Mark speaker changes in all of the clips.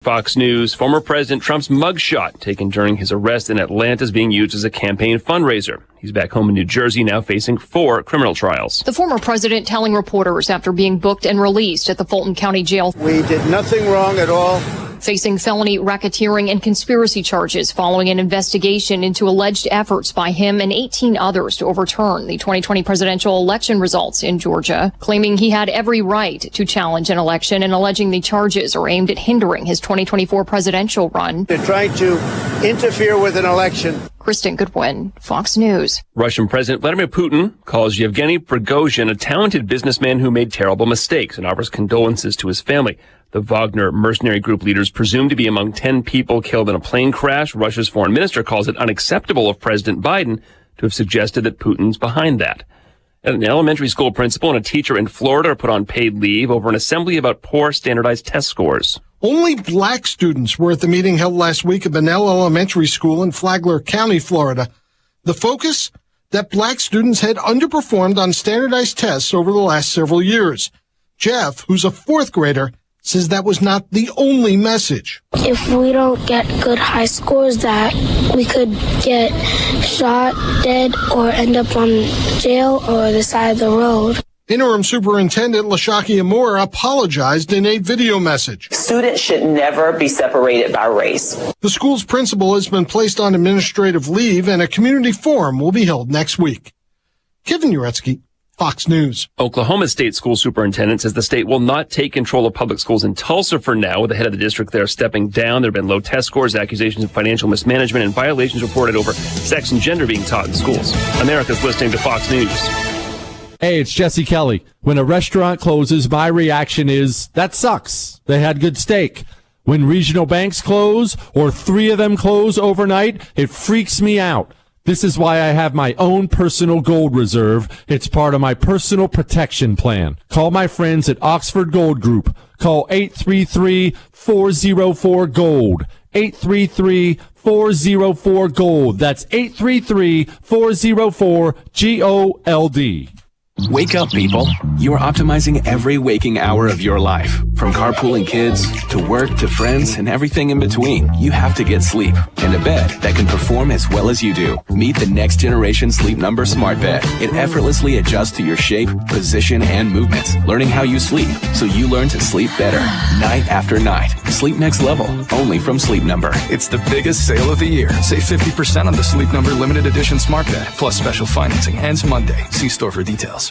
Speaker 1: Fox News, former President Trump's mugshot taken during his arrest in Atlanta is being used as a campaign fundraiser. He's back home in New Jersey now facing 4 criminal trials.
Speaker 2: The former president telling reporters after being booked and released at the Fulton County Jail.
Speaker 3: We did nothing wrong at all.
Speaker 2: Facing felony racketeering and conspiracy charges following an investigation into alleged efforts by him and 18 others to overturn the 2020 presidential election results in Georgia, claiming he had every right to challenge an election and alleging the charges are aimed at hindering his 2024 presidential run.
Speaker 3: They're trying to interfere with an election.
Speaker 2: Kristen Goodwin, Fox News.
Speaker 1: Russian President Vladimir Putin calls Yevgeny Prigozhin a talented businessman who made terrible mistakes and offers condolences to his family. The Wagner mercenary group leaders presumed to be among 10 people killed in a plane crash. Russia's foreign minister calls it unacceptable of President Biden to have suggested that Putin's behind that. An elementary school principal and a teacher in Florida are put on paid leave over an assembly about poor standardized test scores.
Speaker 4: Only black students were at the meeting held last week at Bunnell Elementary School in Flagler County, Florida. The focus? That black students had underperformed on standardized tests over the last several years. Jeff, who's a 4th grader, says that was not the only message.
Speaker 5: If we don't get good high scores, that we could get shot, dead, or end up on jail or the side of the road.
Speaker 4: Interim Superintendent Lashaki Amora apologized in a video message.
Speaker 6: Students should never be separated by race.
Speaker 4: The school's principal has been placed on administrative leave, and a community forum will be held next week. Kevin Uretsky, Fox News.
Speaker 1: Oklahoma State School Superintendent says the state will not take control of public schools in Tulsa for now, with the head of the district there stepping down. There have been low test scores, accusations of financial mismanagement, and violations reported over sex and gender being taught in schools. America's listening to Fox News.
Speaker 7: Hey, it's Jesse Kelly. When a restaurant closes, my reaction is, that sucks. They had good steak. When regional banks close, or 3 of them close overnight, it freaks me out. This is why I have my own personal gold reserve. It's part of my personal protection plan. Call my friends at Oxford Gold Group. Call 833-404-GOLD. 833-404-GOLD. That's 833-404-GOLD.
Speaker 8: Wake up, people. You are optimizing every waking hour of your life. From carpooling kids, to work, to friends, and everything in between. You have to get sleep, and a bed that can perform as well as you do. Meet the next generation Sleep Number Smart Bed. It effortlessly adjusts to your shape, position, and movements, learning how you sleep, so you learn to sleep better, night after night. Sleep next level, only from Sleep Number.
Speaker 9: It's the biggest sale of the year. Save 50% on the Sleep Number limited edition Smart Bed, plus special financing ends Monday. See store for details.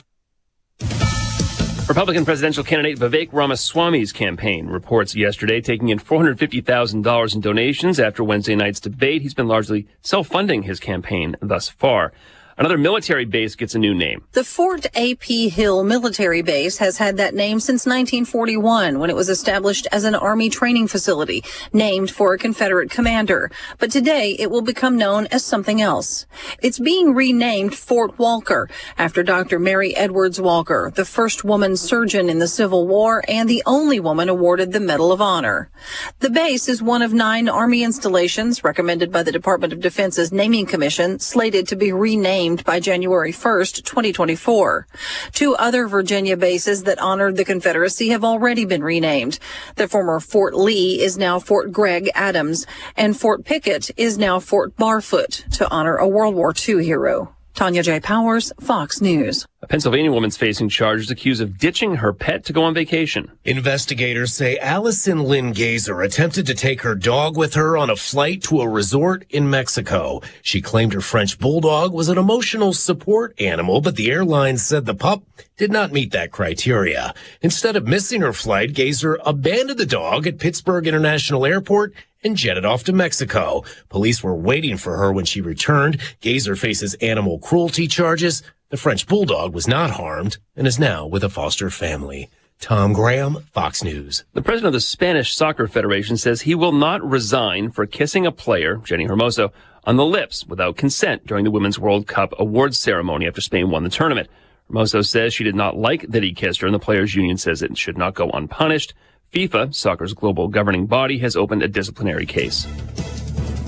Speaker 1: Republican presidential candidate Vivek Ramaswamy's campaign reports yesterday taking in $450,000 in donations after Wednesday night's debate. He's been largely self-funding his campaign thus far. Another military base gets a new name.
Speaker 10: The Fort A.P. Hill military base has had that name since 1941, when it was established as an Army training facility named for a Confederate commander. But today it will become known as something else. It's being renamed Fort Walker after Dr. Mary Edwards Walker, the first woman surgeon in the Civil War and the only woman awarded the Medal of Honor. The base is one of 9 Army installations recommended by the Department of Defense's Naming Commission, slated to be renamed by January 1st, 2024. 2 other Virginia bases that honored the Confederacy have already been renamed. The former Fort Lee is now Fort Gregg Adams, and Fort Pickett is now Fort Barfoot to honor a World War II hero. Tanya J. Powers, Fox News.
Speaker 1: A Pennsylvania woman's facing charges accused of ditching her pet to go on vacation.
Speaker 11: Investigators say Allison Lynn Gazer attempted to take her dog with her on a flight to a resort in Mexico. She claimed her French bulldog was an emotional support animal, but the airline said the pup did not meet that criteria. Instead of missing her flight, Gazer abandoned the dog at Pittsburgh International Airport and jetted off to Mexico. Police were waiting for her when she returned. Gazer faces animal cruelty charges. The French bulldog was not harmed and is now with a foster family. Tom Graham, Fox News.
Speaker 1: The president of the Spanish Soccer Federation says he will not resign for kissing a player, Jenny Hermoso, on the lips without consent during the Women's World Cup awards ceremony after Spain won the tournament. Hermoso says she did not like that he kissed her, and the players' union says it should not go unpunished. FIFA, soccer's global governing body, has opened a disciplinary case.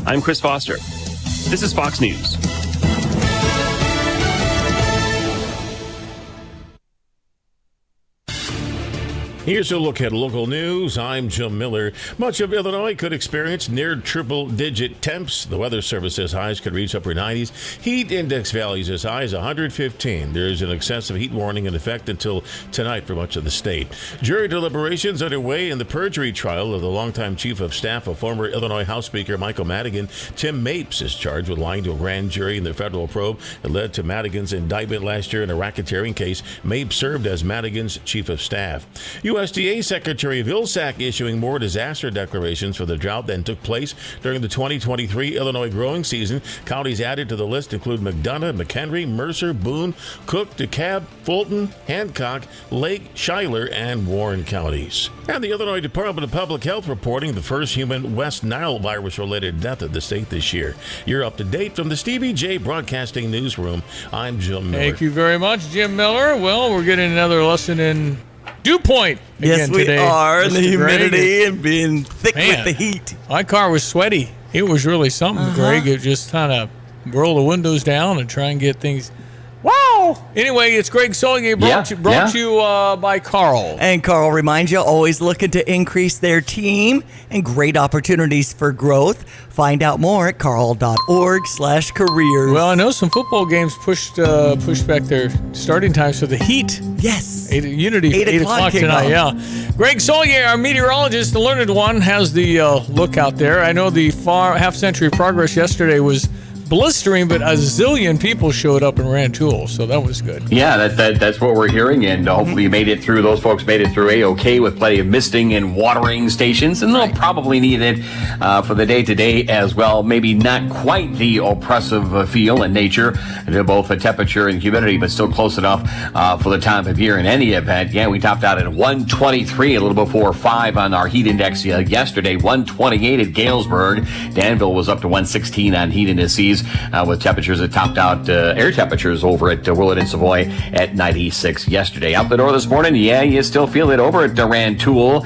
Speaker 1: I'm Chris Foster. This is Fox News.
Speaker 12: Here's a look at local news. I'm Jim Miller. Much of Illinois could experience near triple-digit temps. The Weather Service says highs could reach upper 90s. Heat index values as high as 115. There's an excessive heat warning in effect until tonight for much of the state. Jury deliberations underway in the perjury trial of the longtime chief of staff of former Illinois House Speaker Michael Madigan. Tim Mapes is charged with lying to a grand jury in the federal probe that led to Madigan's indictment last year in a racketeering case. Mapes served as Madigan's chief of staff. USDA Secretary Vilsack issuing more disaster declarations for the drought than took place during the 2023 Illinois growing season. Counties added to the list include McDonough, McHenry, Mercer, Boone, Cook, DeKalb, Fulton, Hancock, Lake, Schuyler, and Warren counties. And the Illinois Department of Public Health reporting the first human West Nile virus-related death of the state this year. You're up to date from the Stevie Jay Broadcasting Newsroom. I'm Jim Miller.
Speaker 13: Thank you very much, Jim Miller. Well, we're getting another lesson in dew point again today.
Speaker 14: Yes, we are. And the humidity and being thick with the heat.
Speaker 13: My car was sweaty. It was really something, Greg. It just kind of roll the windows down and try and get things. Wow. Anyway, it's Greg Solier brought you by Carl.
Speaker 14: And Carl reminds you, always looking to increase their team and great opportunities for growth. Find out more at carl.org/careers.
Speaker 13: Well, I know some football games pushed back their starting times for the Heat.
Speaker 14: Yes.
Speaker 13: Unity, 8 o'clock tonight, yeah. Greg Solier, our meteorologist, the learned one, has the look out there. I know the half-century progress yesterday was blistering, but a zillion people showed up and ran tools, so that was good.
Speaker 15: Yeah, that's what we're hearing, and hopefully you made it through. Those folks made it through A-OK with plenty of misting and watering stations, and they'll probably need it for the day-to-day as well. Maybe not quite the oppressive feel in nature, both the temperature and humidity, but still close enough for the time of year in any event. Yeah, we topped out at 123, a little before 5 on our heat index yesterday, 128 at Galesburg. Danville was up to 116 on heat indices. With temperatures that topped out air temperatures over at Willett and Savoy at 96 yesterday. Out the door this morning, you still feel it over at Rantoul.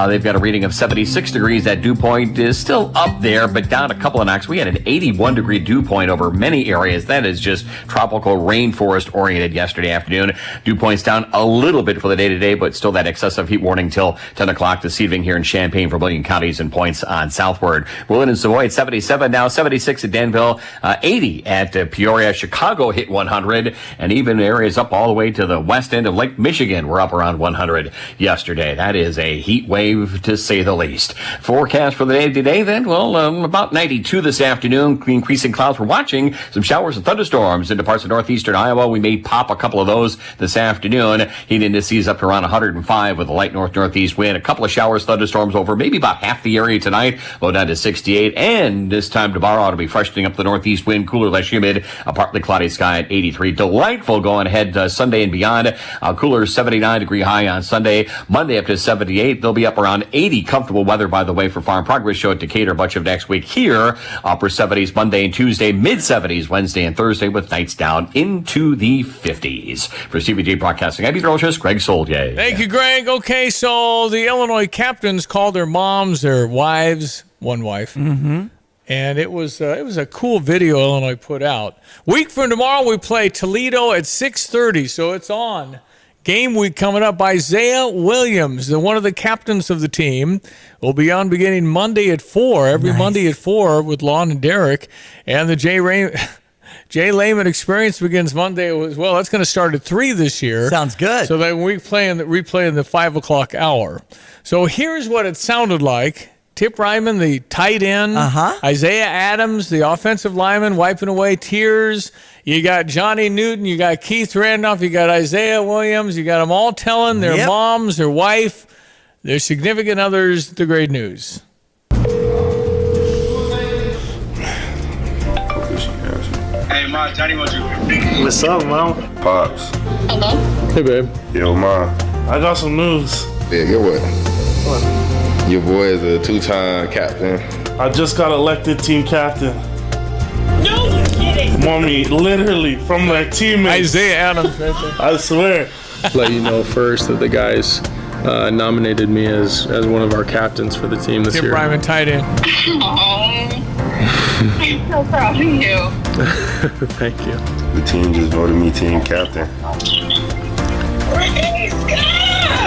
Speaker 15: They've got a reading of 76 degrees. That dew point is still up there, but down a couple of notches. We had an 81-degree dew point over many areas. That is just tropical rainforest-oriented yesterday afternoon. Dew points down a little bit for the day-to-day, but still that excessive heat warning till 10 o'clock this evening here in Champaign, Vermilion counties, and points on southward. Willett and Savoy at 77 now, 76 at Danville. 80 at Peoria. Chicago hit 100, and even areas up all the way to the west end of Lake Michigan were up around 100 yesterday. That is a heat wave, to say the least. Forecast for the day today, then, about 92 this afternoon. Increasing clouds. We're watching some showers and thunderstorms into parts of northeastern Iowa. We may pop a couple of those this afternoon. Heat indices up to around 105 with a light northeast wind. A couple of showers, thunderstorms over maybe about half the area tonight. Low down to 68, and this time tomorrow ought to be freshening up the northeast wind, cooler, less humid, a partly cloudy sky at 83. Delightful going ahead Sunday and beyond. Cooler 79-degree high on Sunday. Monday up to 78. They'll be up around 80. Comfortable weather, by the way, for Farm Progress Show at Decatur much of next week. Here, upper 70s Monday and Tuesday, mid-70s Wednesday and Thursday, with nights down into the 50s. For Stevie Jay Broadcasting, I'm meteorologist Greg Solier.
Speaker 13: Thank you, Greg. Okay, so the Illinois captains called their moms, their wives, one wife. Mm-hmm. And it was a cool video Illinois put out. Week from tomorrow, we play Toledo at 6:30, so it's on. Game week coming up. Isaiah Williams, one of the captains of the team, will be on beginning Monday at 4. Every Monday at 4 with Lon and Derek. And the Jay Lehman Experience begins Monday as well. That's going to start at 3 this year.
Speaker 14: Sounds good.
Speaker 13: So then we replay in the 5 o'clock hour. So here's what it sounded like. Tip Ryman, the tight end. Isaiah Adams, the offensive lineman, wiping away tears. You got Johnny Newton. You got Keith Randolph. You got Isaiah Williams. You got them all telling their moms, their wife, their significant others the great news.
Speaker 16: Hey, Ma, Johnny wants you.
Speaker 17: What's up, Mom?
Speaker 16: Pops.
Speaker 17: Hello?
Speaker 16: Hey, babe. Yo, Ma.
Speaker 17: I got some news.
Speaker 16: Yeah, get what?
Speaker 17: What?
Speaker 16: Your boy is a 2-time captain.
Speaker 17: I just got elected team captain.
Speaker 16: No, you're kidding.
Speaker 17: Mommy, literally, from my teammates.
Speaker 13: Isaiah Adams, right there.
Speaker 17: I swear.
Speaker 18: Let you know first that the guys nominated me as one of our captains for the team this year.
Speaker 13: Tip Ryman, tight end.
Speaker 16: I'm so proud of you.
Speaker 18: Thank you.
Speaker 16: The team just voted me team captain.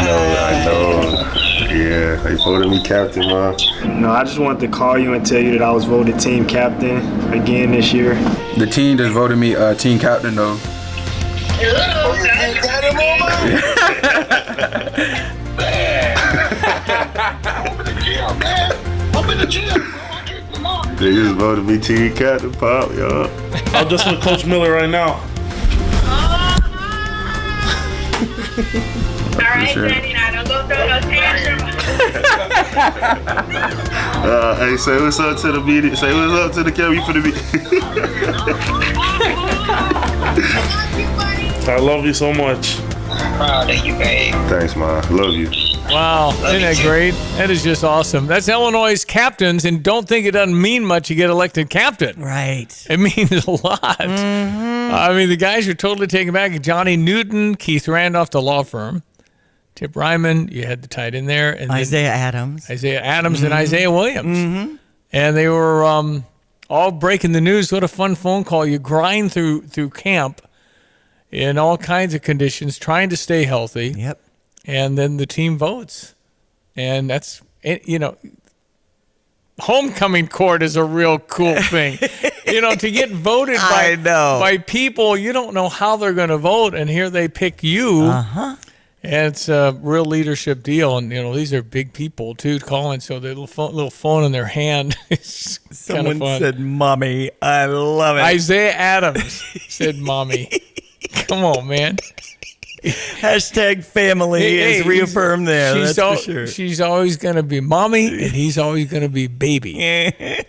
Speaker 16: know. Yeah, they voted me captain, man.
Speaker 19: No, I just wanted to call you and tell you that I was voted team captain again this year.
Speaker 18: The team just voted me team captain, though.
Speaker 16: I'm in the gym. They just voted me team captain, Pop, y'all.
Speaker 17: I'm just with Coach Miller right now.
Speaker 16: All right, Danny, now don't go throw no tantrum. Hey, say what's up to the media. Say what's up to the camera for the media.
Speaker 17: I love you so much.
Speaker 16: Proud of you, babe. Thanks, man. Love you.
Speaker 13: Wow, isn't that great? That is just awesome. That's Illinois' captains, and don't think it doesn't mean much you get elected captain.
Speaker 14: Right.
Speaker 13: It means a lot. I mean, the guys are totally taken back. Johnny Newton, Keith Randolph, the law firm. Tip Ryman, you had the tight end there. And
Speaker 14: Isaiah Adams.
Speaker 13: And Isaiah Williams. And they were all breaking the news. What a fun phone call. You grind through camp in all kinds of conditions, trying to stay healthy.
Speaker 14: Yep.
Speaker 13: And then the team votes. And that's, homecoming court is a real cool thing. To get voted by people, you don't know how they're going to vote, and here they pick you. And it's a real leadership deal. And, these are big people, too, calling. So the little phone in their hand is kind of fun.
Speaker 14: Someone said, Mommy. I love it.
Speaker 13: Isaiah Adams said, Mommy. Come on, man.
Speaker 14: Hashtag family is reaffirmed there. That's for sure.
Speaker 13: She's always going to be mommy, and he's always going to be baby.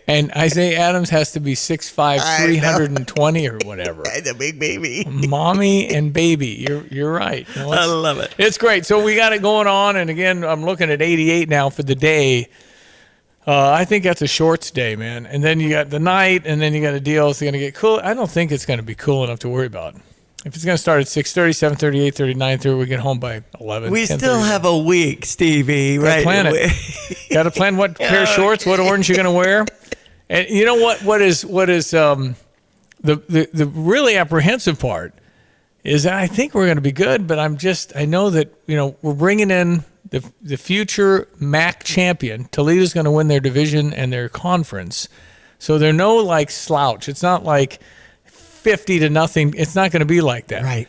Speaker 13: And Isaiah Adams has to be 6'5", 320 or whatever.
Speaker 14: The big baby.
Speaker 13: Mommy and baby. You're right.
Speaker 14: I love it.
Speaker 13: It's great. So we got it going on, and again, I'm looking at 88 now for the day. I think that's a shorts day, man. And then you got the night, and then you got a deal. It's going to get cool. I don't think it's going to be cool enough to worry about. If it's going to start at 6:30, 7:30, 8:30, 9:30, we get home by 11.
Speaker 14: We still have a week, Stevie. Right?
Speaker 13: Plan it. Got to plan what pair of shorts, what orange you're going to wear. And you know what? What is the really apprehensive part is that I think we're going to be good, but I know that we're bringing in the future MAC champion. Toledo's going to win their division and their conference, so they're no slouch. It's not like 50-0. It's not going to be like that.
Speaker 14: Right.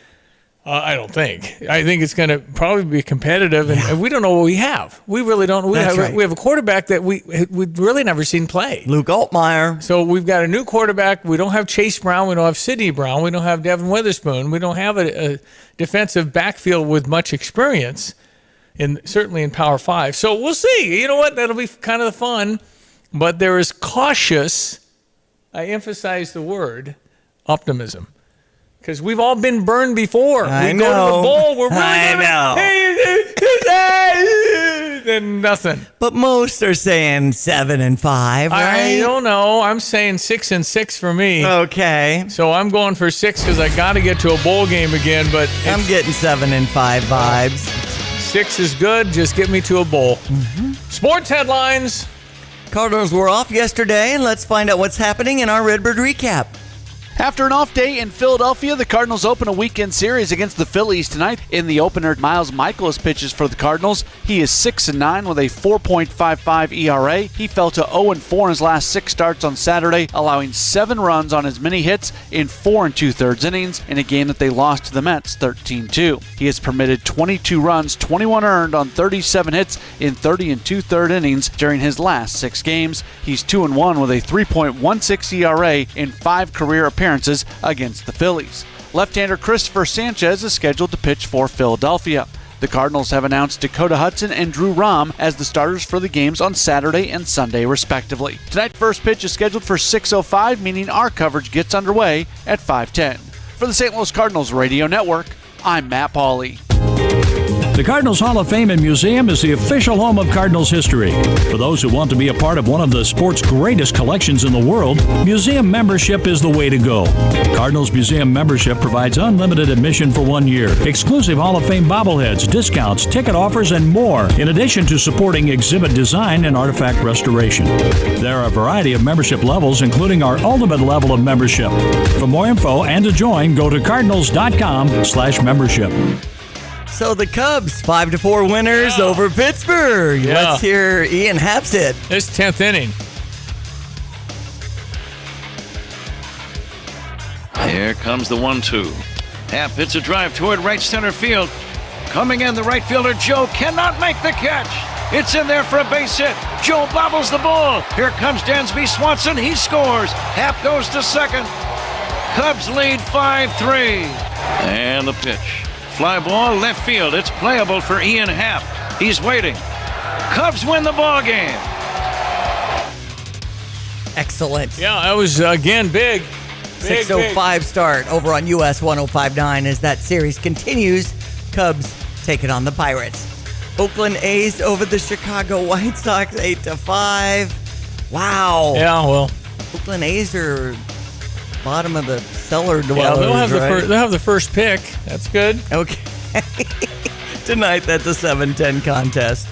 Speaker 13: I don't think. I think it's going to probably be competitive, and we don't know what we have. We really don't. We have a quarterback that we've really never seen play.
Speaker 14: Luke Altmaier.
Speaker 13: So we've got a new quarterback. We don't have Chase Brown. We don't have Sidney Brown. We don't have Devin Witherspoon. We don't have a defensive backfield with much experience, certainly in Power 5. So we'll see. You know what? That'll be kind of the fun. But there is cautious, I emphasize the word, optimism. Because we've all been burned before.
Speaker 14: I
Speaker 13: we
Speaker 14: know.
Speaker 13: go to the bowl, we're really
Speaker 14: I
Speaker 13: know. Then nothing.
Speaker 14: But most are saying 7-5, right?
Speaker 13: I don't know. I'm saying 6-6 for me.
Speaker 14: Okay.
Speaker 13: So I'm going for 6 because I got to get to a bowl game again. But
Speaker 14: I'm getting 7-5 vibes.
Speaker 13: 6 is good. Just get me to a bowl. Sports headlines.
Speaker 14: Cardinals were off yesterday, and let's find out what's happening in our Redbird recap.
Speaker 20: After an off day in Philadelphia, the Cardinals open a weekend series against the Phillies tonight. In the opener, Miles Michaelis pitches for the Cardinals. He is 6-9 with a 4.55 ERA. He fell to 0-4 in his last 6 starts on Saturday, allowing 7 runs on his many hits in 4 2/3 innings in a game that they lost to the Mets 13-2. He has permitted 22 runs, 21 earned on 37 hits in 30 2/3 innings during his last 6 games. He's 2-1 with a 3.16 ERA in 5 career appearances against the Phillies. Left-hander Christopher Sanchez is scheduled to pitch for Philadelphia. The Cardinals have announced Dakota Hudson and Drew Rom as the starters for the games on Saturday and Sunday, respectively. Tonight's first pitch is scheduled for 6:05, meaning our coverage gets underway at 5:10. For the St. Louis Cardinals Radio Network, I'm Matt Pauley.
Speaker 21: The Cardinals Hall of Fame and Museum is the official home of Cardinals history. For those who want to be a part of one of the sport's greatest collections in the world, museum membership is the way to go. Cardinals Museum membership provides unlimited admission for 1 year, exclusive Hall of Fame bobbleheads, discounts, ticket offers, and more, in addition to supporting exhibit design and artifact restoration. There are a variety of membership levels, including our ultimate level of membership. For more info and to join, go to cardinals.com/membership.
Speaker 14: So the Cubs, 5-4 winners over Pittsburgh.
Speaker 13: Yeah.
Speaker 14: Let's hear Ian Happ's hit.
Speaker 13: This 10th inning.
Speaker 3: Here comes the 1-2. Happ hits a drive toward right center field. Coming in, the right fielder, Joe, cannot make the catch. It's in there for a base hit. Joe bobbles the ball. Here comes Dansby Swanson. He scores. Happ goes to second. Cubs lead 5-3. And the pitch. Fly ball left field. It's playable for Ian Happ. He's waiting. Cubs win the ball game.
Speaker 14: Excellent.
Speaker 13: Yeah, that was, again, big.
Speaker 14: 6:05 start over on US 105.9 as that series continues. Cubs take it on the Pirates. Oakland A's over the Chicago White Sox 8-5. Wow.
Speaker 13: Yeah, well.
Speaker 14: Oakland A's are bottom of the cellar dwellers.
Speaker 13: Yeah,
Speaker 14: right?
Speaker 13: they'll have the first pick. That's good.
Speaker 14: Okay. Tonight, that's a 7-10 contest.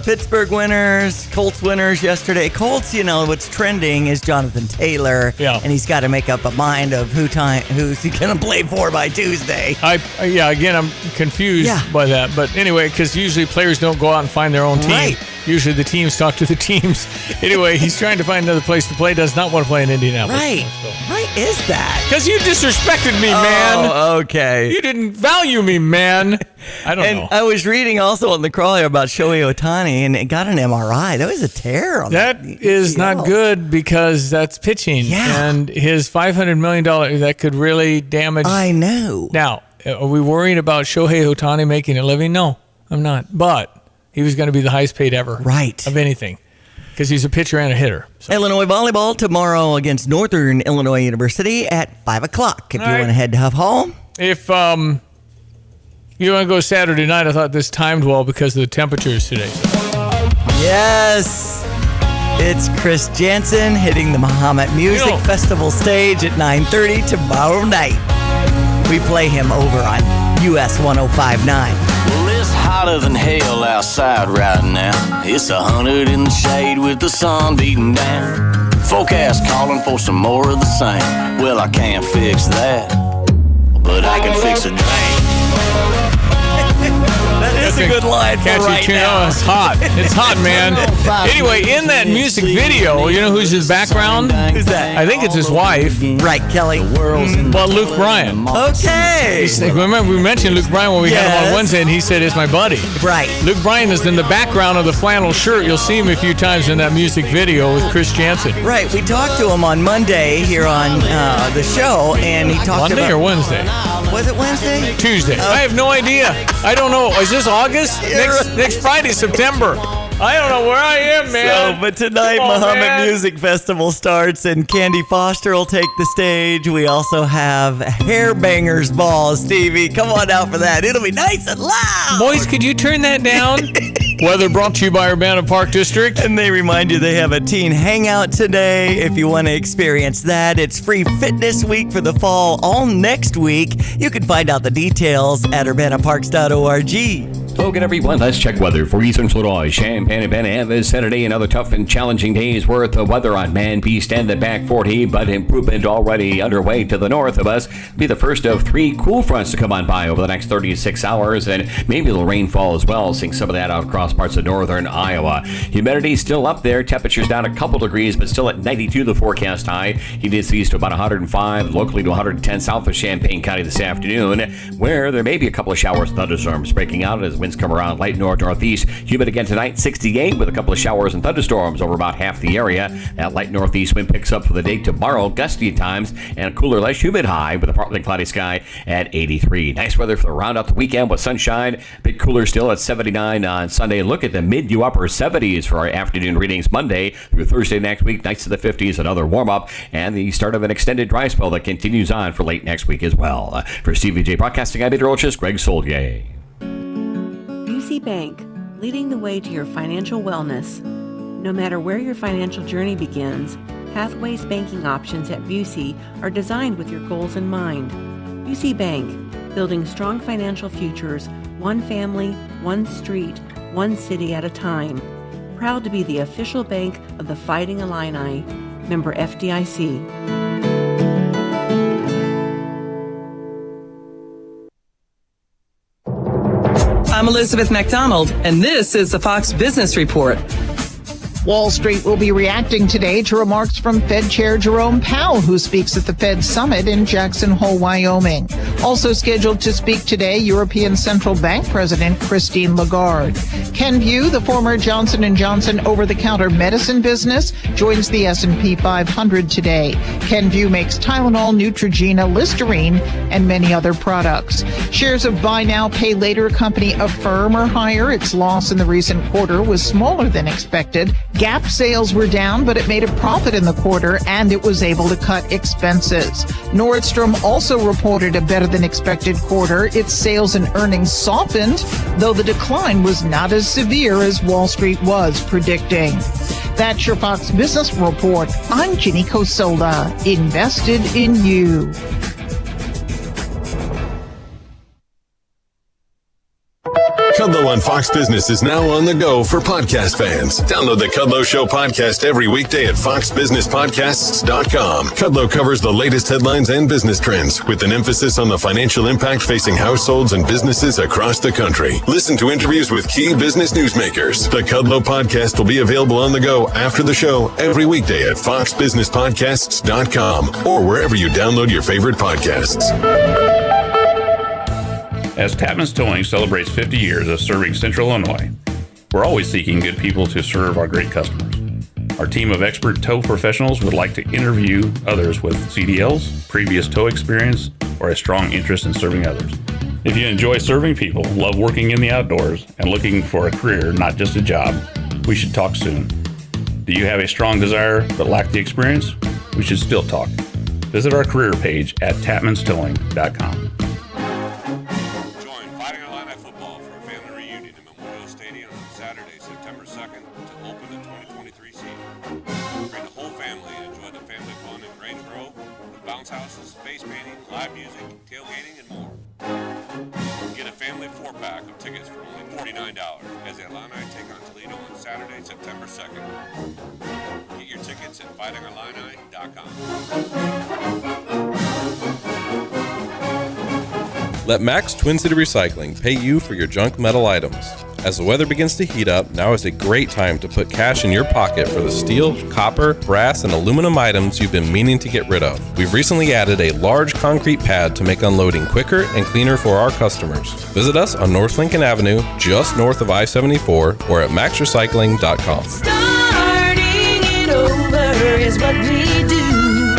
Speaker 14: Pittsburgh winners, Colts winners yesterday. Colts, what's trending is Jonathan Taylor.
Speaker 13: Yeah.
Speaker 14: And he's got to make up a mind of who's he going to play for by Tuesday.
Speaker 13: Again, I'm confused by that. But anyway, because usually players don't go out and find their own team.
Speaker 14: Right.
Speaker 13: Usually the teams talk to the teams. Anyway, he's trying to find another place to play. Does not want to play in Indianapolis.
Speaker 14: Right. Why is that?
Speaker 13: Because you disrespected me, man.
Speaker 14: Oh, okay.
Speaker 13: You didn't value me, man. I don't know.
Speaker 14: I was reading also on the crawler about Shohei Ohtani, and it got an MRI. That was a tear on
Speaker 13: that. That is not good because that's pitching.
Speaker 14: Yeah.
Speaker 13: And his $500 million, that could really damage.
Speaker 14: I know.
Speaker 13: Now, are we worried about Shohei Ohtani making a living? No, I'm not. But he was going to be the highest paid ever.
Speaker 14: Right.
Speaker 13: Of anything. Because he's a pitcher and a hitter. So.
Speaker 14: Illinois volleyball tomorrow against Northern Illinois University at 5 o'clock. If you want to head to Huff Hall.
Speaker 13: If you want to go Saturday night, I thought this timed well because of the temperatures today.
Speaker 14: Yes. It's Chris Jansen hitting the Muhammad Music Festival stage at 9:30 tomorrow night. We play him over on US 105.9.
Speaker 22: Well, it's hotter than hell outside right now. It's 100 in the shade with the sun beating down. Forecast calling for some more of the same. Well, I can't fix that, but I can fix a drain.
Speaker 14: That is a good line for right now.
Speaker 13: It's hot. It's hot, man. Anyway, in that music video, you know who's his background?
Speaker 14: Who's that?
Speaker 13: I think it's his wife.
Speaker 14: Right, Kelly.
Speaker 13: Well, Luke Bryan.
Speaker 14: Okay.
Speaker 13: Remember, we mentioned Luke Bryan when we had him on Wednesday, and he said, it's my buddy.
Speaker 14: Right.
Speaker 13: Luke Bryan is in the background of the flannel shirt. You'll see him a few times in that music video with Chris Jansen.
Speaker 14: Right. We talked to him on Monday here on the show, and he talked about...
Speaker 13: Monday or Wednesday?
Speaker 14: Was it Wednesday?
Speaker 13: Tuesday. I have no idea. I don't know. Is this August? Next Friday, September. I don't know where I am, man.
Speaker 14: So, but tonight, Muhammad Music Festival starts, and Candy Foster will take the stage. We also have Hairbangers Ball. Stevie, come on out for that. It'll be nice and loud.
Speaker 13: Boys, could you turn that down? Weather brought to you by Urbana Park District.
Speaker 14: And they remind you they have a teen hangout today. If you want to experience that, it's free fitness week for the fall all next week. You can find out the details at urbanaparks.org.
Speaker 15: Hello again, everyone. Let's check weather for Eastern Illinois, Champaign, and Ben. This Saturday, another tough and challenging day's worth of weather on Man Beast and the back 40, but improvement already underway to the north of us. Be the first of 3 cool fronts to come on by over the next 36 hours, and maybe a little rainfall as well, seeing some of that out across parts of northern Iowa. Humidity still up there. Temperatures down a couple degrees, but still at 92 the forecast high. Humidity to about 105, locally to 110 south of Champaign County this afternoon, where there may be a couple of showers and thunderstorms breaking out as winds come around light northeast. Humid again tonight, 68 with a couple of showers and thunderstorms over about half the area. That light northeast wind picks up for the day tomorrow, gusty at times, and a cooler, less humid high with a partly cloudy sky at 83. Nice weather for the round out the weekend with sunshine. A bit cooler still at 79 on Sunday. Look at the mid to upper 70s for our afternoon readings Monday through Thursday next week. Nights to the 50s, another warm up, and the start of an extended dry spell that continues on for late next week as well. For Stevie Jay Broadcasting, I'm meteorologist Greg Solier.
Speaker 23: UC Bank, leading the way to your financial wellness. No matter where your financial journey begins, Pathways banking options at Busey are designed with your goals in mind. UC Bank, building strong financial futures, one family, one street, one city at a time. Proud to be the official bank of the Fighting Illini. Member FDIC.
Speaker 2: I'm Elizabeth McDonald, and this is the Fox Business Report.
Speaker 5: Wall Street will be reacting today to remarks from Fed Chair Jerome Powell, who speaks at the Fed Summit in Jackson Hole, Wyoming. Also scheduled to speak today, European Central Bank President Christine Lagarde. Ken View, the former Johnson & Johnson over-the-counter medicine business, joins the S&P 500 today. Ken View makes Tylenol, Neutrogena, Listerine, and many other products. Shares of buy now, pay later company Affirm are higher. Its loss in the recent quarter was smaller than expected. Gap sales were down, but it made a profit in the quarter, and it was able to cut expenses. Nordstrom also reported a better-than-expected quarter. Its sales and earnings softened, though the decline was not as severe as Wall Street was predicting. That's your Fox Business Report. I'm Ginny Cosola, invested in you.
Speaker 6: Kudlow on Fox Business is now on the go for podcast fans. Download the Kudlow Show podcast every weekday at foxbusinesspodcasts.com. Kudlow covers the latest headlines and business trends with an emphasis on the financial impact facing households and businesses across the country. Listen to interviews with key business newsmakers. The Kudlow podcast will be available on the go after the show every weekday at foxbusinesspodcasts.com or wherever you download your favorite podcasts.
Speaker 24: As Tapman's Towing celebrates 50 years of serving Central Illinois, we're always seeking good people to serve our great customers. Our team of expert tow professionals would like to interview others with CDLs, previous tow experience, or a strong interest in serving others. If you enjoy serving people, love working in the outdoors, and looking for a career, not just a job, we should talk soon. Do you have a strong desire but lack the experience? We should still talk. Visit our career page at tapmanstowing.com.
Speaker 25: Houses, face painting, live music, tailgating, and more. Get a family 4-pack of tickets for only $49 as the Illini take on Toledo on Saturday, September 2nd. Get your tickets at fightingillini.com.
Speaker 26: Let Max Twin City Recycling pay you for your junk metal items. As the weather begins to heat up, now is a great time to put cash in your pocket for the steel, copper, brass, and aluminum items you've been meaning to get rid of. We've recently added a large concrete pad to make unloading quicker and cleaner for our customers. Visit us on North Lincoln Avenue, just north of I-74, or at maxrecycling.com.
Speaker 27: Starting it over is what we do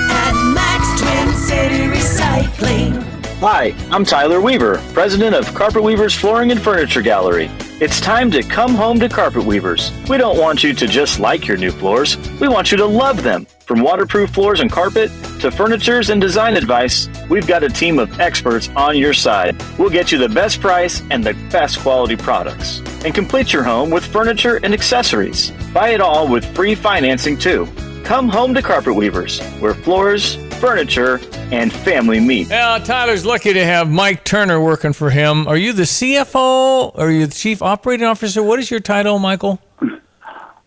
Speaker 27: at Max Twin City Recycling.
Speaker 28: Hi, I'm Tyler Weaver, president of Carpet Weavers Flooring and Furniture Gallery. It's time to come home to Carpet Weavers. We don't want you to just like your new floors. We want you to love them. From waterproof floors and carpet to furnitures and design advice, we've got a team of experts on your side. We'll get you the best price and the best quality products. And complete your home with furniture and accessories. Buy it all with free financing too. Come home to Carpet Weavers, where floors, furniture, and family meet.
Speaker 13: Yeah, Tyler's lucky to have Mike Turner working for him. Are you the CFO? Are you the Chief Operating Officer? What is your title, Michael?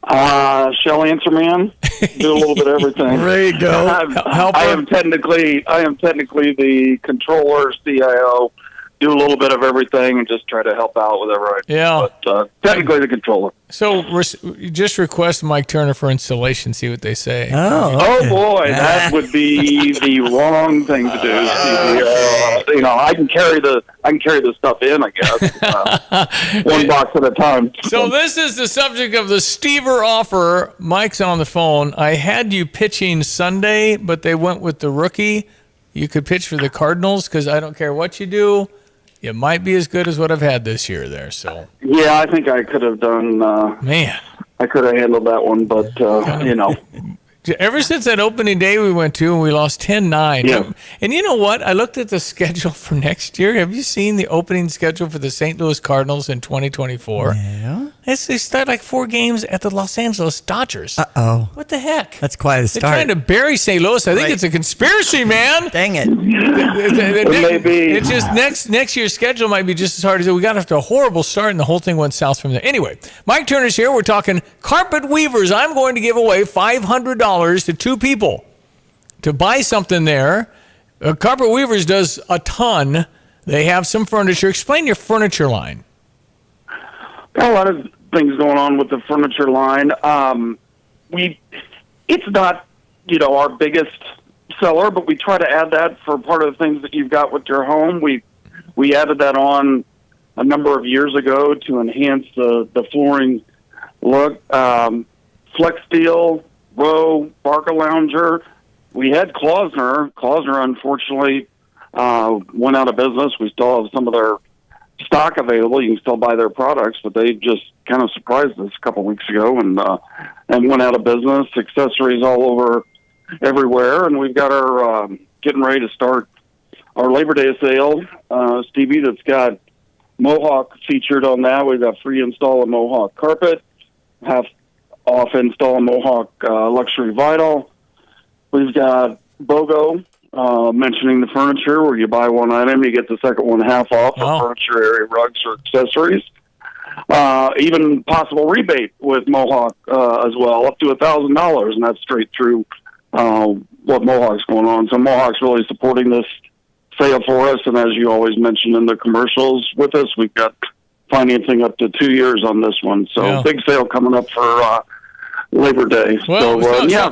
Speaker 29: Shell answer man. Do a little bit of everything.
Speaker 13: There you go.
Speaker 29: I am technically the controller, CIO. Do a little bit of everything and just try to help out with everything.
Speaker 13: Yeah.
Speaker 29: But technically the controller.
Speaker 13: So just request Mike Turner for installation, see what they say.
Speaker 29: Oh boy, that would be the wrong thing to do. I can carry the stuff in, I guess. One box at a time.
Speaker 13: So this is the subject of the Stever offer. Mike's on the phone. I had you pitching Sunday, but they went with the rookie. You could pitch for the Cardinals because I don't care what you do. It might be as good as what I've had this year there. So
Speaker 29: yeah, I think I could have done.
Speaker 13: Man,
Speaker 29: I could have handled that one, but
Speaker 13: Ever since that opening day we went to and we lost 10-9.
Speaker 29: Yeah.
Speaker 13: And you know what? I looked at the schedule for next year. Have you seen the opening schedule for the St. Louis Cardinals in 2024?
Speaker 14: Yeah.
Speaker 13: They start like 4 games at the Los Angeles Dodgers.
Speaker 14: Uh-oh.
Speaker 13: What the heck?
Speaker 14: That's quite a start.
Speaker 13: They're trying to bury St. Louis. I think it's a conspiracy, man.
Speaker 14: Dang it.
Speaker 29: It may be.
Speaker 13: It's just next year's schedule might be just as hard as we got after a horrible start and the whole thing went south from there. Anyway, Mike Turner's here. We're talking Carpet Weavers. I'm going to give away $500 to 2 people to buy something there. Carpet Weavers does a ton. They have some furniture. Explain your furniture line.
Speaker 29: Got a lot of things going on with the furniture line. It's not, our biggest seller, but we try to add that for part of the things that you've got with your home. We added that on a number of years ago to enhance the flooring look. Flex Steel, Row, Barca Lounger. We had Klausner. Klausner, unfortunately, went out of business. We still have some of their stock available. You can still buy their products, but they just kind of surprised us a couple weeks ago and went out of business. Accessories all over everywhere, and we've got our getting ready to start our Labor Day sale, Stevie, that's got Mohawk featured on that. We've got free install of Mohawk carpet, half off install of Mohawk luxury vinyl. We've got BOGO, mentioning the furniture, where you buy one item, you get the second one half off for furniture area, rugs, or accessories. Even possible rebate with Mohawk as well, up to $1,000, and that's straight through what Mohawk's going on. So Mohawk's really supporting this sale for us, and as you always mention in the commercials with us, we've got financing up to 2 years on this one. So big sale coming up for Labor Day. Well,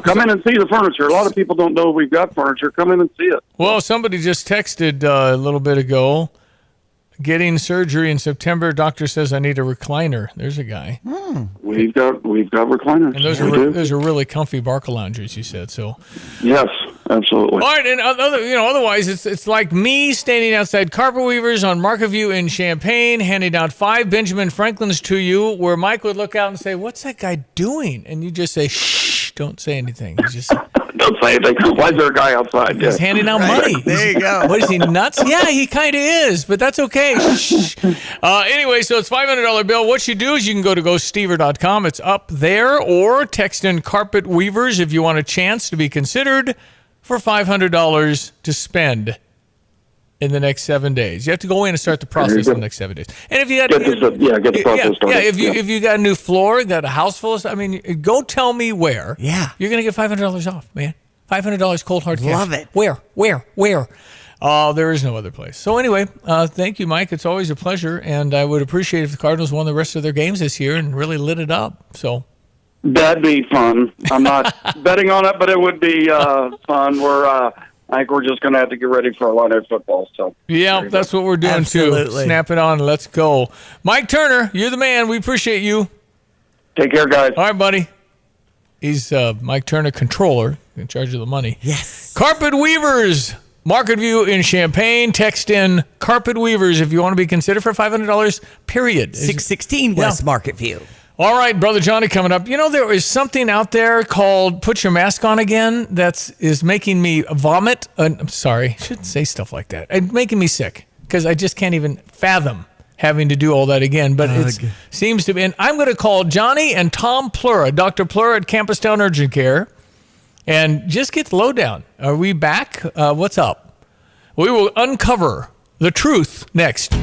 Speaker 29: come in and see the furniture. A lot of people don't know we've got furniture. Come in and see it.
Speaker 13: Well, somebody just texted a little bit ago, getting surgery in September. Doctor says I need a recliner. There's a guy.
Speaker 29: We've got recliners.
Speaker 13: And those are really comfy Barca loungers, you said. So
Speaker 29: yes, absolutely.
Speaker 13: All right, and otherwise it's like me standing outside Carpet Weavers on Market View in Champaign, handing out 5 Benjamin Franklins to you, where Mike would look out and say, "What's that guy doing?" And you just say, "Shh, don't say anything." He's just
Speaker 29: don't say anything. Why is there a guy outside?
Speaker 13: He's handing out money.
Speaker 14: There you go.
Speaker 13: What is he, nuts? Yeah, he kind of is, but that's okay. Shh. Anyway, so it's $500 bill. What you do is you can go to GoStever.com. It's up there, or text in Carpet Weavers if you want a chance to be considered for $500 to spend in the next 7 days. You have to go in and start the process in the next 7 days. And if you got
Speaker 29: get the process started.
Speaker 13: If you got a new floor, got a house full of stuff, go tell me where.
Speaker 14: Yeah.
Speaker 13: You're going to get $500 off, man. $500 cold hard cash.
Speaker 14: Love it.
Speaker 13: Where? There is no other place. So anyway, thank you, Mike. It's always a pleasure, and I would appreciate if the Cardinals won the rest of their games this year and really lit it up. So
Speaker 29: that'd be fun. I'm not betting on it, but it would be fun. I think we're just going to have to get ready for a Night football. So
Speaker 13: yeah, that's what we're doing too. Snap it on. Let's go. Mike Turner, you're the man. We appreciate you.
Speaker 29: Take care, guys.
Speaker 13: All right, buddy. He's Mike Turner, controller, in charge of the money.
Speaker 14: Yes.
Speaker 13: Carpet Weavers, Market View in Champaign. Text in Carpet Weavers if you want to be considered for $500, period.
Speaker 14: 616 West Market View.
Speaker 13: All right, Brother Johnny coming up. There is something out there called Put Your Mask On Again that is making me vomit. I'm sorry, I shouldn't say stuff like that. It's making me sick because I just can't even fathom having to do all that again. But it seems to be. And I'm going to call Johnny and Tom Plura, Dr. Plura at Campustown Urgent Care, and just get the lowdown. Are we back? What's up? We will uncover the truth next.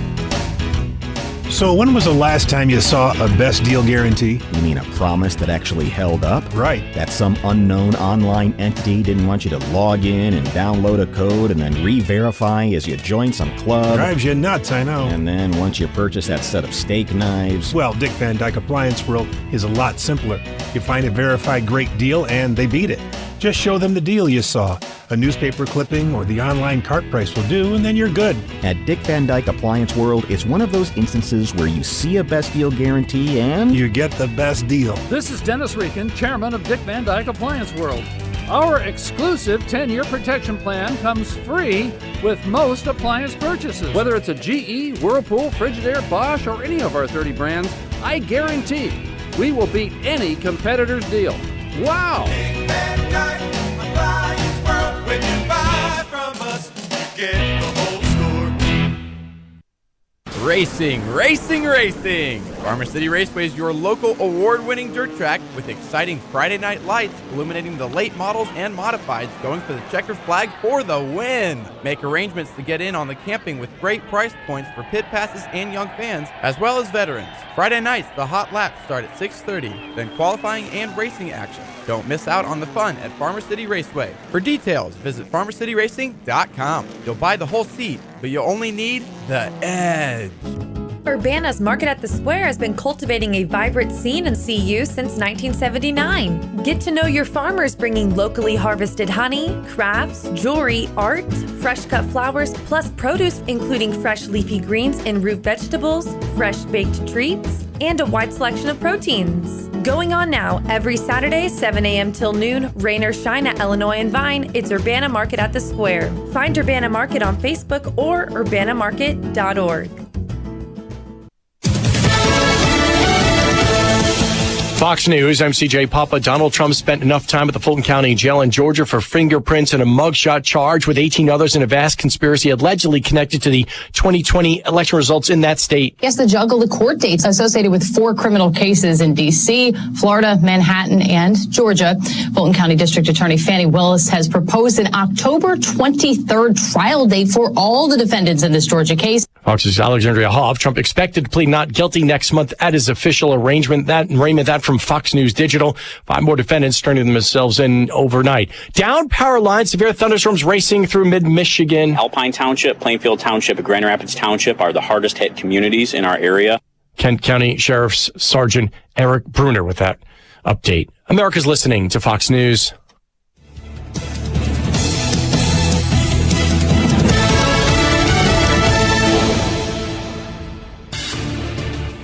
Speaker 1: So when was the last time you saw a best deal guarantee?
Speaker 4: You mean a promise that actually held up?
Speaker 1: Right.
Speaker 4: That some unknown online entity didn't want you to log in and download a code and then re-verify as you join some club?
Speaker 1: Drives you nuts, I know.
Speaker 4: And then once you purchase that set of steak knives...
Speaker 1: Well, Dick Van Dyke Appliance World is a lot simpler. You find a verified great deal and they beat it. Just show them the deal you saw. A newspaper clipping or the online cart price will do, and then you're good.
Speaker 4: At Dick Van Dyke Appliance World, it's one of those instances where you see a best deal guarantee and...
Speaker 1: you get the best deal.
Speaker 7: This is Dennis Rieken, chairman of Dick Van Dyke Appliance World. Our exclusive 10-year protection plan comes free with most appliance purchases. Whether it's a GE, Whirlpool, Frigidaire, Bosch, or any of our 30 brands, I guarantee we will beat any competitor's deal. Wow!
Speaker 8: Dick Van Dyke Appliance World. When you buy from us, you get the whole store.
Speaker 9: Racing, racing, racing. Farmer City Raceway is your local award-winning dirt track with exciting Friday night lights illuminating the late models and modifieds going for the checkered flag for the win. Make arrangements to get in on the camping with great price points for pit passes and young fans, as well as veterans. Friday nights, the hot laps start at 6:30, then qualifying and racing action. Don't miss out on the fun at Farmer City Raceway. For details, visit farmercityracing.com. You'll buy the whole seat, but you'll only need the edge.
Speaker 10: Urbana's Market at the Square has been cultivating a vibrant scene in CU since 1979. Get to know your farmers bringing locally harvested honey, crafts, jewelry, art, fresh cut flowers, plus produce including fresh leafy greens and root vegetables, fresh baked treats, and a wide selection of proteins. Going on now, every Saturday, 7 a.m. till noon, rain or shine at Illinois and Vine, it's Urbana Market at the Square. Find Urbana Market on Facebook or urbanamarket.org.
Speaker 11: Fox News, I'm CJ Papa. Donald Trump spent enough time at the Fulton County Jail in Georgia for fingerprints and a mugshot charge with 18 others in a vast conspiracy allegedly connected to the 2020 election results in that state.
Speaker 12: Yes, the juggle of court dates associated with 4 criminal cases in D.C., Florida, Manhattan, and Georgia. Fulton County District Attorney Fannie Willis has proposed an October 23rd trial date for all the defendants in this Georgia case.
Speaker 11: Fox's Alexandria Hoff. Trump expected to plead not guilty next month at his official arraignment. That from Fox News Digital. 5 more defendants turning themselves in overnight. Down power lines, severe thunderstorms racing through mid-Michigan.
Speaker 16: Alpine Township, Plainfield Township, and Grand Rapids Township are the hardest hit communities in our area.
Speaker 11: Kent County Sheriff's Sergeant Eric Bruner with that update. America's listening to Fox News.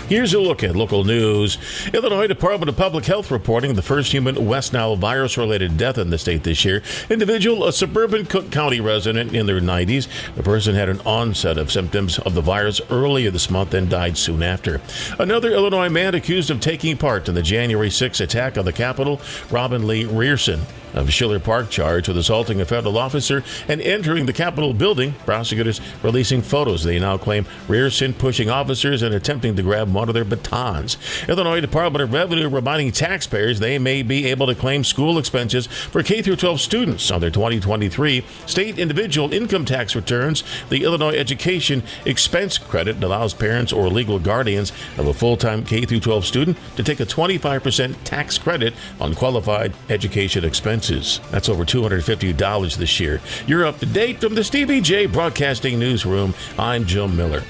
Speaker 17: Here's a look at local news. Illinois Department of Public Health reporting the first human West Nile virus-related death in the state this year. Individual, a suburban Cook County resident in their 90s. The person had an onset of symptoms of the virus earlier this month and died soon after. Another Illinois man accused of taking part in the January 6 attack on the Capitol, Robin Lee Rearson of Schiller Park, charged with assaulting a federal officer and entering the Capitol building. Prosecutors releasing photos. They now claim Rearson pushing officers and attempting to grab one of their batons. Illinois Department of Revenue reminding taxpayers they may be able to claim school expenses for K-12 students on their 2023 state individual income tax returns. The Illinois Education Expense Credit allows parents or legal guardians of a full-time K-12 student to take a 25% tax credit on qualified education expenses. That's over $250 this year. You're up to date from the Stevie Jay Broadcasting Newsroom. I'm Jim Miller.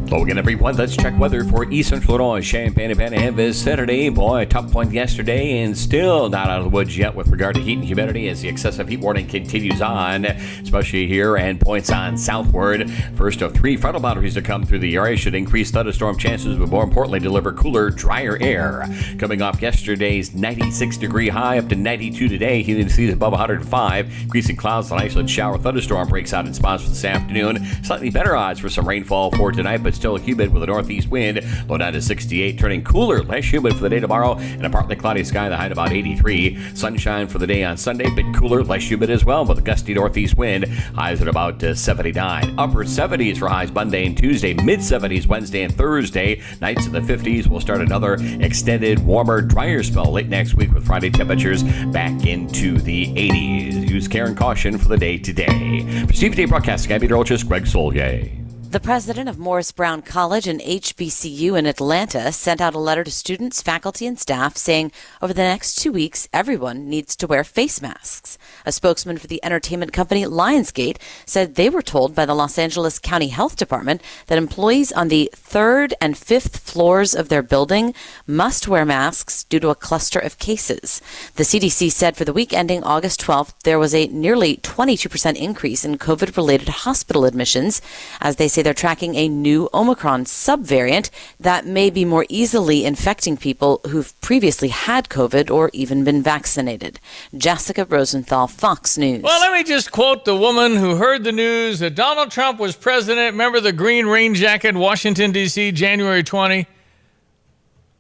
Speaker 15: Hello again, everyone. Let's check weather for East Central Illinois, Champaign-Urbana vicinity. Boy, a tough point yesterday and still not out of the woods yet with regard to heat and humidity as the excessive heat warning continues on, especially here and points on southward. First of 3 frontal boundaries to come through the area should increase thunderstorm chances, but more importantly, deliver cooler, drier air. Coming off yesterday's 96-degree high up to 92 today, humidity above 105. Increasing clouds, an isolated shower thunderstorm breaks out in spots for this afternoon. Slightly better odds for some rainfall for tonight, but still humid with a northeast wind. Low down to 68, turning cooler, less humid for the day tomorrow, and a partly cloudy sky, the high at about 83. Sunshine for the day on Sunday, bit cooler, less humid as well, with a gusty northeast wind. Highs at about 79. Upper 70s for highs Monday and Tuesday, mid 70s Wednesday and Thursday. Nights in the 50s. We'll start another extended, warmer, drier spell late next week with Friday temperatures back into the 80s. Use care and caution for the day today. For Stevie Jay Broadcasting, I'm meteorologist Greg Solje.
Speaker 18: The president of Morris Brown College and HBCU in Atlanta sent out a letter to students, faculty, and staff saying over the next 2 weeks, everyone needs to wear face masks. A spokesman for the entertainment company Lionsgate said they were told by the Los Angeles County Health Department that employees on the 3rd and 5th floors of their building must wear masks due to a cluster of cases. The CDC said for the week ending August 12th, there was a nearly 22% increase in COVID-related hospital admissions, as they say they're tracking a new Omicron subvariant that may be more easily infecting people who've previously had COVID or even been vaccinated. Jessica Rosenthal, Fox News.
Speaker 13: Well, let me just quote the woman who heard the news that Donald Trump was president. Remember the green rain jacket, Washington, D.C., January 20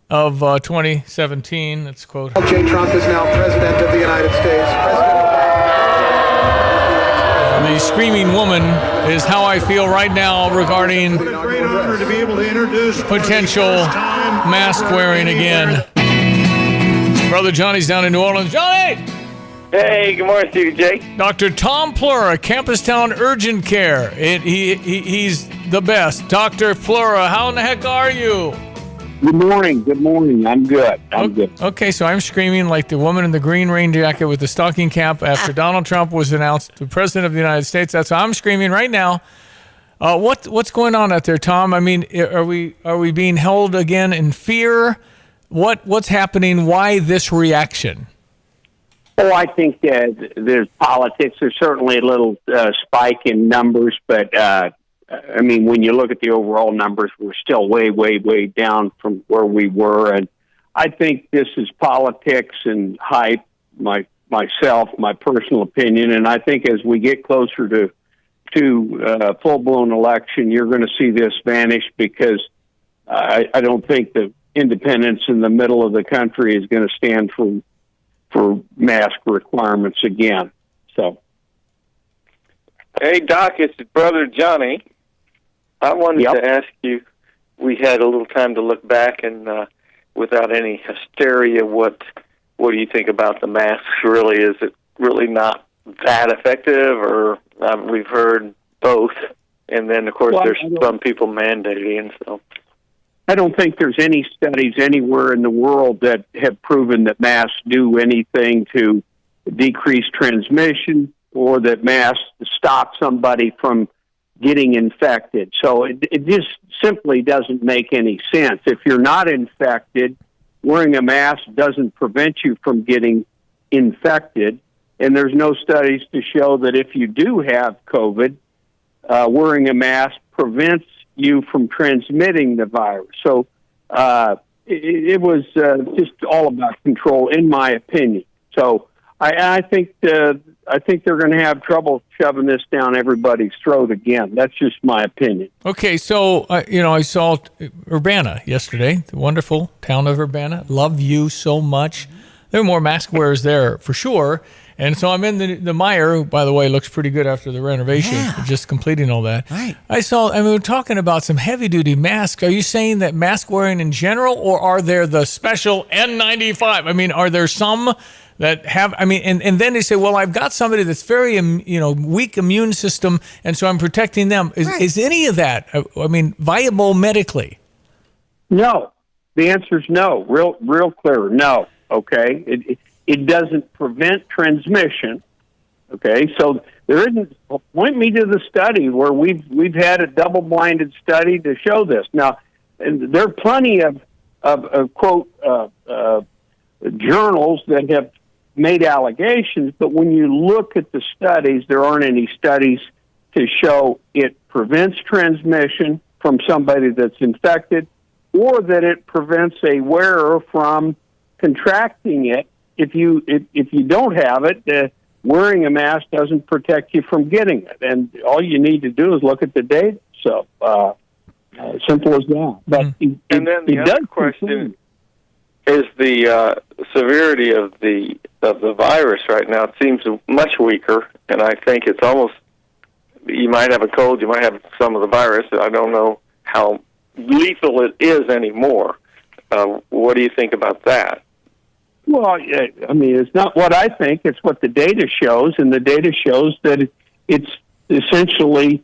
Speaker 13: of 2017. Let's quote her.
Speaker 19: J. Trump is now president of the United States.
Speaker 13: the screaming woman is how I feel right now regarding potential mask wearing again. Brother Johnny's down in New Orleans. Johnny!
Speaker 2: Hey, good morning, Stevie Jay.
Speaker 13: Dr. Tom Plura, Campus Town Urgent Care. He's the best. Dr. Plura, how in the heck are you?
Speaker 3: Good morning. Good morning. I'm good. I'm good.
Speaker 13: Okay, so I'm screaming like the woman in the green rain jacket with the stocking cap after Donald Trump was announced the President of the United States. That's how I'm screaming right now. What's going on out there, Tom? I mean, are we being held again in fear? What's happening? Why this reaction?
Speaker 3: Oh, I think there's politics. There's certainly a little spike in numbers, but I mean, when you look at the overall numbers, we're still way, way, way down from where we were. And I think this is politics and hype, my personal opinion. And I think as we get closer to full-blown election, you're going to see this vanish because I don't think the independence in the middle of the country is going to stand for mask requirements again. So,
Speaker 2: hey, Doc, it's Brother Johnny. I wanted to ask you, we had a little time to look back and without any hysteria, what do you think about the masks really? Is it really not that effective, or we've heard both, and then, of course, there's some people mandating, so...
Speaker 3: I don't think there's any studies anywhere in the world that have proven that masks do anything to decrease transmission or that masks stop somebody from getting infected. So it just simply doesn't make any sense. If you're not infected, wearing a mask doesn't prevent you from getting infected. And there's no studies to show that if you do have COVID, wearing a mask prevents you from transmitting the virus. So it was just all about control, in my opinion. So I think they're going to have trouble shoving this down everybody's throat again. That's just my opinion.
Speaker 13: Okay, so I saw Urbana yesterday, the wonderful town of Urbana. Love you so much. There are more mask wearers there for sure. And so I'm in the Meyer, who, by the way, looks pretty good after the renovation, just completing all that.
Speaker 14: Right.
Speaker 13: We were talking about some heavy-duty masks. Are you saying that mask wearing in general, or are there the special N95? I mean, are there some that have, and then they say, well, I've got somebody that's very, weak immune system, and so I'm protecting them. Is any of that, viable medically?
Speaker 3: No. The answer is no. Real clear. No. Okay. It doesn't prevent transmission. Okay, so there isn't. Point me to the study where we've had a double-blinded study to show this. Now, there are plenty of quote journals that have made allegations, but when you look at the studies, there aren't any studies to show it prevents transmission from somebody that's infected, or that it prevents a wearer from contracting it. If you don't have it, wearing a mask doesn't protect you from getting it, and all you need to do is look at the data. So simple as that. But
Speaker 2: and then the other question is the severity of the virus right now. It seems much weaker, and I think it's almost, you might have a cold, you might have some of the virus. I don't know how lethal it is anymore. What do you think about that?
Speaker 3: Well, it's not what I think. It's what the data shows, and the data shows that it's essentially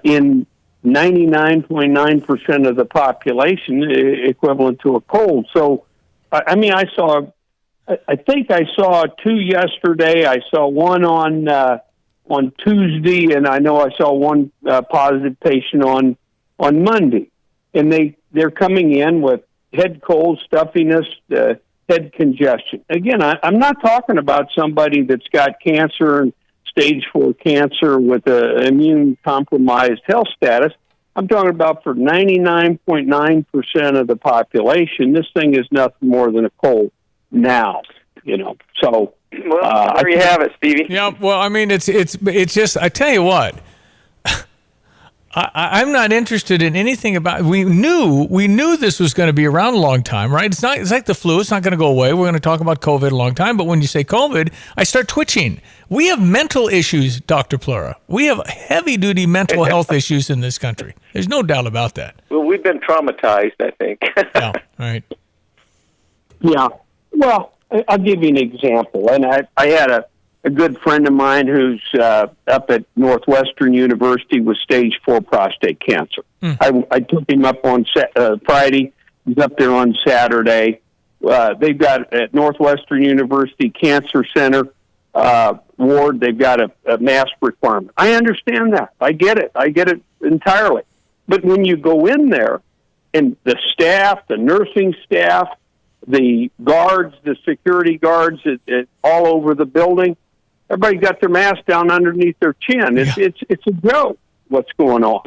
Speaker 3: in 99.9% of the population equivalent to a cold. So, I think I saw two yesterday. I saw one on Tuesday, and I know I saw one positive patient on Monday. And they're coming in with head cold, stuffiness, head congestion. Again, I'm not talking about somebody that's got cancer and stage 4 cancer with an immune-compromised health status. I'm talking about for 99.9% of the population, this thing is nothing more than a cold now, So,
Speaker 2: well, there you have it, Stevie.
Speaker 13: Yeah, well, it's just, I tell you what, I'm not interested in anything about. We knew this was going to be around a long time, right? It's like the flu. It's not going to go away. We're going to talk about COVID a long time. But when you say COVID, I start twitching. We have mental issues, Dr. Plura. We have heavy-duty mental health issues in this country. There's no doubt about that.
Speaker 2: Well, we've been traumatized, I think.
Speaker 13: Yeah, right.
Speaker 3: Yeah. Well, I'll give you an example. And I had a good friend of mine who's up at Northwestern University with stage 4 prostate cancer. I took him up on Friday. He's up there on Saturday. They've got at Northwestern University Cancer Center ward, they've got a mask requirement. I understand that. I get it entirely. But when you go in there and the staff, the nursing staff, the guards, the security guards all over the building, everybody got their mask down underneath their chin. It's a joke what's going on.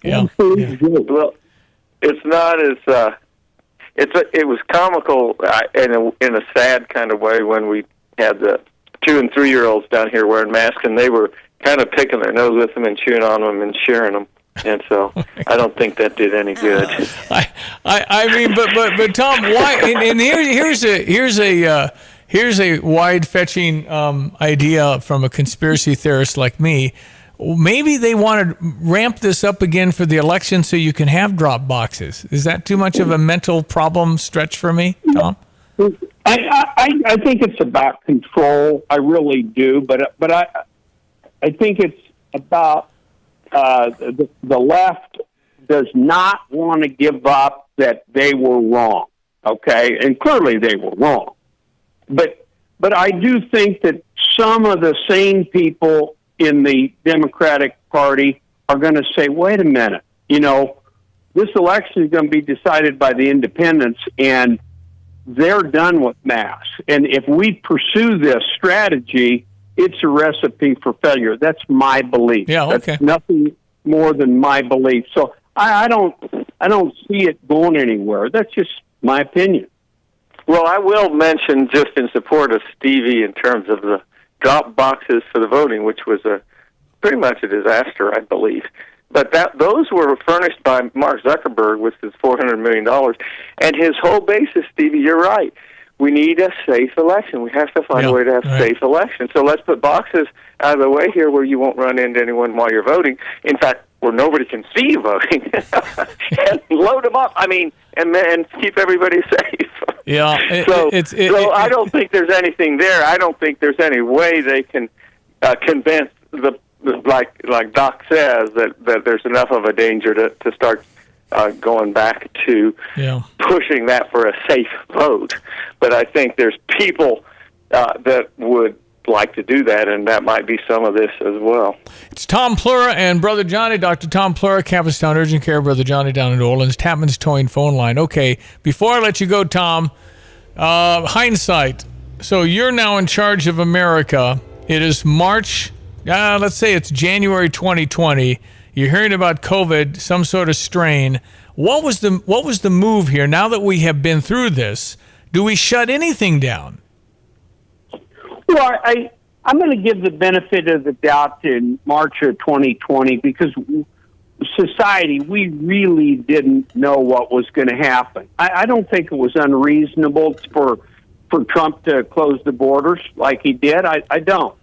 Speaker 2: Well, it's not as it was comical in a sad kind of way when we had the 2 and 3 year olds down here wearing masks, and they were kind of picking their nose with them and chewing on them and sharing them. And so I don't think that did any good.
Speaker 13: I mean, but Tom, why? And here's a wide-fetching idea from a conspiracy theorist like me. Maybe they want to ramp this up again for the election so you can have drop boxes. Is that too much of a mental problem stretch for me, Tom?
Speaker 3: I think it's about control. I really do, but I think it's about the left does not want to give up that they were wrong. Okay, and clearly they were wrong. But I do think that some of the sane people in the Democratic Party are going to say, wait a minute, this election is going to be decided by the independents, and they're done with masks. And if we pursue this strategy, it's a recipe for failure. That's my belief.
Speaker 13: Yeah, okay.
Speaker 3: That's nothing more than my belief. So I don't see it going anywhere. That's just my opinion.
Speaker 2: Well, I will mention, just in support of Stevie in terms of the drop boxes for the voting, which was pretty much a disaster, I believe. But those were furnished by Mark Zuckerberg with his $400 million. And his whole basis, Stevie, you're right. We need a safe election. We have to find a way to have a safe election. So let's put boxes out of the way here where you won't run into anyone while you're voting. In fact, where nobody can see you voting. And load them up. I mean, and keep everybody safe.
Speaker 13: Yeah.
Speaker 2: So I don't think there's anything there. I don't think there's any way they can convince like Doc says that there's enough of a danger to start going back to pushing that for a safe vote. But I think there's people that would like to do that, and that might be some of this as well.
Speaker 13: It's Tom Plura and Brother Johnny, Dr. Tom Plura, Campus Town Urgent Care, Brother Johnny down in New Orleans, Tapman's Towing phone line. Okay, before I let you go, Tom, hindsight. So you're now in charge of America. It is March, let's say it's January 2020. You're hearing about COVID, some sort of strain. What was the move here? Now that we have been through this, do we shut anything down?
Speaker 3: Well, I'm going to give the benefit of the doubt in March of 2020 because society, we really didn't know what was going to happen. I don't think it was unreasonable for Trump to close the borders like he did. I don't.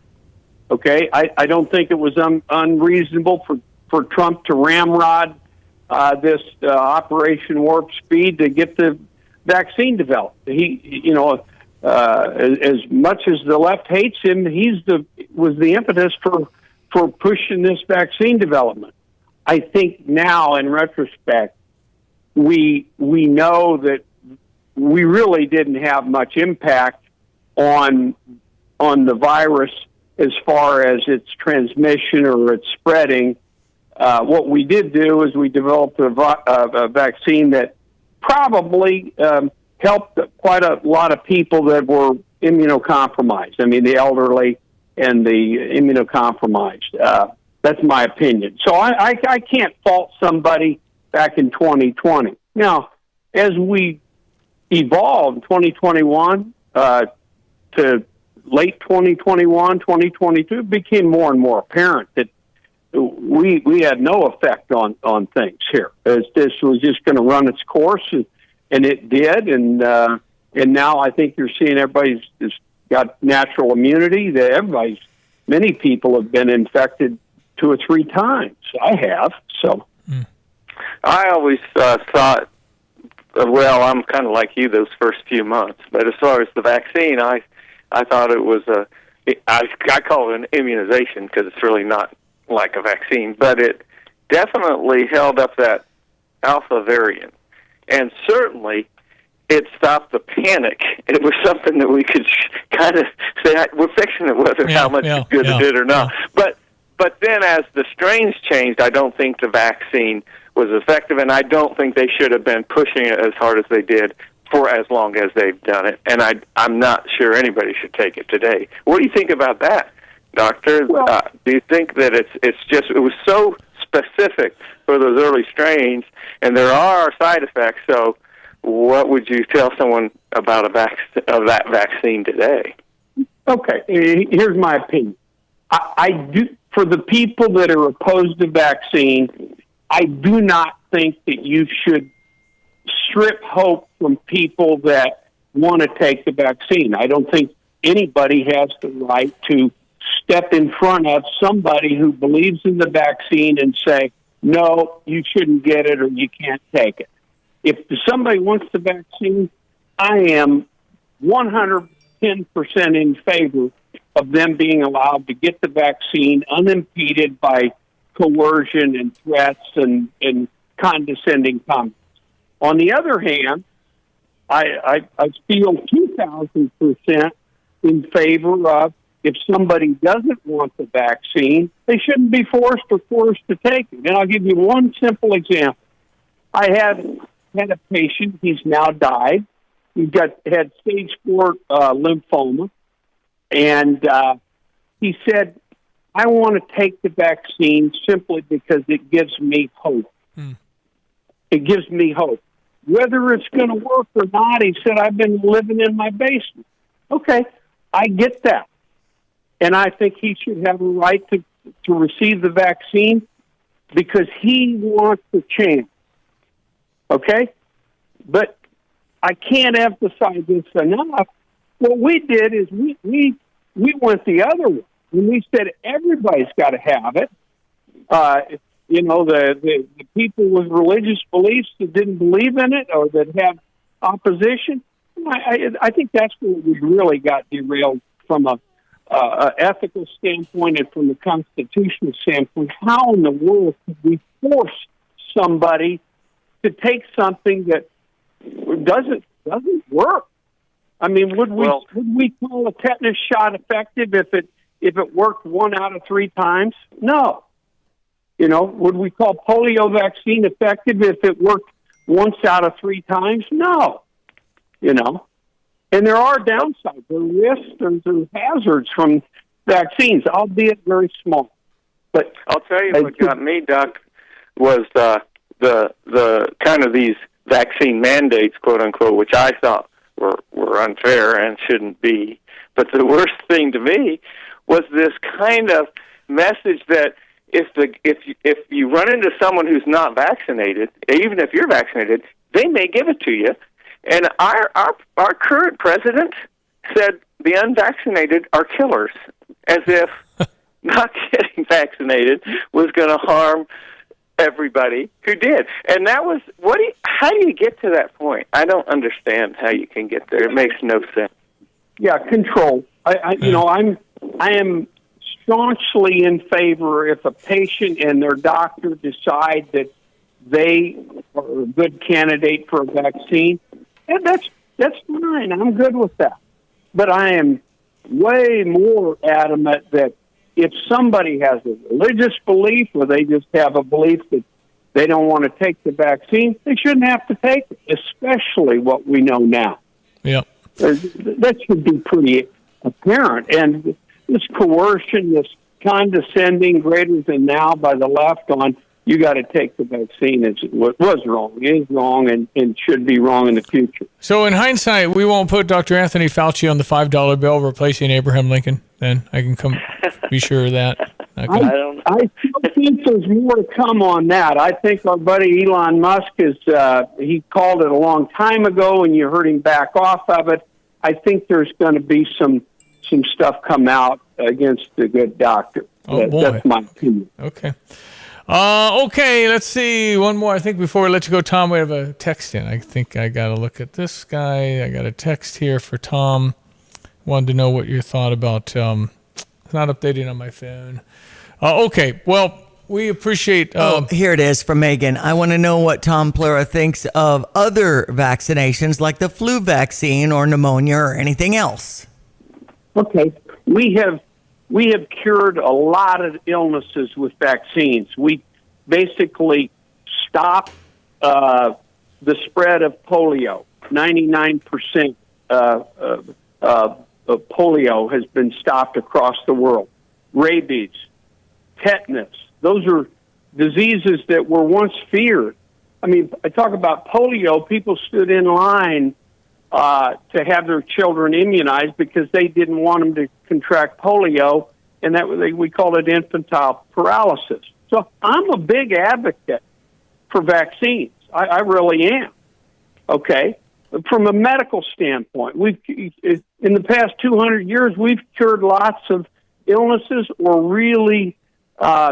Speaker 3: Okay? I don't think it was unreasonable for Trump to ramrod this Operation Warp Speed to get the vaccine developed. As much as the left hates him, was the impetus for pushing this vaccine development. I think now, in retrospect, we know that we really didn't have much impact on the virus as far as its transmission or its spreading. What we did do is we developed a vaccine that probably helped quite a lot of people that were immunocompromised. I mean, the elderly and the immunocompromised. That's my opinion. So I can't fault somebody back in 2020. Now, as we evolved 2021 to late 2021, 2022, it became more and more apparent that we had no effect on things here. This was just going to run its course, and it did. And now I think you're seeing everybody's got natural immunity. Many people have been infected 2 or 3 times. I have. So
Speaker 2: I always thought, well, I'm kind of like you those first few months. But as far as the vaccine, I thought it was I call it an immunization because it's really not like a vaccine. But it definitely held up that Alpha variant. And certainly it stopped the panic. It was something that we could kind of say, we're fixing it, whether how much good it did or not. But then as the strains changed, I don't think the vaccine was effective, and I don't think they should have been pushing it as hard as they did for as long as they've done it. And I'm not sure anybody should take it today. What do you think about that, Doctor? Do you think that it was so specific for those early strains, and there are side effects, so what would you tell someone about that vaccine today?
Speaker 3: Okay, here's my opinion. I do, for the people that are opposed to vaccine, I do not think that you should strip hope from people that want to take the vaccine. I don't think anybody has the right to step in front of somebody who believes in the vaccine and say, no, you shouldn't get it or you can't take it. If somebody wants the vaccine, I am 110% in favor of them being allowed to get the vaccine unimpeded by coercion and threats and condescending comments. On the other hand, I feel 2,000% in favor of if somebody doesn't want the vaccine, they shouldn't be forced or forced to take it. And I'll give you one simple example. I had a patient, he's now died. He had stage 4 lymphoma, and he said, I want to take the vaccine simply because it gives me hope. It gives me hope. Whether it's going to work or not, he said, I've been living in my basement. Okay, I get that. And I think he should have a right to receive the vaccine because he wants the chance. Okay? But I can't emphasize this enough. What we did is we went the other way. And we said everybody's got to have it. The people with religious beliefs that didn't believe in it or that have opposition, I think that's where we really got derailed from a ethical standpoint and from the constitutional standpoint. How in the world could we force somebody to take something that doesn't work? I mean, would we call a tetanus shot effective if it worked 1 out of 3 times? No. Would we call polio vaccine effective if it worked once out of 3 times? No. And there are downsides. There are risks, there's hazards from vaccines, albeit very small. But
Speaker 2: I'll tell you what got me, Doc, was the kind of these vaccine mandates, quote unquote, which I thought were unfair and shouldn't be. But the worst thing to me was this kind of message that if you run into someone who's not vaccinated, even if you're vaccinated, they may give it to you. And our current president said the unvaccinated are killers, as if not getting vaccinated was going to harm everybody who did. And that was how do you get to that point? I don't understand how you can get there. It makes no sense.
Speaker 3: Yeah, control. I am staunchly in favor if a patient and their doctor decide that they are a good candidate for a vaccine. And that's fine. I'm good with that. But I am way more adamant that if somebody has a religious belief or they just have a belief that they don't want to take the vaccine, they shouldn't have to take it, especially what we know now.
Speaker 13: Yeah.
Speaker 3: That should be pretty apparent. And this coercion, this condescending greater than now by the left on you got to take the vaccine was wrong, is wrong, and should be wrong in the future.
Speaker 13: So in hindsight, we won't put Dr. Anthony Fauci on the $5 bill replacing Abraham Lincoln. Then I can come be sure of that. Okay.
Speaker 3: I don't think there's more to come on that. I think our buddy Elon Musk he called it a long time ago, and you heard him back off of it. I think there's going to be some stuff come out against the good doctor.
Speaker 13: Oh, boy.
Speaker 3: That's my opinion.
Speaker 13: Okay. Okay, let's see. One more. I think before we let you go, Tom, we have a text in. I think I got to look at this guy. I got a text here for Tom. Wanted to know what you thought about it's not updating on my phone. Okay, well, we appreciate...
Speaker 14: here it is from Megan. I want to know what Tom Plura thinks of other vaccinations like the flu vaccine or pneumonia or anything else.
Speaker 3: Okay. We have cured a lot of illnesses with vaccines. We basically stopped the spread of polio. 99% of polio has been stopped across the world. Rabies, tetanus, those are diseases that were once feared. I mean, I talk about polio. People stood in line to have their children immunized because they didn't want them to contract polio, and we call it infantile paralysis. So I'm a big advocate for vaccines. I really am. Okay? From a medical standpoint, in the past 200 years, we've cured lots of illnesses or really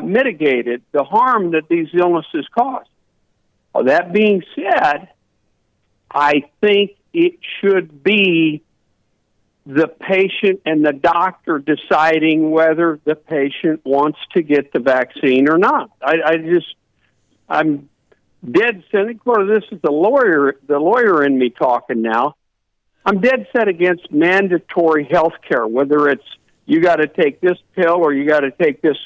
Speaker 3: mitigated the harm that these illnesses cause. Well, that being said, I think it should be the patient and the doctor deciding whether the patient wants to get the vaccine or not. I'm dead set. Of course, this is the lawyer in me talking now. I'm dead set against mandatory health care, whether it's you got to take this pill or you got to take this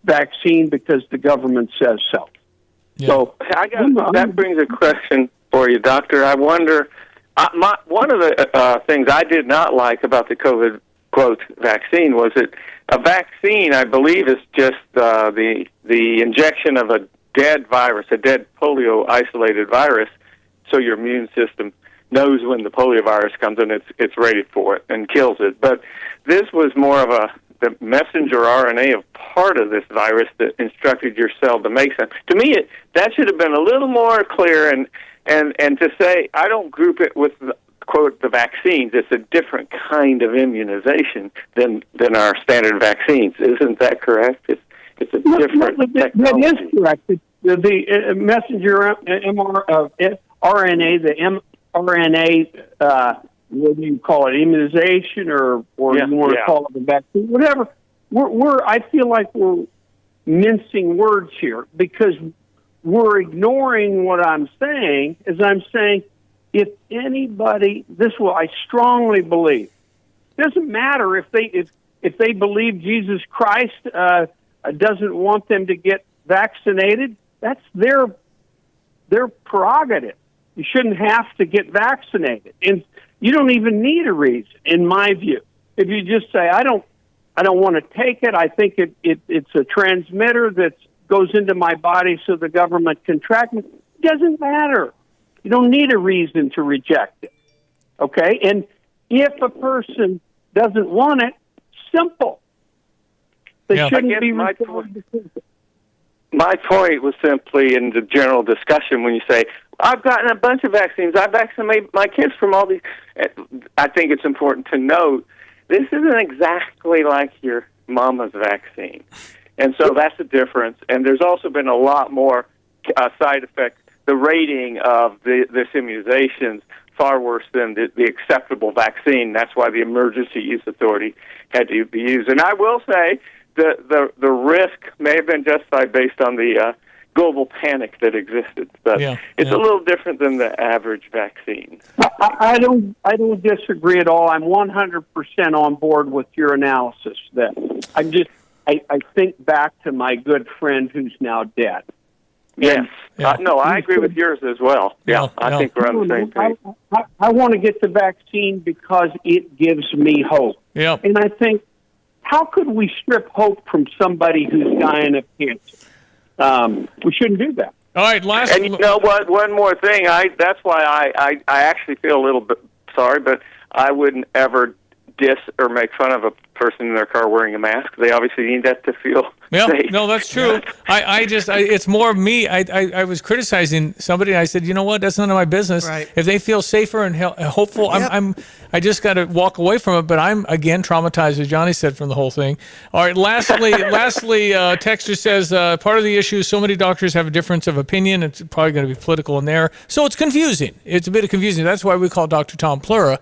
Speaker 3: vaccine because the government says so.
Speaker 13: Yeah.
Speaker 3: So
Speaker 2: that brings a question for you, Doctor. I wonder, one of the things I did not like about the COVID, quote, vaccine was that a vaccine, I believe, is just the injection of a dead virus, a dead polio-isolated virus, so your immune system knows when the polio virus comes and it's ready for it and kills it. But this was more of the messenger RNA of part of this virus that instructed your cell to make something. To me, that should have been a little more clear, and to say, I don't group it with, quote, the vaccines. It's a different kind of immunization than our standard vaccines. Isn't that correct? It's a different technology.
Speaker 3: That is correct. The messenger RNA, the mRNA, what do you call it, immunization, or you want to call it the vaccine, whatever. I feel like we're mincing words here because we're ignoring what I'm saying. As I'm saying, if anybody, I strongly believe, it doesn't matter if they believe Jesus Christ doesn't want them to get vaccinated. That's their prerogative. You shouldn't have to get vaccinated, and you don't even need a reason, in my view. If you just say, I don't want to take it, I think it's a transmitter that goes into my body so the government can track me, it doesn't matter. You don't need a reason to reject it, okay? And if a person doesn't want it, simple. They shouldn't be required to take it.
Speaker 2: My point was simply in the general discussion when you say, I've gotten a bunch of vaccines. I vaccinated my kids from all these. I think it's important to note this isn't exactly like your mama's vaccine. And so that's the difference. And there's also been a lot more side effects. The rating of this immunization's far worse than the acceptable vaccine. That's why the emergency use authority had to be used. And I will say the risk may have been justified based on the global panic that existed, but it's a little different than the average vaccine.
Speaker 3: I don't disagree at all. I'm 100% on board with your analysis. That I think back to my good friend who's now dead.
Speaker 2: Yes. No, I agree with yours as well. I think we're on the same page.
Speaker 3: I want to get the vaccine because it gives me hope.
Speaker 13: Yep.
Speaker 3: And I think, how could we strip hope from somebody who's dying of cancer? We shouldn't do that.
Speaker 13: All right,
Speaker 2: and you know what? One more thing. That's why I actually feel a little bit sorry, but I wouldn't ever diss or make fun of a person in their car wearing a mask. They obviously need that to feel safe.
Speaker 13: No, that's true. It's more of me. I was criticizing somebody. I said, you know what? That's none of my business.
Speaker 14: Right.
Speaker 13: If they feel safer and hopeful, I just got to walk away from it. But I'm again traumatized, as Johnny said, from the whole thing. All right. Lastly, Texter says part of the issue is so many doctors have a difference of opinion. It's probably going to be political in there, so it's confusing. It's a bit of confusing. That's why we call Dr. Tom Plura,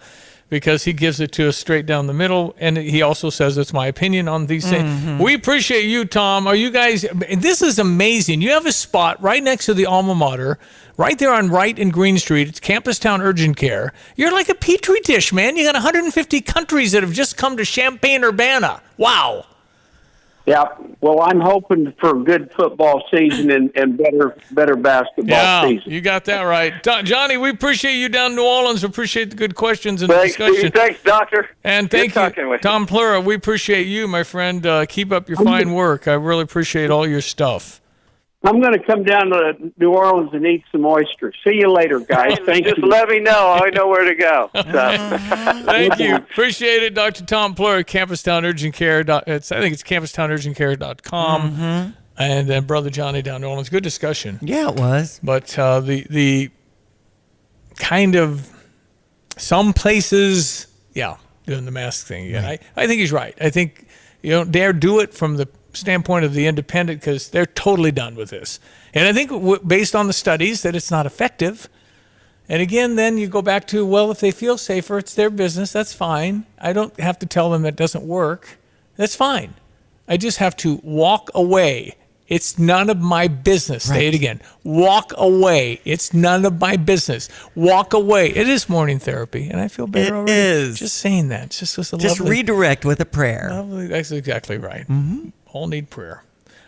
Speaker 13: because he gives it to us straight down the middle, and he also says it's my opinion on these things. We appreciate you, Tom. Are you guys? This is amazing. You have a spot right next to the alma mater, right there on Wright and Green Street. It's Campus Town Urgent Care. You're like a petri dish, man. You got 150 countries that have just come to Champaign-Urbana. Wow.
Speaker 3: Yeah, well, I'm hoping for a good football season and better basketball season.
Speaker 13: You got that right. Johnny, we appreciate you down in New Orleans. We appreciate the good questions and discussion.
Speaker 2: Thanks, Doctor.
Speaker 13: And thank you, Tom Plura. We appreciate you, my friend. Keep up your fine work. I really appreciate all your stuff.
Speaker 3: I'm going to come down to New Orleans and eat some oysters. See you later, guys. Thank you.
Speaker 2: Just let me know. I know where to go.
Speaker 13: Thank you. Appreciate it, Dr. Tom Plura, Campus Town Urgent Care. I think it's campustownurgentcare.com. And then Brother Johnny down in New Orleans. Good discussion.
Speaker 14: Yeah, it was.
Speaker 13: But the kind of some places, doing the mask thing. Yeah, right. I think he's right. I think you don't dare do it from the standpoint of the independent, because they're totally done with this. And I think based on the studies that it's not effective. And again, then you go back to, well, if they feel safer, it's their business. That's fine. I don't have to tell them that doesn't work. That's fine. I just have to walk away. It's none of my business. Right. Say it again. Walk away. It's none of my business. Walk away. It is morning therapy, and I feel better already. It is. Just saying that. Just
Speaker 14: redirect with a prayer.
Speaker 13: Lovely. That's exactly right. All need prayer.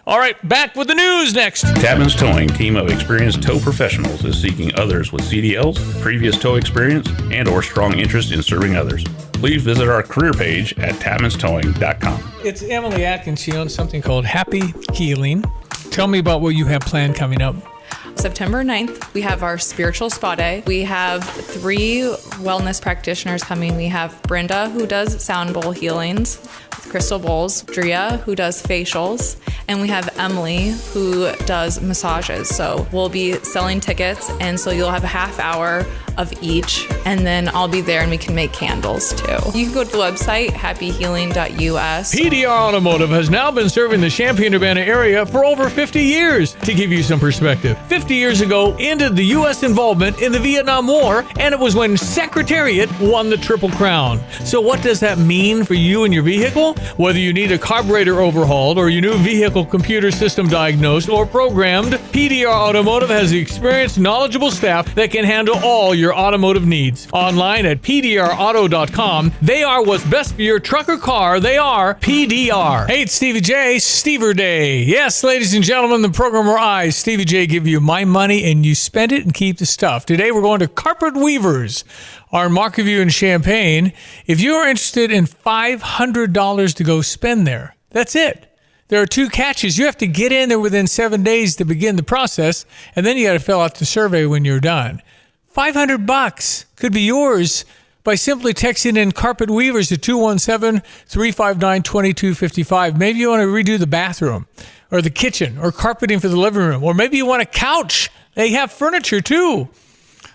Speaker 13: All right, back with the news next.
Speaker 5: Tapman's Towing, team of experienced tow professionals, is seeking others with CDLs, previous tow experience, and or strong interest in serving others. Please visit our career page at tapmanstowing.com.
Speaker 13: It's Emily Atkins. She owns something called Happy Healing. Tell me about what you have planned coming up.
Speaker 6: September 9th, we have our spiritual spa day. We have 3 wellness practitioners coming. We have Brenda, who does sound bowl healings with crystal bowls, Drea, who does facials, and we have Emily, who does massages. So we'll be selling tickets, and so you'll have a half hour of each, and then I'll be there and we can make candles too. You can go to the website, happyhealing.us.
Speaker 13: PDR Automotive has now been serving the Champaign-Urbana area for over 50 years. To give you some perspective, 50 years ago ended the U.S. involvement in the Vietnam War, and it was when Secretariat won the Triple Crown. So what does that mean for you and your vehicle? Whether you need a carburetor overhauled or your new vehicle computer system diagnosed or programmed, PDR Automotive has the experienced, knowledgeable staff that can handle all your automotive needs. Online at pdrauto.com. They are what's best for your truck or car. They are PDR. Hey, it's Stevie Jay, Stever Day. Yes, ladies and gentlemen, the program where I, Stevie Jay, give you my money and you spend it and keep the stuff. Today we're going to Carpet Weavers, our Market View in Champaign. If you are interested in $500 to go spend there, that's it. There are 2 catches. You have to get in there within 7 days to begin the process, and then you got to fill out the survey when you're done. $500 could be yours by simply texting in Carpet Weavers to 217-359-2255. Maybe you want to redo the bathroom or the kitchen or carpeting for the living room, or maybe you want a couch. They have furniture too.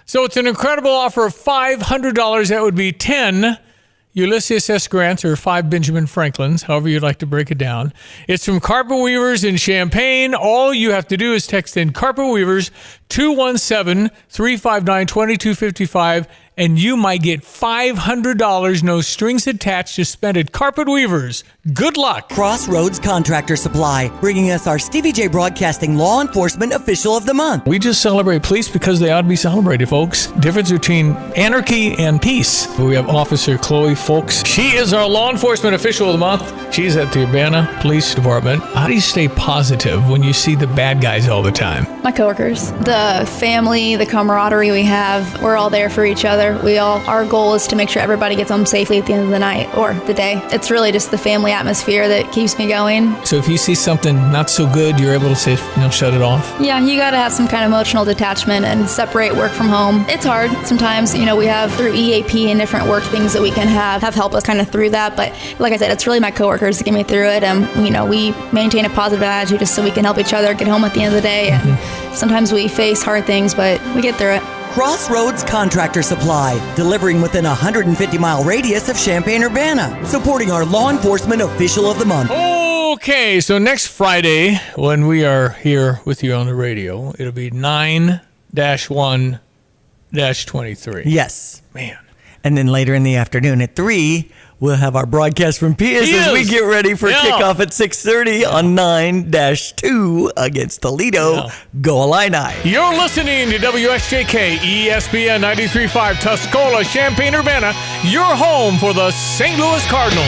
Speaker 13: So it's an incredible offer of $500. That would be 10 Ulysses S. Grants or 5 Benjamin Franklins, however you'd like to break it down. It's from Carpet Weavers in Champaign. All you have to do is text in Carpet Weavers 217-359-2255, and you might get $500, no strings attached, to spend at Carpet Weavers. Good luck.
Speaker 14: Crossroads Contractor Supply, bringing us our Stevie Jay Broadcasting Law Enforcement Official of the Month.
Speaker 13: We just celebrate police because they ought to be celebrated, folks. Difference between anarchy and peace. We have Officer Chloe Folks. She is our Law Enforcement Official of the Month. She's at the Urbana Police Department. How do you stay positive when you see the bad guys all the time?
Speaker 19: My coworkers, the family, the camaraderie we have, we're all there for each other. together. Our goal is to make sure everybody gets home safely at the end of the night or the day. It's really just the family atmosphere that keeps me going.
Speaker 13: So if you see something not so good, you're able to say, shut it off?
Speaker 19: Yeah, you got to have some kind of emotional detachment and separate work from home. It's hard. Sometimes, we have through EAP and different work things that we can have help us kind of through that. But like I said, it's really my coworkers that get me through it. And, we maintain a positive attitude just so we can help each other get home at the end of the day. And sometimes we face hard things, but we get through it.
Speaker 14: Crossroads Contractor Supply, delivering within a 150-mile radius of Champaign-Urbana, supporting our law enforcement official of the month.
Speaker 13: Okay, so next Friday, when we are here with you on the radio, it'll be 9-1-23.
Speaker 14: Yes.
Speaker 13: Man.
Speaker 14: And then later in the afternoon at 3, we'll have our broadcast from Piers as we get ready for kickoff at 6:30 on 9-2 against Toledo. Go Illini.
Speaker 13: You're listening to WSJK ESPN 93.5 Tuscola, Champaign-Urbana, your home for the St. Louis Cardinals.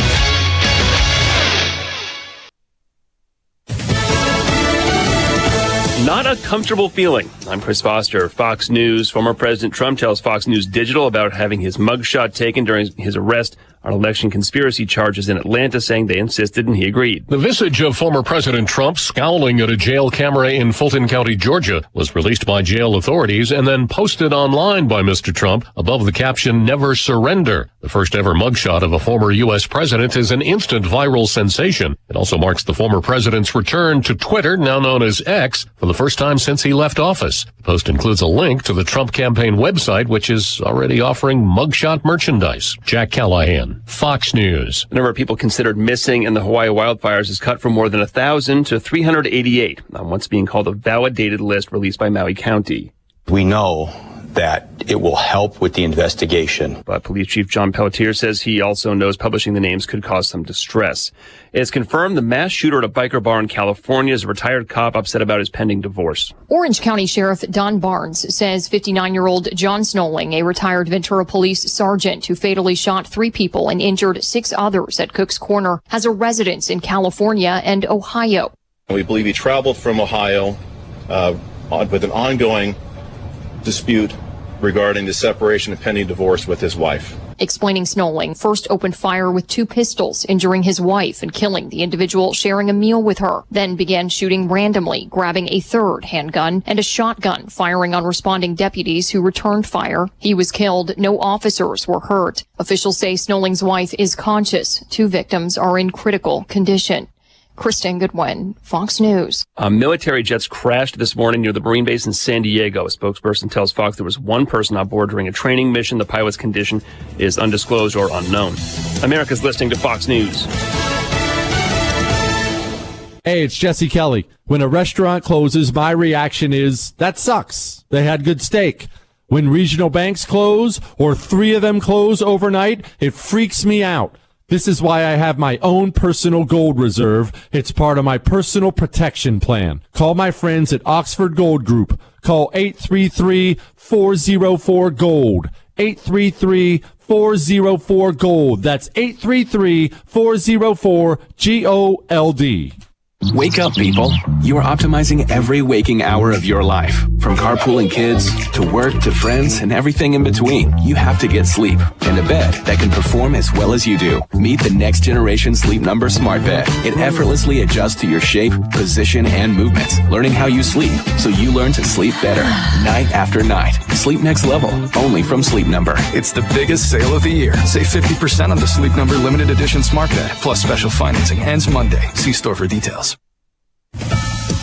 Speaker 20: Not a comfortable feeling. I'm Chris Foster, Fox News. Former President Trump tells Fox News Digital about having his mugshot taken during his arrest on election conspiracy charges in Atlanta, saying they insisted and he agreed.
Speaker 21: The visage of former President Trump scowling at a jail camera in Fulton County, Georgia, was released by jail authorities and then posted online by Mr. Trump above the caption, "Never Surrender." The first ever mugshot of a former U.S. president is an instant viral sensation. It also marks the former president's return to Twitter, now known as X, for the first time since he left office. The post includes a link to the Trump campaign website, which is already offering mugshot merchandise. Jack Callahan, Fox News.
Speaker 20: The number of people considered missing in the Hawaii wildfires is cut from more than 1,000 to 388 on what's being called a validated list released by Maui County.
Speaker 22: We know that it will help with the investigation.
Speaker 20: But Police Chief John Pelletier says he also knows publishing the names could cause some distress. It's confirmed the mass shooter at a biker bar in California is a retired cop upset about his pending divorce.
Speaker 23: Orange County Sheriff Don Barnes says 59-year-old John Snolling, a retired Ventura police sergeant who fatally shot 3 people and injured 6 others at Cook's Corner, has a residence in California and Ohio.
Speaker 24: We believe he traveled from Ohio with an ongoing dispute regarding the separation and pending divorce with his wife.
Speaker 23: Explaining Snolling first opened fire with 2 pistols, injuring his wife and killing the individual sharing a meal with her, then began shooting randomly, grabbing a 3rd handgun and a shotgun, firing on responding deputies who returned fire. He was killed. No officers were hurt. Officials say Snolling's wife is conscious. 2 victims are in critical condition. Kristen Goodwin, Fox News.
Speaker 20: Military jets crashed this morning near the Marine base in San Diego. A spokesperson tells Fox there was 1 person on board during a training mission. The pilot's condition is undisclosed or unknown. America's listening to Fox News.
Speaker 25: Hey, it's Jesse Kelly. When a restaurant closes, my reaction is, that sucks. They had good steak. When regional banks close, or 3 of them close overnight, it freaks me out. This is why I have my own personal gold reserve. It's part of my personal protection plan. Call my friends at Oxford Gold Group. Call 833-404-GOLD. 833-404-GOLD. That's 833-404-GOLD.
Speaker 26: Wake up, people. You are optimizing every waking hour of your life. From carpooling kids, to work, to friends, and everything in between. You have to get sleep. And a bed that can perform as well as you do. Meet the next generation Sleep Number Smart Bed. It effortlessly adjusts to your shape, position, and movements. Learning how you sleep, so you learn to sleep better. Night after night. Sleep next level. Only from Sleep Number.
Speaker 27: It's the biggest sale of the year. Save 50% on the Sleep Number Limited Edition Smart Bed. Plus special financing ends Monday. See store for details.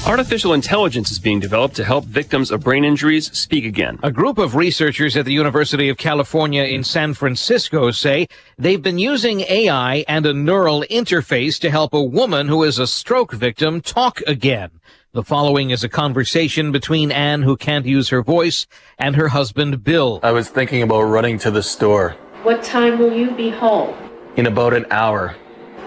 Speaker 20: Artificial intelligence is being developed to help victims of brain injuries speak again.
Speaker 30: A group of researchers at the University of California in San Francisco say they've been using AI and a neural interface to help a woman who is a stroke victim talk again. The following is a conversation between Anne, who can't use her voice, and her husband, Bill.
Speaker 31: I was thinking about running to the store.
Speaker 32: What time will you be home?
Speaker 31: In about an hour.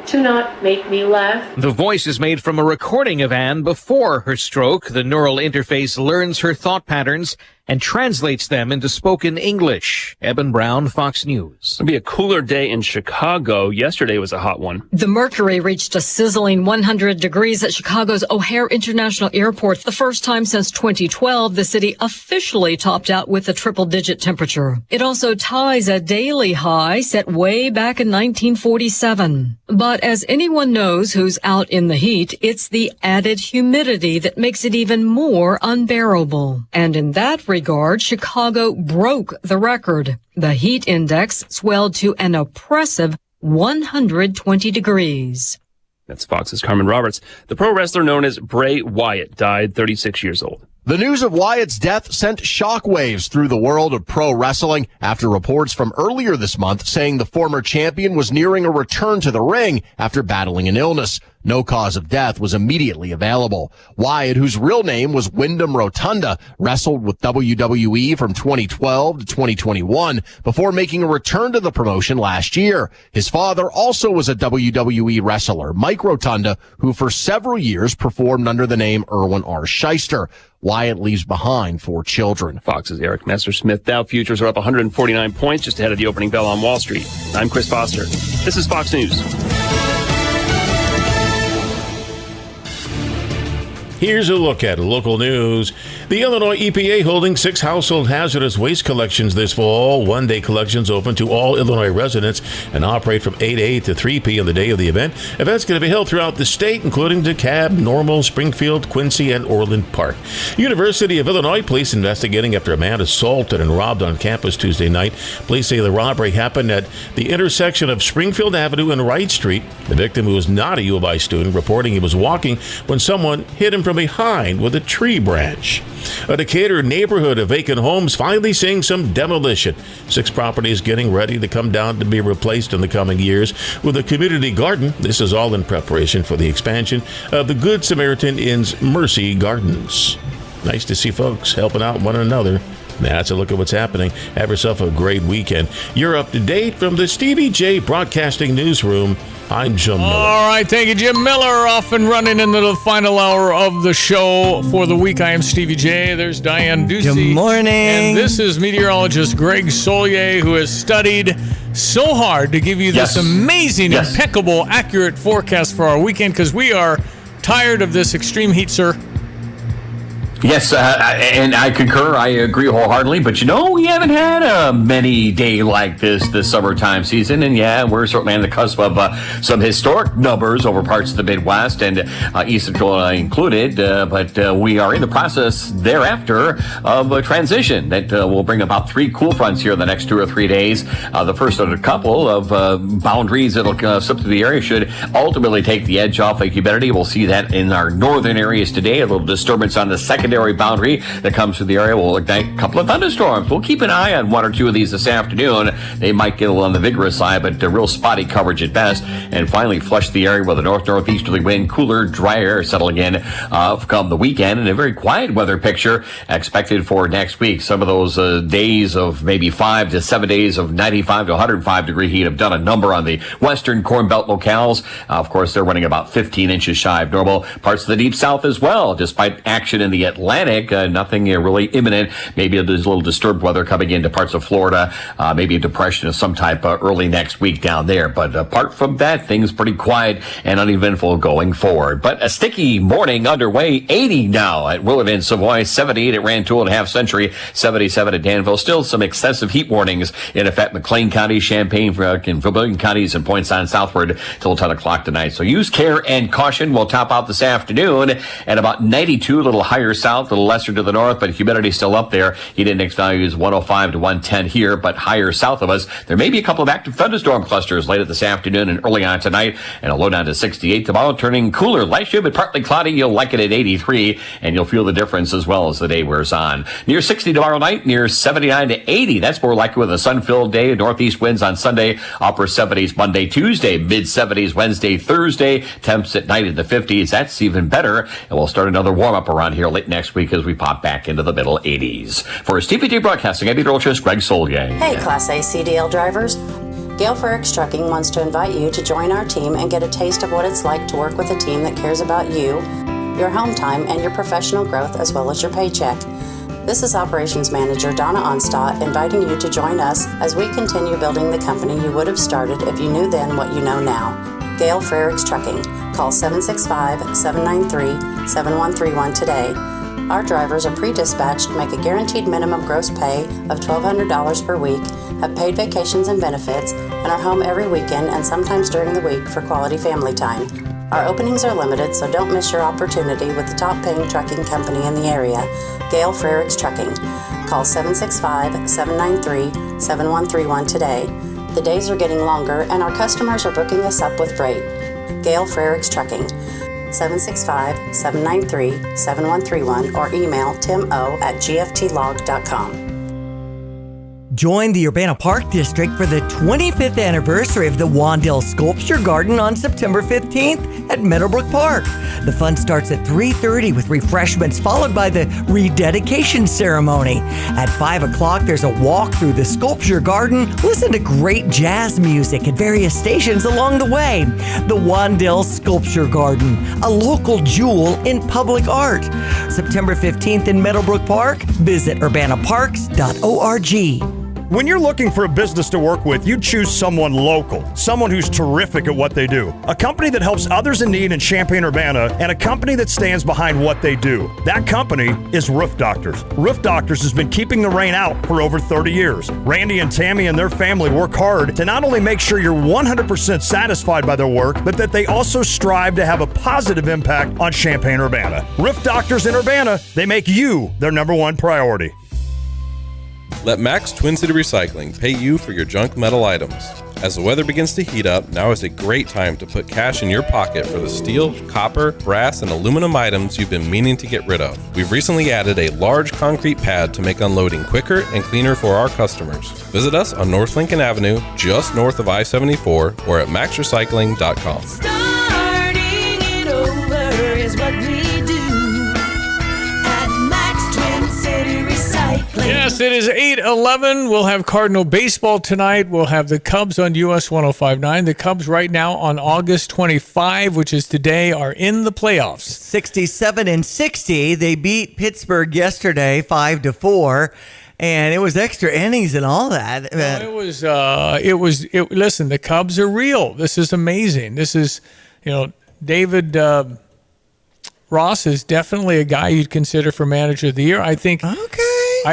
Speaker 32: To not make me laugh.
Speaker 30: The voice is made from a recording of Anne before her stroke. The neural interface learns her thought patterns and translates them into spoken English. Eben Brown, Fox News.
Speaker 20: It'll be a cooler day in Chicago. Yesterday was a hot one.
Speaker 1: The mercury reached a sizzling 100 degrees at Chicago's O'Hare International Airport. The first time since 2012, the city officially topped out with a triple-digit temperature. It also ties a daily high set way back in 1947. But as anyone knows who's out in the heat, it's the added humidity that makes it even more unbearable. And in that regard, Chicago broke the record. The heat index swelled to an oppressive 120 degrees.
Speaker 20: That's Fox's Carmen Roberts. The pro wrestler known as Bray Wyatt died 36 years old.
Speaker 4: The news of Wyatt's death sent shockwaves through the world of pro wrestling after reports from earlier this month saying the former champion was nearing a return to the ring after battling an illness. No cause of death was immediately available. Wyatt, whose real name was Wyndham Rotunda, wrestled with WWE from 2012 to 2021 before making a return to the promotion last year. His father also was a WWE wrestler, Mike Rotunda, who for several years performed under the name Erwin R. Shyster. Wyatt leaves behind 4 children.
Speaker 20: Fox's Eric Messersmith. Dow futures are up 149 points just ahead of the opening bell on Wall Street. I'm Chris Foster. This is Fox News.
Speaker 7: Here's a look at local news. The Illinois EPA holding 6 household hazardous waste collections this fall. One-day collections open to all Illinois residents and operate from 8 a.m. to 3 p.m. on the day of the event. Events going to be held throughout the state, including DeKalb, Normal, Springfield, Quincy, and Orland Park. University of Illinois police investigating after a man assaulted and robbed on campus Tuesday night. Police say the robbery happened at the intersection of Springfield Avenue and Wright Street. The victim, who was not a U of I student, reporting he was walking when someone hit him from behind with a tree branch. A Decatur neighborhood of vacant homes finally seeing some demolition. 6 properties getting ready to come down to be replaced in the coming years with a community garden. This is all in preparation for the expansion of the Good Samaritan Inn's Mercy Gardens. Nice to see folks helping out one another. That's a look at what's happening. Have yourself a great weekend. You're up to date from the Stevie Jay Broadcasting Newsroom. I'm Jim Miller.
Speaker 13: All right, thank you, Jim Miller. Off and running into the final hour of the show for the week. I am Stevie J. There's Diane Ducey.
Speaker 14: Good morning.
Speaker 13: And this is meteorologist Greg Solier, who has studied so hard to give you this amazing, impeccable, accurate forecast for our weekend, because we are tired of this extreme heat, sir.
Speaker 15: Yes, and I concur. I agree wholeheartedly. But, we haven't had a many day like this summertime season. And, we're certainly on the cusp of some historic numbers over parts of the Midwest and Eastern Illinois included. But we are in the process thereafter of a transition that will bring about 3 cool fronts here in the next 2 or 3 days. The first of a couple of boundaries that will slip through the area should ultimately take the edge off the humidity. We'll see that in our northern areas today. A little disturbance on the secondary boundary that comes through the area will ignite a couple of thunderstorms. We'll keep an eye on 1 or 2 of these this afternoon. They might get a little on the vigorous side, but real spotty coverage at best. And finally flush the area with a north-northeasterly wind, cooler, dry air settling in come the weekend, and a very quiet weather picture expected for next week. Some of those days of maybe 5 to 7 days of 95 to 105 degree heat have done a number on the western Corn Belt locales. Of course, they're running about 15 inches shy of normal. Parts of the deep south as well, despite action in the Atlantic. Nothing really imminent. Maybe there's a little disturbed weather coming into parts of Florida. Maybe a depression of some type early next week down there. But apart from that, things pretty quiet and uneventful going forward. But a sticky morning underway. 80 now at Willard and Savoy. 78 at Rantoul and Half Century. 77 at Danville. Still some excessive heat warnings in effect. McLean County, Champaign, and Vermilion counties and points on southward till 10 o'clock tonight. So use care and caution. We'll top out this afternoon at about 92, a little higher south, a little lesser to the north, but humidity still up there. Heat index values 105 to 110 here, but higher south of us. There may be a couple of active thunderstorm clusters later this afternoon and early on tonight, and a low down to 68 tomorrow, turning cooler. Light humid, partly cloudy. You'll like it at 83, and you'll feel the difference as well as the day wears on. Near 60 tomorrow night, near 79 to 80. That's more likely with a sun-filled day. Northeast winds on Sunday, upper 70s Monday, Tuesday, mid 70s Wednesday, Thursday. Temps at night in the 50s. That's even better, and we'll start another warm-up around here late next week as we pop back into the middle 80s. For Stevie Jay Broadcasting, I'm meteorologist Greg Solier.
Speaker 8: Hey, Class A CDL drivers. Gale Frericks Trucking wants to invite you to join our team and get a taste of what it's like to work with a team that cares about you, your home time, and your professional growth, as well as your paycheck. This is Operations Manager Donna Onstadt inviting you to join us as we continue building the company you would have started if you knew then what you know now. Gail Frericks Trucking. Call 765-793-7131 today. Our drivers are pre-dispatched, make a guaranteed minimum gross pay of $1,200 per week, have paid vacations and benefits, and are home every weekend and sometimes during the week for quality family time. Our openings are limited, so don't miss your opportunity with the top-paying trucking company in the area, Gail Frericks Trucking. Call 765-793-7131 today. The days are getting longer, and our customers are booking us up with freight. Gail Frericks Trucking, 765-793-7131, or email timo@gftlog.com.
Speaker 14: Join the Urbana Park District for the 25th anniversary of the Wandale Sculpture Garden on September 15th at Meadowbrook Park. The fun starts at 3:30 with refreshments followed by the rededication ceremony. At 5 o'clock, there's a walk through the sculpture garden. Listen to great jazz music at various stations along the way. The Wandale Sculpture Garden, a local jewel in public art. September 15th in Meadowbrook Park. Visit urbanaparks.org.
Speaker 2: When you're looking for a business to work with, you choose someone local, someone who's terrific at what they do, a company that helps others in need in Champaign-Urbana, and a company that stands behind what they do. That company is Roof Doctors. Roof Doctors has been keeping the rain out for over 30 years. Randy and Tammy and their family work hard to not only make sure you're 100% satisfied by their work, but that they also strive to have a positive impact on Champaign-Urbana. Roof Doctors in Urbana, they make you their number one priority.
Speaker 3: Let Max Twin City Recycling pay you for your junk metal items. As the weather begins to heat up, now is a great time to put cash in your pocket for the steel, copper, brass, and aluminum items you've been meaning to get rid of. We've recently added a large concrete pad to make unloading quicker and cleaner for our customers. Visit us on North Lincoln Avenue, just north of I-74, or at maxrecycling.com.
Speaker 5: Starting it over is what we do at Max Twin City Recycling.
Speaker 13: Yes, it is 8:11. We'll have Cardinal baseball tonight. We'll have the Cubs on US 105.9. The Cubs right now on August 25, which is today, are in the playoffs.
Speaker 14: 67-60. They beat Pittsburgh yesterday 5-4. And it was extra innings and all that.
Speaker 13: Listen, the Cubs are real. This is amazing. This is, David Ross is definitely a guy you'd consider for manager of the year. I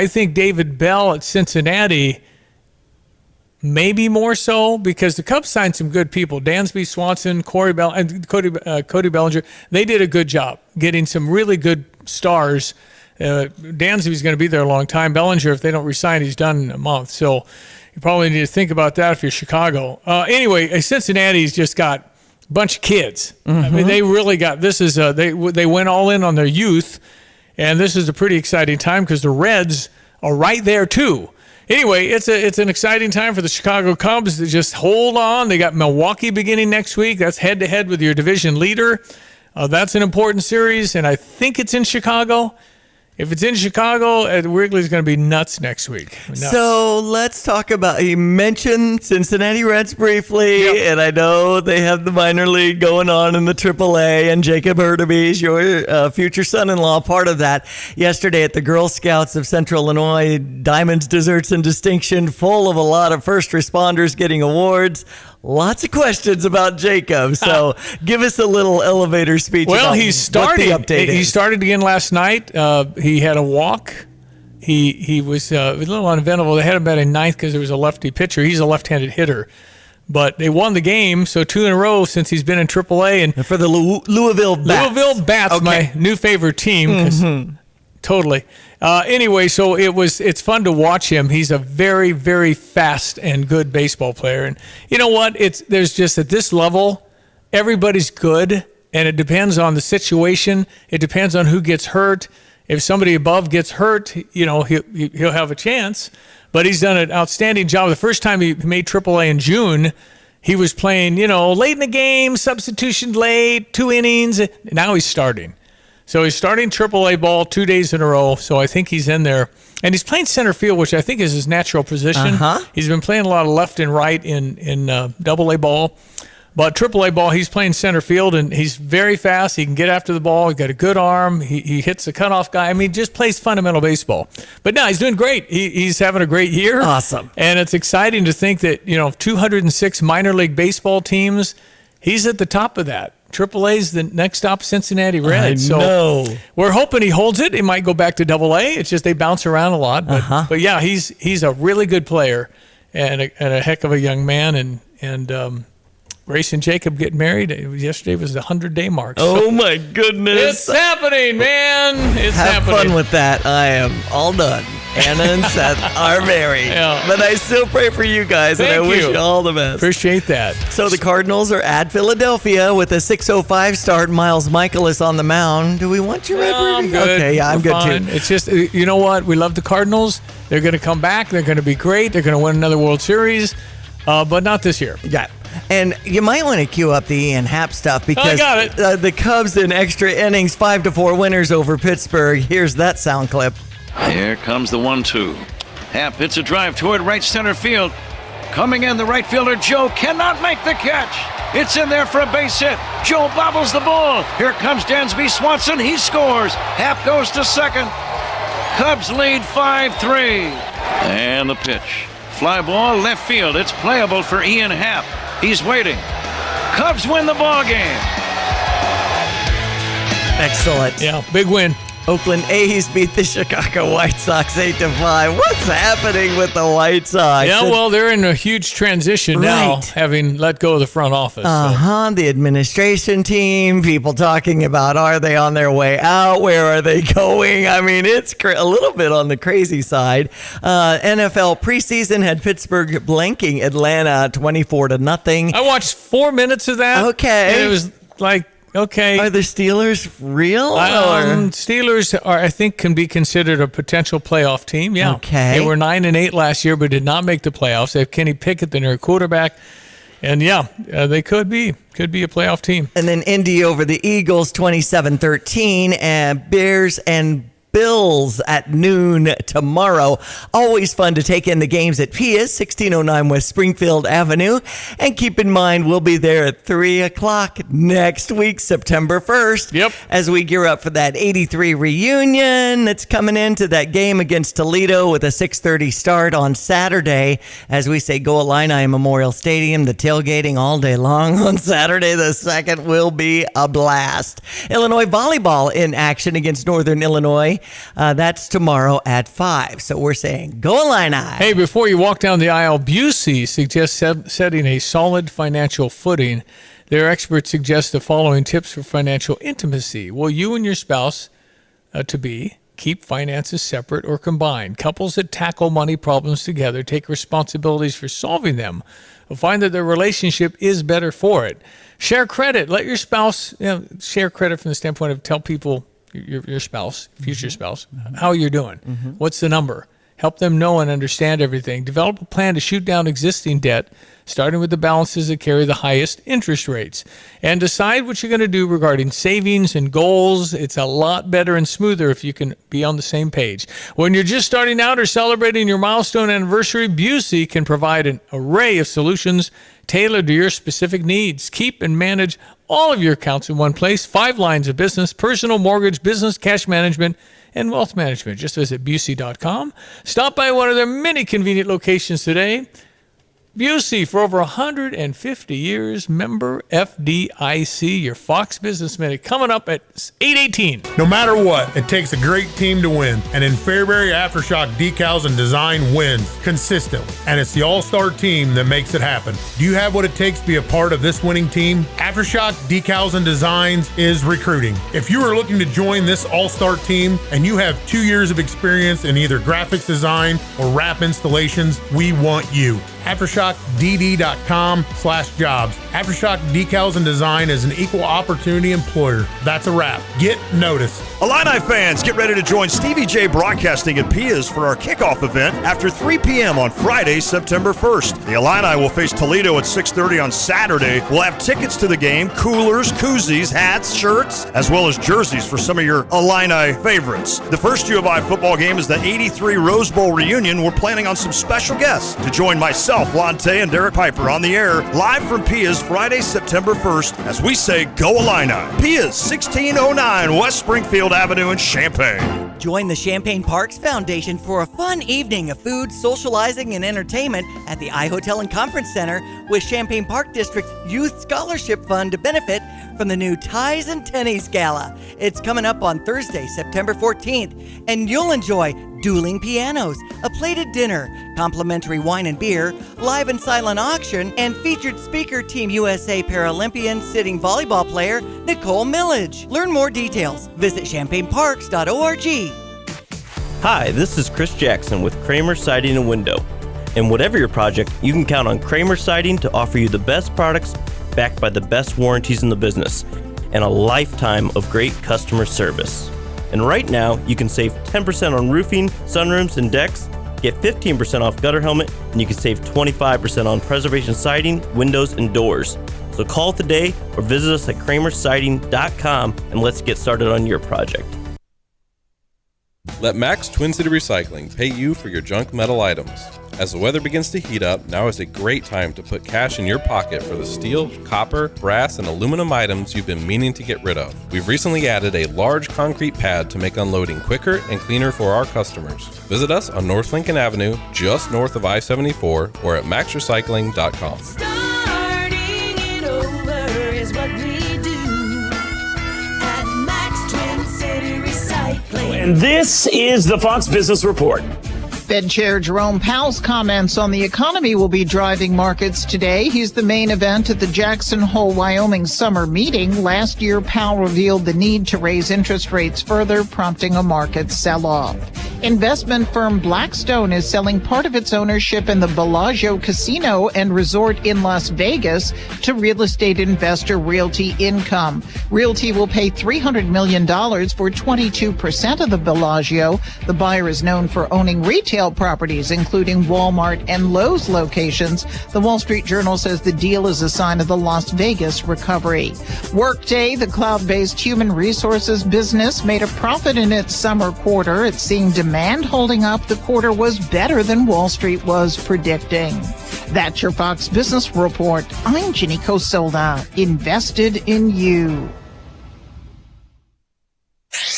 Speaker 13: think David Bell at Cincinnati, maybe more so, because the Cubs signed some good people. Dansby Swanson, Cody Bellinger. They did a good job getting some really good stars. Dansby's going to be there a long time. Bellinger, if they don't resign, he's done in a month. So you probably need to think about that if you're Chicago. Anyway, Cincinnati's just got a bunch of kids. Mm-hmm. I mean, they really got this. They went all in on their youth, and this is a pretty exciting time because the Reds are right there too. Anyway, it's an exciting time for the Chicago Cubs to just hold on. They got Milwaukee beginning next week. That's head-to-head with your division leader. That's an important series, and I think it's in Chicago. If it's in Chicago, Wrigley's going to be nuts next week. Nuts.
Speaker 14: So let's talk about, you mentioned Cincinnati Reds briefly, and I know they have the minor league going on in the AAA, and Jacob Hurtubise, your future son-in-law, part of that. Yesterday at the Girl Scouts of Central Illinois, Diamonds, Desserts, and Distinction, full of a lot of first responders getting awards. Lots of questions about Jacob, so give us a little elevator speech.
Speaker 13: Well,
Speaker 14: he started.
Speaker 13: He started again last night. He had a walk. He was a little uneventful. They had him batting ninth because there was a lefty pitcher. He's a left-handed hitter, but they won the game, so 2 in a row since he's been in AAA. And
Speaker 14: for the Louisville Bats.
Speaker 13: Louisville Bats, okay. My new favorite team. Mm-hmm. Totally. Anyway, so it's fun to watch him. He's a very, very fast and good baseball player. And you know what? There's just at this level, everybody's good, and it depends on the situation. It depends on who gets hurt. If somebody above gets hurt, he'll have a chance. But he's done an outstanding job. The first time he made AAA in June, he was playing, late in the game, substitution late, 2 innings. Now he's starting. So he's starting AAA ball 2 days in a row, so I think he's in there. And he's playing center field, which I think is his natural position. Uh-huh. He's been playing a lot of left and right in AA ball. But AAA ball, he's playing center field, and he's very fast. He can get after the ball. He's got a good arm. He hits the cutoff guy. I mean, just plays fundamental baseball. But no, he's doing great. He's having a great year.
Speaker 14: Awesome.
Speaker 13: And it's exciting to think that, 206 minor league baseball teams, he's at the top of that. AAA's the next stop, Cincinnati Reds.
Speaker 14: So
Speaker 13: we're hoping he holds it. He might go back to AA. It's just they bounce around a lot. But yeah, he's a really good player and a heck of a young man. And Grace and Jacob get married. Yesterday was the 100-day mark.
Speaker 14: Oh, my goodness.
Speaker 13: It's happening, man. It's
Speaker 14: Have
Speaker 13: happening.
Speaker 14: fun with that. I am all done. Anna and Seth are married.
Speaker 13: Yeah.
Speaker 14: But I still pray for you guys, and I wish you all the best.
Speaker 13: Appreciate that.
Speaker 14: So the Cardinals are at Philadelphia with a 6:05 start. Miles Michaelis on the mound. Do we want you, Red
Speaker 13: I'm
Speaker 14: Rudy?
Speaker 13: good.
Speaker 14: Okay, yeah, I'm
Speaker 13: We're
Speaker 14: good
Speaker 13: fine.
Speaker 14: too.
Speaker 13: It's just, you know what? We love the Cardinals. They're going to come back. They're going to be great. They're going to win another World Series, but not this year.
Speaker 14: Yeah. And you might want to cue up the Ian Happ stuff because
Speaker 13: I got it.
Speaker 14: The Cubs in extra innings, 5-4 winners over Pittsburgh. Here's that sound clip.
Speaker 6: Here comes the 1-2. Happ hits a drive toward right center field. Coming in, the right fielder, Joe, cannot make the catch. It's in there for a base hit. Joe bobbles the ball. Here comes Dansby Swanson. He scores. Happ goes to second. Cubs lead 5-3. And the pitch. Fly ball, left field. It's playable for Ian Happ. He's waiting. Cubs win the ball game.
Speaker 14: Excellent.
Speaker 13: Yeah, big win.
Speaker 14: Oakland A's beat the Chicago White Sox 8-5. What's happening with the White Sox?
Speaker 13: Yeah, well, they're in a huge transition now, having let go of the front office.
Speaker 14: The administration team, people talking about, are they on their way out? Where are they going? I mean, it's a little bit on the crazy side. NFL preseason had Pittsburgh blanking Atlanta 24-0.
Speaker 13: I watched 4 minutes of that.
Speaker 14: Okay.
Speaker 13: And it was like, okay.
Speaker 14: Are the Steelers real?
Speaker 13: Steelers I think, can be considered a potential playoff team. Yeah.
Speaker 14: Okay.
Speaker 13: They were 9-8 last year, but did not make the playoffs. They have Kenny Pickett, their quarterback, and they could be a playoff team.
Speaker 14: And then Indy over the Eagles 27-13, and Bears and Bills at noon tomorrow. Always fun to take in the games at Pia's, 1609 West Springfield Avenue. And keep in mind, we'll be there at 3 o'clock next week, September 1st.
Speaker 13: Yep.
Speaker 14: As we gear up for that 83 reunion that's coming into that game against Toledo with a 6:30 start on Saturday. As we say, go Illini Memorial Stadium, the tailgating all day long on Saturday the 2nd will be a blast. Illinois volleyball in action against Northern Illinois. That's tomorrow at 5. So we're saying, go Illini.
Speaker 13: Hey, before you walk down the aisle, Busey suggests setting a solid financial footing. Their experts suggest the following tips for financial intimacy. Will you and your spouse keep finances separate or combined? Couples that tackle money problems together take responsibilities for solving them will find that their relationship is better for it. Share credit. Let your spouse share credit from the standpoint of tell people, your spouse, future spouse, how you're doing. What's the number? Help them know and understand everything. Develop a plan to shoot down existing debt, starting with the balances that carry the highest interest rates. And decide what you're going to do regarding savings and goals. It's a lot better and smoother if you can be on the same page. When you're just starting out or celebrating your milestone anniversary, Busey can provide an array of solutions tailored to your specific needs. Keep and manage all of your accounts in one place. 5 lines of business: personal, mortgage, business, cash management, and wealth management. Just visit Busey.com. Stop by one of their many convenient locations today. Busey, for over 150 years, member FDIC, your Fox Business Minute, coming up at 8:18.
Speaker 9: No matter what, it takes a great team to win. And in Fairbury, Aftershock Decals and Design wins consistently. And it's the all-star team that makes it happen. Do you have what it takes to be a part of this winning team? Aftershock Decals and Designs is recruiting. If you are looking to join this all-star team and you have 2 years of experience in either graphics design or wrap installations, we want you. AftershockDD.com/jobs. Aftershock Decals and Design is an equal opportunity employer. That's a wrap. Get noticed.
Speaker 2: Illini fans, get ready to join Stevie Jay Broadcasting at Pia's for our kickoff event after 3 p.m. on Friday, September 1st. The Illini will face Toledo at 6:30 on Saturday. We'll have tickets to the game, coolers, koozies, hats, shirts, as well as jerseys for some of your Illini favorites. The first U of I football game is the 83 Rose Bowl reunion. We're planning on some special guests to join myself, Lante, and Derek Piper on the air live from Pia's Friday, September 1st as we say, Go Illini. Pia's 1609 West Springfield Avenue in Champaign.
Speaker 14: Join the Champaign Parks Foundation for a fun evening of food, socializing, and entertainment at the iHotel and Conference Center with Champaign Park District's Youth Scholarship Fund to benefit from the new Ties and Tennies Gala. It's coming up on Thursday, September 14th, and you'll enjoy dueling pianos, a plated dinner, complimentary wine and beer, live and silent auction, and featured speaker Team USA Paralympian sitting volleyball player Nicole Millage. Learn more details. Visit champaignparks.org.
Speaker 10: Hi, this is Chris Jackson with Kramer Siding and Window. And whatever your project, you can count on Kramer Siding to offer you the best products backed by the best warranties in the business and a lifetime of great customer service. And right now, you can save 10% on roofing, sunrooms, and decks, get 15% off gutter helmet, and you can save 25% on preservation siding, windows, and doors. So call today or visit us at kramersiding.com and let's get started on your project.
Speaker 3: Let Max Twin City Recycling pay you for your junk metal items. As the weather begins to heat up, now is a great time to put cash in your pocket for the steel, copper, brass, and aluminum items you've been meaning to get rid of. We've recently added a large concrete pad to make unloading quicker and cleaner for our customers. Visit us on North Lincoln Avenue, just north of I-74, or at maxrecycling.com.
Speaker 5: Starting it over is what we do at Max Twin City Recycling.
Speaker 11: And this is the Fox Business Report.
Speaker 12: Fed Chair Jerome Powell's comments on the economy will be driving markets today. He's the main event at the Jackson Hole, Wyoming summer meeting. Last year, Powell revealed the need to raise interest rates further, prompting a market sell-off. Investment firm Blackstone is selling part of its ownership in the Bellagio Casino and Resort in Las Vegas to real estate investor Realty Income. Realty will pay $300 million for 22% of the Bellagio. The buyer is known for owning retail properties, including Walmart and Lowe's locations. The Wall Street Journal says the deal is a sign of the Las Vegas recovery. Workday, the cloud-based human resources business, made a profit in its summer quarter. It's seeing demand holding up. The quarter was better than Wall Street was predicting. That's your Fox Business Report. I'm Ginny Cosola, invested in you.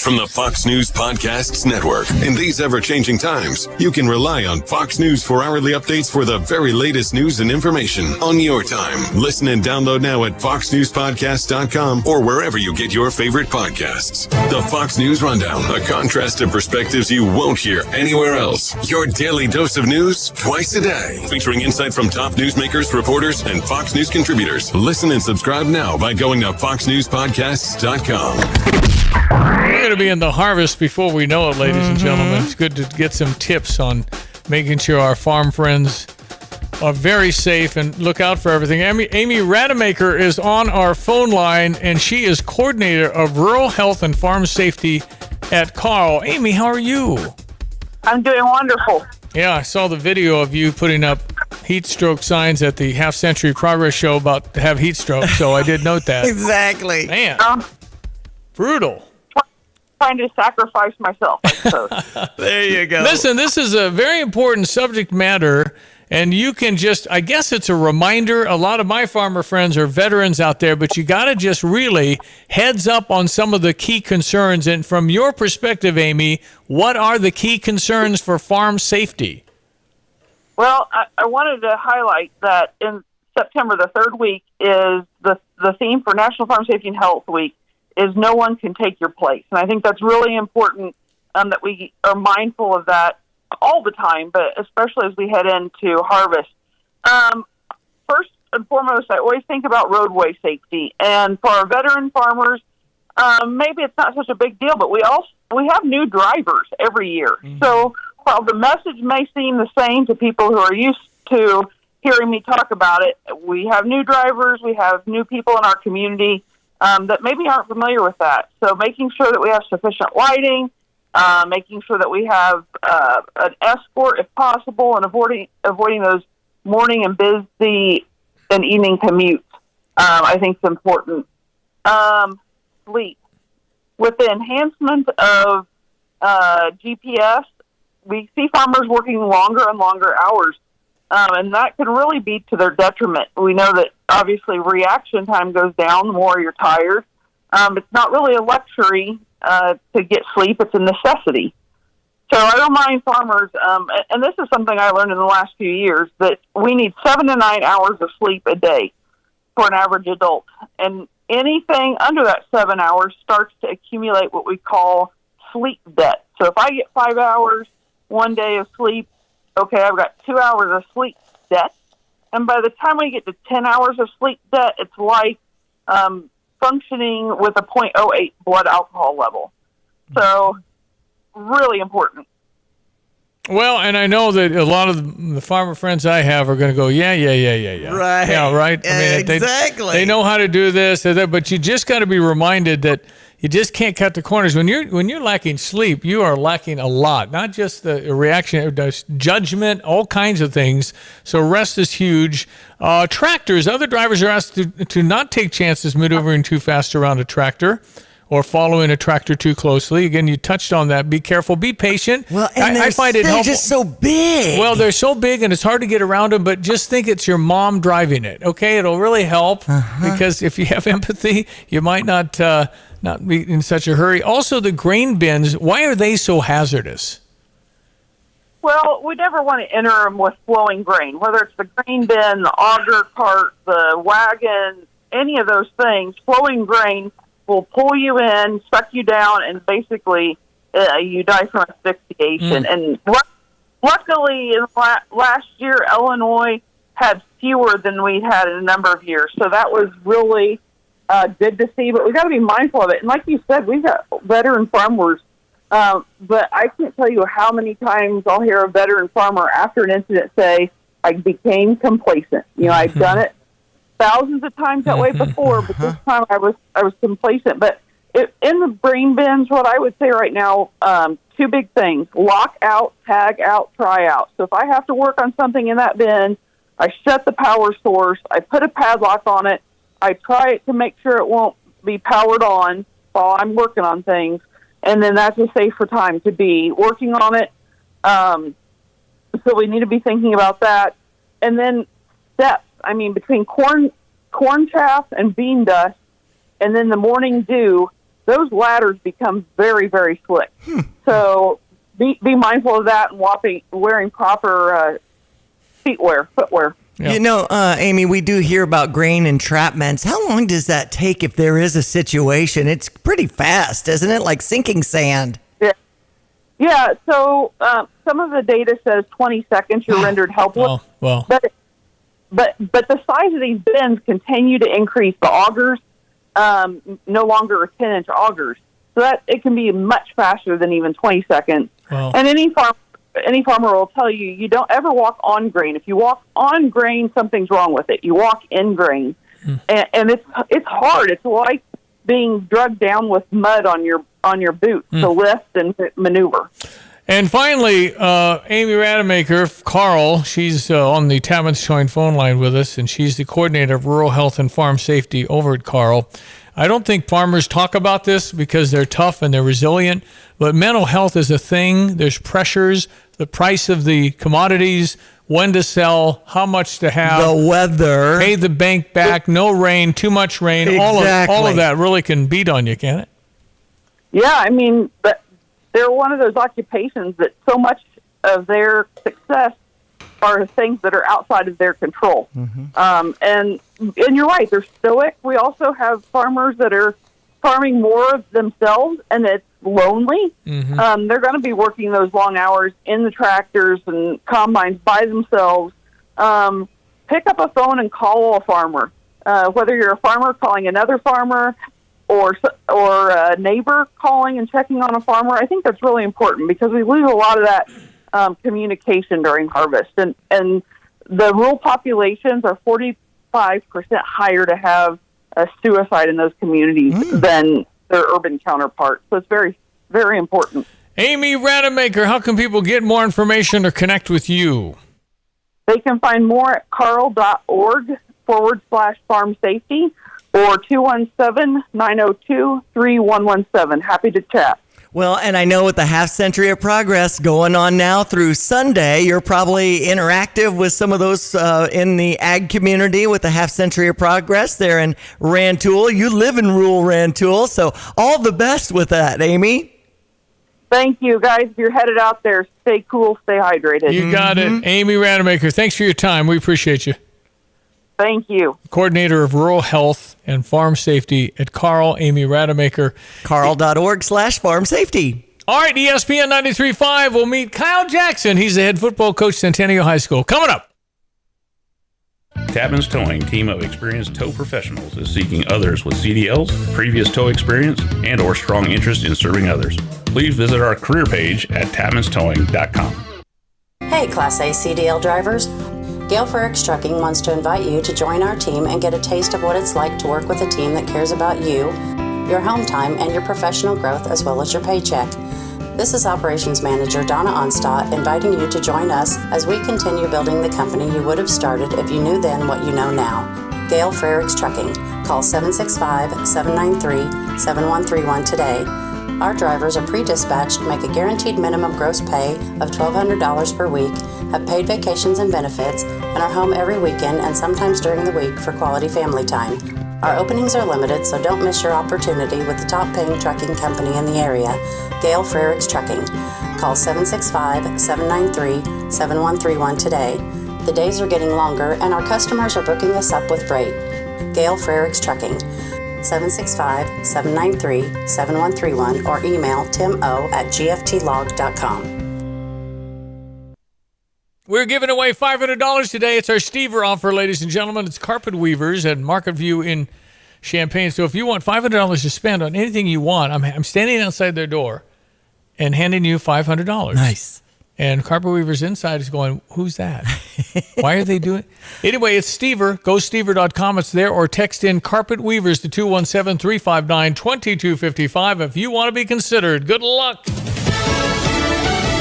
Speaker 16: From the Fox News Podcasts Network. In these ever-changing times, you can rely on Fox News for hourly updates for the very latest news and information on your time. Listen and download now at foxnewspodcast.com or wherever you get your favorite podcasts. The Fox News Rundown, a contrast of perspectives you won't hear anywhere else. Your daily dose of news twice a day, featuring insight from top newsmakers, reporters, and Fox News contributors. Listen and subscribe now by going to foxnewspodcasts.com.
Speaker 13: We're going to be in the harvest before we know it, ladies and gentlemen. It's good to get some tips on making sure our farm friends are very safe and look out for everything. Amy Rademacher is on our phone line, and she is coordinator of rural health and farm safety at Carl. Amy, how are you?
Speaker 17: I'm doing wonderful.
Speaker 13: Yeah, I saw the video of you putting up heat stroke signs at the Half Century Progress show about to have heat stroke, so I did note that.
Speaker 14: Exactly.
Speaker 13: Man, brutal.
Speaker 17: Trying to sacrifice myself, I suppose.
Speaker 14: There you go.
Speaker 13: Listen, this is a very important subject matter, and you can just, I guess it's a reminder. A lot of my farmer friends are veterans out there, but you got to just really heads up on some of the key concerns. And from your perspective, Amy, what are the key concerns for farm safety?
Speaker 17: Well, I wanted to highlight that in September, the third week, is the theme for National Farm Safety and Health Week is no one can take your place. And I think that's really important that we are mindful of that all the time, but especially as we head into harvest. First and foremost, I always think about roadway safety. And for our veteran farmers, maybe it's not such a big deal, but we have new drivers every year. Mm-hmm. So while the message may seem the same to people who are used to hearing me talk about it, we have new drivers, we have new people in our community. that maybe aren't familiar with that. So making sure that we have sufficient lighting, making sure that we have an escort if possible, and avoiding those morning and busy and evening commutes, I think is important. Sleep. With the enhancement of GPS, we see farmers working longer and longer hours, and that can really be to their detriment. We know that obviously reaction time goes down the more you're tired. It's not really a luxury to get sleep. It's a necessity. So I don't mind farmers, and this is something I learned in the last few years, that we need 7 to 9 hours of sleep a day for an average adult. And anything under that 7 hours starts to accumulate what we call sleep debt. So if I get 5 hours one day of sleep, okay, I've got 2 hours of sleep debt. And by the time we get to 10 hours of sleep debt, it's like functioning with a 0.08 blood alcohol level. So really important.
Speaker 13: Well, and I know that a lot of the farmer friends I have are going to go, yeah.
Speaker 14: Right.
Speaker 13: Yeah, right. I mean,
Speaker 14: exactly.
Speaker 13: They know how to do this, but you just got to be reminded that you just can't cut the corners. When you're lacking sleep, you are lacking a lot, not just the reaction, judgment, all kinds of things. So rest is huge. Tractors, other drivers are asked to not take chances maneuvering too fast around a tractor or following a tractor too closely. Again, you touched on that. Be careful. Be patient.
Speaker 14: Well, and
Speaker 13: I find it helpful.
Speaker 14: They're just so big.
Speaker 13: Well, they're so big, and it's hard to get around them, but just think it's your mom driving it, okay? It'll really help because if you have empathy, you might not be in such a hurry. Also, the grain bins, why are they so hazardous?
Speaker 17: Well, we never want to enter them with flowing grain, whether it's the grain bin, the auger cart, the wagon, any of those things. Flowing grain will pull you in, suck you down, and basically you die from asphyxiation. And luckily, in last year, Illinois had fewer than we'd had in a number of years. So that was really good to see. But we got to be mindful of it. And like you said, we've got veteran farmers. But I can't tell you how many times I'll hear a veteran farmer after an incident say, I became complacent. You know, I've done it thousands of times that way before, but this time I was complacent. But in the grain bins, what I would say right now, two big things: lock out, tag out, try out. So if I have to work on something in that bin, I shut the power source, I put a padlock on it, I try it to make sure it won't be powered on while I'm working on things, and then that's a safer time to be working on it. So we need to be thinking about that. And then steps. I mean, between corn chaff and bean dust, and then the morning dew, those ladders become very, very slick. So be mindful of that and wearing proper footwear.
Speaker 14: You know, Amy, we do hear about grain entrapments. How long does that take if there is a situation? It's pretty fast, isn't it? Like sinking sand.
Speaker 17: Yeah. So some of the data says 20 seconds you're rendered helpless.
Speaker 13: Well.
Speaker 17: But the size of these bins continue to increase. The augers no longer are 10-inch augers, so that it can be much faster than even 20 seconds.
Speaker 13: Wow.
Speaker 17: And any farmer will tell you, you don't ever walk on grain. If you walk on grain, something's wrong with it. You walk in grain, and it's hard. It's like being drugged down with mud on your boots to lift and maneuver.
Speaker 13: And finally, Amy Rademacher, Carl, she's on the Tapman's Joint phone line with us, and she's the coordinator of rural health and farm safety over at Carl. I don't think farmers talk about this because they're tough and they're resilient, but mental health is a thing. There's pressures, the price of the commodities, when to sell, how much to have,
Speaker 14: the weather,
Speaker 13: pay the bank back, no rain, too much rain.
Speaker 14: Exactly.
Speaker 13: All of that really can beat on you, can't it?
Speaker 17: Yeah, I mean, but they're one of those occupations that so much of their success are things that are outside of their control. And you're right, they're stoic. We also have farmers that are farming more of themselves, and it's lonely. They're going to be working those long hours in the tractors and combines by themselves. Pick up a phone and call a farmer. Whether you're a farmer calling another farmer, or a neighbor calling and checking on a farmer, I think that's really important because we lose a lot of that communication during harvest. And the rural populations are 45% higher to have suicide in those communities than their urban counterparts. So it's very, very important.
Speaker 13: Amy Rademacher, how can people get more information or connect with you?
Speaker 17: They can find more at carl.org/farm safety or 217-902-3117. Happy to chat.
Speaker 14: Well, and I know with the half century of progress going on now through Sunday, you're probably interactive with some of those in the ag community with the half century of progress there in Rantoul. You live in rural Rantoul, so all the best with that, Amy.
Speaker 17: Thank you, guys. If you're headed out there, stay cool, stay hydrated.
Speaker 13: You got it. Amy Rademacher, thanks for your time. We appreciate you.
Speaker 17: Thank you.
Speaker 13: Coordinator of Rural Health and Farm Safety at Carl, Amy Rademacher.
Speaker 14: Carl.org/farm safety.
Speaker 13: All right, ESPN 93.5 will meet Kyle Jackson. He's the head football coach at Centennial High School. Coming up.
Speaker 18: Tapman's Towing, team of experienced tow professionals, is seeking others with CDLs, previous tow experience, and or strong interest in serving others. Please visit our career page at tapmanstowing.com.
Speaker 8: Hey, Class A CDL drivers. Gail Frericks Trucking wants to invite you to join our team and get a taste of what it's like to work with a team that cares about you, your home time, and your professional growth, as well as your paycheck. This is Operations Manager Donna Onstadt inviting you to join us as we continue building the company you would have started if you knew then what you know now. Gail Frericks Trucking. Call 765-793-7131 today. Our drivers are pre-dispatched, make a guaranteed minimum gross pay of $1,200 per week, have paid vacations and benefits, and are home every weekend and sometimes during the week for quality family time. Our openings are limited, so don't miss your opportunity with the top-paying trucking company in the area, Gail Frericks Trucking. Call 765-793-7131 today. The days are getting longer, and our customers are booking us up with freight. Gail Frericks Trucking. 765-793-7131 or email timo@gftlog.com.
Speaker 13: We're giving away $500 today. It's our Stever offer, ladies and gentlemen. It's Carpet Weavers at Market View in Champaign. So if you want $500 to spend on anything you want, I'm standing outside their door and handing you $500.
Speaker 14: Nice.
Speaker 13: And Carpet Weavers inside is going, who's that? Why are they doing it? Anyway, it's Stever. Go stever.com. It's there. Or text in Carpet Weavers to 217-359-2255 if you want to be considered. Good luck.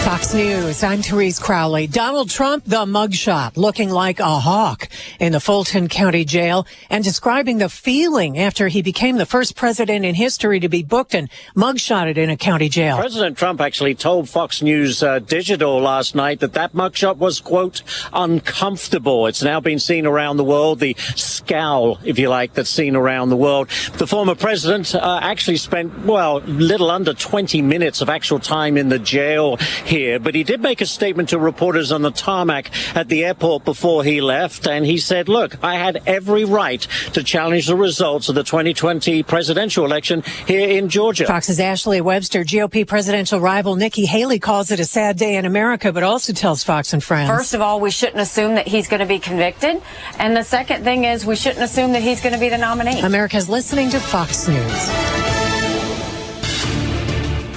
Speaker 19: Fox News, I'm Therese Crowley. Donald Trump, the mugshot, looking like a hawk in the Fulton County Jail and describing the feeling after he became the first president in history to be booked and mugshotted in a county jail.
Speaker 21: President Trump actually told Fox News Digital last night that mugshot was, quote, uncomfortable. It's now been seen around the world, the scowl, if you like, that's seen around the world. The former president actually spent, little under 20 minutes of actual time in the jail here, but he did make a statement to reporters on the tarmac at the airport before he left, and he said, look, I had every right to challenge the results of the 2020 presidential election here in Georgia.
Speaker 19: Fox's Ashley Webster, GOP presidential rival Nikki Haley, calls it a sad day in America, but also tells Fox and Friends.
Speaker 22: First of all, we shouldn't assume that he's going to be convicted, and the second thing is we shouldn't assume that he's going to be the nominee.
Speaker 19: America's listening to Fox News.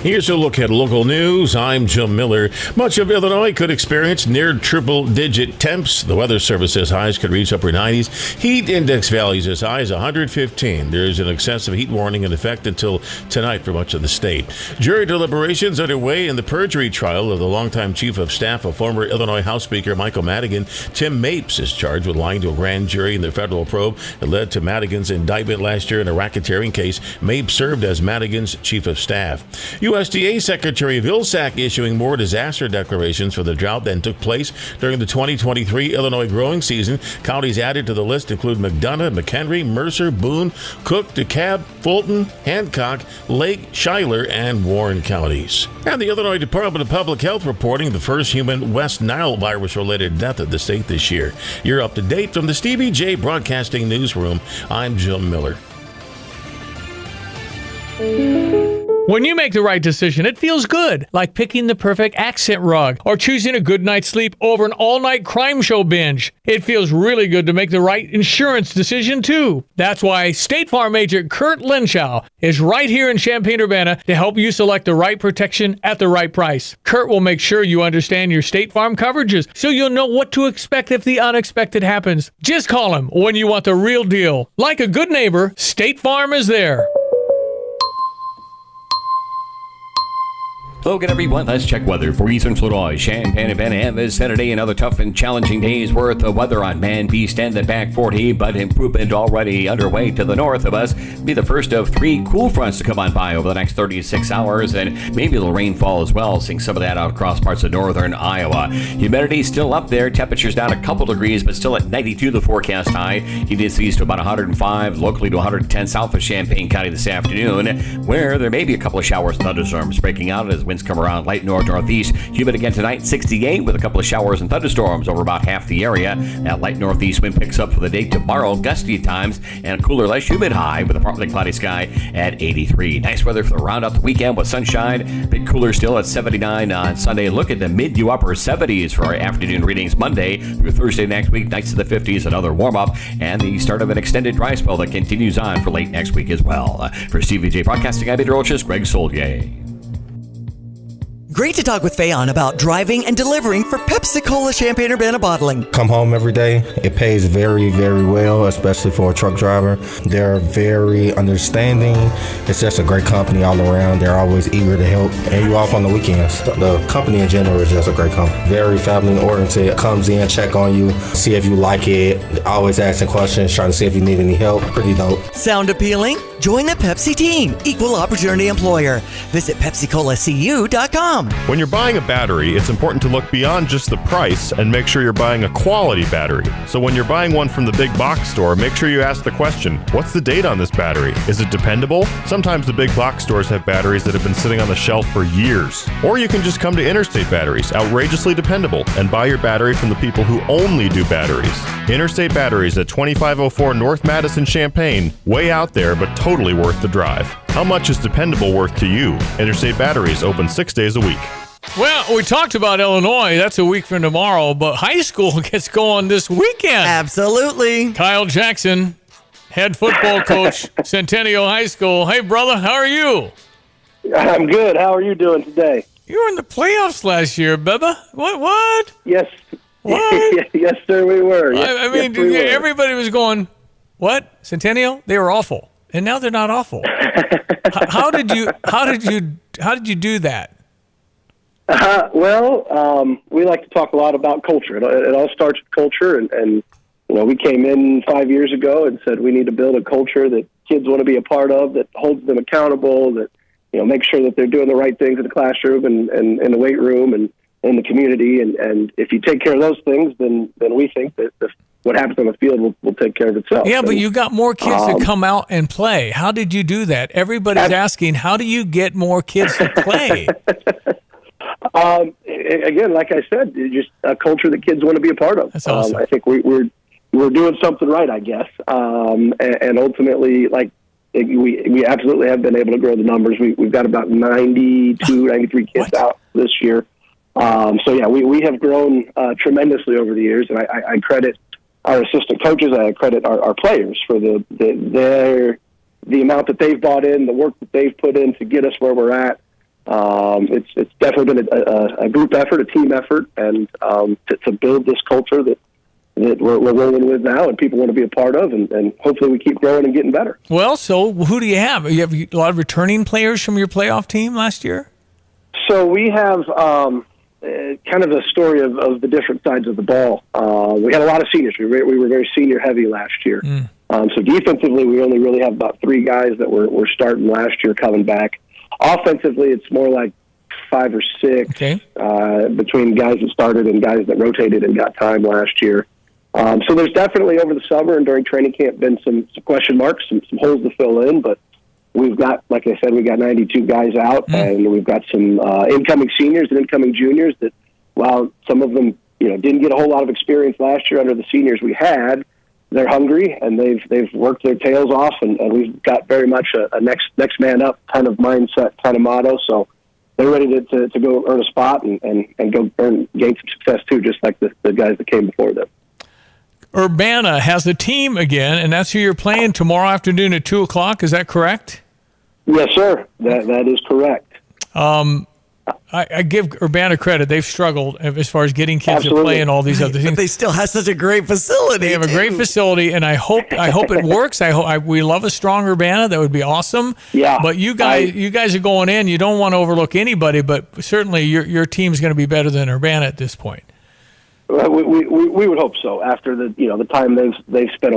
Speaker 7: Here's a look at local news. I'm Jim Miller. Much of Illinois could experience near triple-digit temps. The Weather Service says highs could reach upper 90s. Heat index values as high as 115. There's an excessive heat warning in effect until tonight for much of the state. Jury deliberations underway in the perjury trial of the longtime chief of staff of former Illinois House Speaker Michael Madigan. Tim Mapes is charged with lying to a grand jury in the federal probe that led to Madigan's indictment last year in a racketeering case. Mapes served as Madigan's chief of staff. USDA Secretary Vilsack issuing more disaster declarations for the drought than took place during the 2023 Illinois growing season. Counties added to the list include McDonough, McHenry, Mercer, Boone, Cook, DeKalb, Fulton, Hancock, Lake, Schuyler, and Warren counties. And the Illinois Department of Public Health reporting the first human West Nile virus-related death of the state this year. You're up to date from the Stevie Jay Broadcasting Newsroom. I'm Jim Miller.
Speaker 13: When you make the right decision, it feels good, like picking the perfect accent rug or choosing a good night's sleep over an all-night crime show binge. It feels really good to make the right insurance decision, too. That's why State Farm agent Kurt Lenschow is right here in Champaign-Urbana to help you select the right protection at the right price. Kurt will make sure you understand your State Farm coverages so you'll know what to expect if the unexpected happens. Just call him when you want the real deal. Like a good neighbor, State Farm is there.
Speaker 15: Hello again, everyone. Let's check weather for Eastern Illinois, Champaign-Urbana, and this Saturday. Another tough and challenging day's worth of weather on Man Beast and the back 40, but improvement already underway to the north of us. Be the first of 3 cool fronts to come on by over the next 36 hours, and maybe a little rainfall as well. Seeing some of that out across parts of northern Iowa. Humidity still up there. Temperatures down a couple degrees, but still at 92 the forecast high. Humidity to about 105, locally to 110 south of Champaign County this afternoon, where there may be a couple of showers and thunderstorms breaking out as winds come around light northeast. Humid again tonight, 68, with a couple of showers and thunderstorms over about half the area. That light northeast wind picks up for the day tomorrow, gusty at times, and a cooler, less humid high with a partly cloudy sky at 83. Nice weather for the round out the weekend with sunshine. Bit cooler still at 79 on Sunday. Look at the mid to upper 70s for our afternoon readings Monday through Thursday next week. Nights to the 50s, another warm up, and the start of an extended dry spell that continues on for late next week as well. For Stevie Jay Broadcasting, I'm meteorologist Greg Solier.
Speaker 14: Great to talk with Fayon about driving and delivering for Pepsi-Cola Champaign-Urbana Bottling.
Speaker 1: Come home every day. It pays very, very well, especially for a truck driver. They're very understanding. It's just a great company all around. They're always eager to help. And you off on the weekends. The company in general is just a great company. Very family-oriented. Comes in, check on you, see if you like it. Always asking questions, trying to see if you need any help. Pretty dope.
Speaker 14: Sound appealing? Join the Pepsi team. Equal opportunity employer. Visit PepsiColaCU.com.
Speaker 4: When you're buying a battery, it's important to look beyond just the price and make sure you're buying a quality battery. So when you're buying one from the big box store, make sure you ask the question, what's the date on this battery? Is it dependable? Sometimes the big box stores have batteries that have been sitting on the shelf for years. Or you can just come to Interstate Batteries, outrageously dependable, and buy your battery from the people who only do batteries. Interstate Batteries at 2504 North Madison, Champaign, way out there, but totally worth the drive. How much is dependable worth to you? Interstate Batteries open 6 days a week.
Speaker 13: Well, we talked about Illinois. That's a week from tomorrow, but high school gets going this weekend.
Speaker 14: Absolutely.
Speaker 13: Kyle Jackson, head football coach, Centennial High School. Hey, brother, how are you?
Speaker 23: I'm good. How are you doing today?
Speaker 13: You were in the playoffs last year, Bubba. What?
Speaker 23: Yes.
Speaker 13: What?
Speaker 23: Yes, sir, we were.
Speaker 13: I mean,
Speaker 23: yes, we were.
Speaker 13: Everybody was going, what? Centennial? They were awful. And now they're not awful. How did you do that?
Speaker 23: We like to talk a lot about culture. It all starts with culture, and you know, we came in 5 years ago and said we need to build a culture that kids want to be a part of, that holds them accountable, that make sure that they're doing the right things in the classroom and in the weight room and in the community. And if you take care of those things, then we think that what happens on the field will take care of itself.
Speaker 13: Yeah, but you got more kids to come out and play. How did you do that? Everybody's asking, how do you get more kids to play?
Speaker 23: Again, like I said, just a culture that kids want to be a part of.
Speaker 13: That's awesome.
Speaker 23: I think we're doing something right, I guess. And ultimately, like, we absolutely have been able to grow the numbers. We've got about 92, 93 kids out this year. We have grown tremendously over the years, and I credit our assistant coaches. I credit our players for the amount that they've bought in, the work that they've put in to get us where we're at. It's definitely been a group effort, a team effort, and to build this culture that we're rolling with now and people want to be a part of, and hopefully we keep growing and getting better.
Speaker 13: Well, so who do you have? You have a lot of returning players from your playoff team last year?
Speaker 23: So we have kind of a story of the different sides of the ball. We had a lot of seniors. We were very senior heavy last year. So defensively, we only really have about 3 guys that were starting last year coming back. Offensively, it's more like 5 or 6 between guys that started and guys that rotated and got time last year. So there's definitely over the summer and during training camp been some question marks, some holes to fill in, but we've got, like I said, we got 92 guys out, and we've got some incoming seniors and incoming juniors that, while some of them didn't get a whole lot of experience last year under the seniors we had, they're hungry and they've worked their tails off, and we've got very much a next man up kind of mindset, kind of motto. So they're ready to go earn a spot and go gain some success too, just like the guys that came before them.
Speaker 13: Urbana has a team again, and that's who you're playing tomorrow afternoon at 2:00. Is that correct?
Speaker 23: Yes, sir. That is correct.
Speaker 13: I give Urbana credit. They've struggled as far as getting kids to play and all these other things.
Speaker 14: But they still have such a great facility.
Speaker 13: They have a great facility, and I hope it works. We love a strong Urbana. That would be awesome.
Speaker 23: Yeah.
Speaker 13: But you guys are going in. You don't want to overlook anybody, but certainly your team's going to be better than Urbana at this point.
Speaker 23: We would hope so. After the time they've spent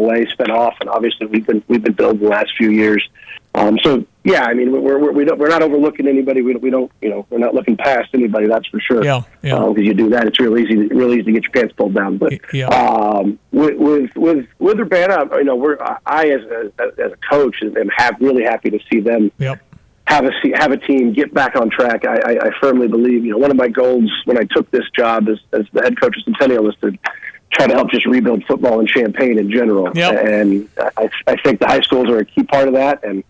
Speaker 23: off, and obviously we've been building the last few years. So yeah, I mean we're not overlooking anybody. We don't we're not looking past anybody. That's for sure.
Speaker 13: Yeah.
Speaker 23: Because you do that, it's real easy to get your pants pulled down. But with Urbana, I as a coach am really happy to see them.
Speaker 13: Yep.
Speaker 23: Have a team get back on track. I firmly believe, one of my goals when I took this job as the head coach of Centennial was to try to help just rebuild football in Champaign in general.
Speaker 13: Yep.
Speaker 23: And I think the high schools are a key part of that. And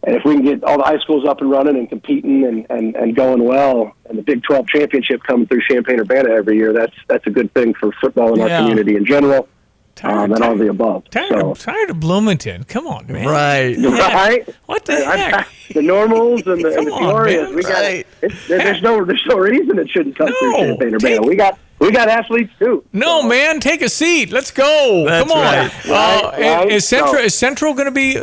Speaker 23: if we can get all the high schools up and running and competing and going well, and the Big 12 championship coming through Champaign-Urbana every year, that's a good thing for football in our community in general. And all the above.
Speaker 13: Tired of Bloomington. Come on, man.
Speaker 14: Right.
Speaker 23: Right.
Speaker 13: What the heck?
Speaker 23: The Normals and the Peorias. We got. There's no reason it shouldn't come through Champaign-Urbana. We got athletes too.
Speaker 13: No, man, take a seat. Let's go.
Speaker 14: That's
Speaker 13: Come on.
Speaker 14: right.
Speaker 13: Is Central going to be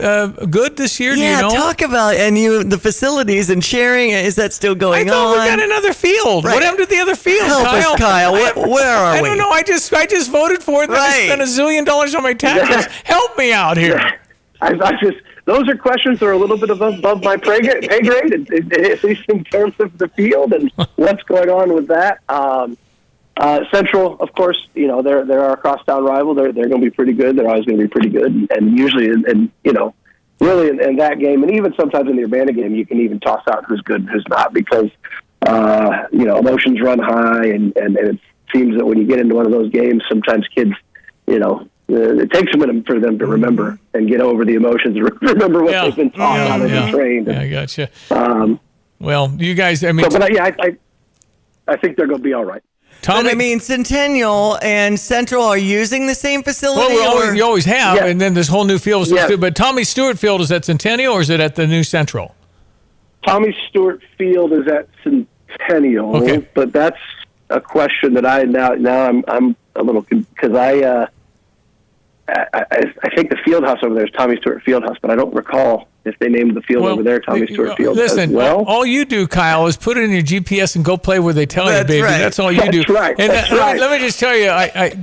Speaker 13: good this year?
Speaker 14: Yeah,
Speaker 13: do you know?
Speaker 14: talk about the facilities and sharing. Is that still going on?
Speaker 13: I thought we got another field.
Speaker 14: Right.
Speaker 13: What happened to the other field,
Speaker 14: Help
Speaker 13: Kyle?
Speaker 14: us, Kyle. Where are we?
Speaker 13: I don't know. I just voted for it. I spent $1 zillion on my taxes. Help me out here.
Speaker 23: Those are questions that are a little bit above my pay grade, at least in terms of the field and what's going on with that. Central, of course, they're our crosstown rival. They're going to be pretty good. They're always going to be pretty good, and usually, really in that game, and even sometimes in the Urbana game, you can even toss out who's good and who's not because emotions run high, and it seems that when you get into one of those games, sometimes kids, it takes a minute for them to remember and get over the emotions, remember what they've been taught, how they've been trained.
Speaker 13: Yeah, I gotcha. Well, you guys, I mean,
Speaker 23: I think they're going to be all right.
Speaker 14: But I mean, Centennial and Central are using the same facility?
Speaker 13: Well, you always have,
Speaker 23: Yeah.
Speaker 13: and then this whole new field.
Speaker 23: Yeah.
Speaker 13: But Tommy Stewart Field is at Centennial, or is it at the new Central?
Speaker 23: Tommy Stewart Field is at Centennial,
Speaker 13: Okay.
Speaker 23: but that's a question that I'm a little because I think the field house over there is Tommy Stewart Fieldhouse, but I don't recall if they named the field over there Tommy Stewart Field.
Speaker 13: Listen,
Speaker 23: as well.
Speaker 13: all you do, Kyle, is put it in your GPS and go play where they tell you,
Speaker 14: That's
Speaker 13: baby.
Speaker 14: right.
Speaker 13: That's all you do.
Speaker 23: That's right.
Speaker 13: And
Speaker 23: That's right.
Speaker 13: let me just tell you,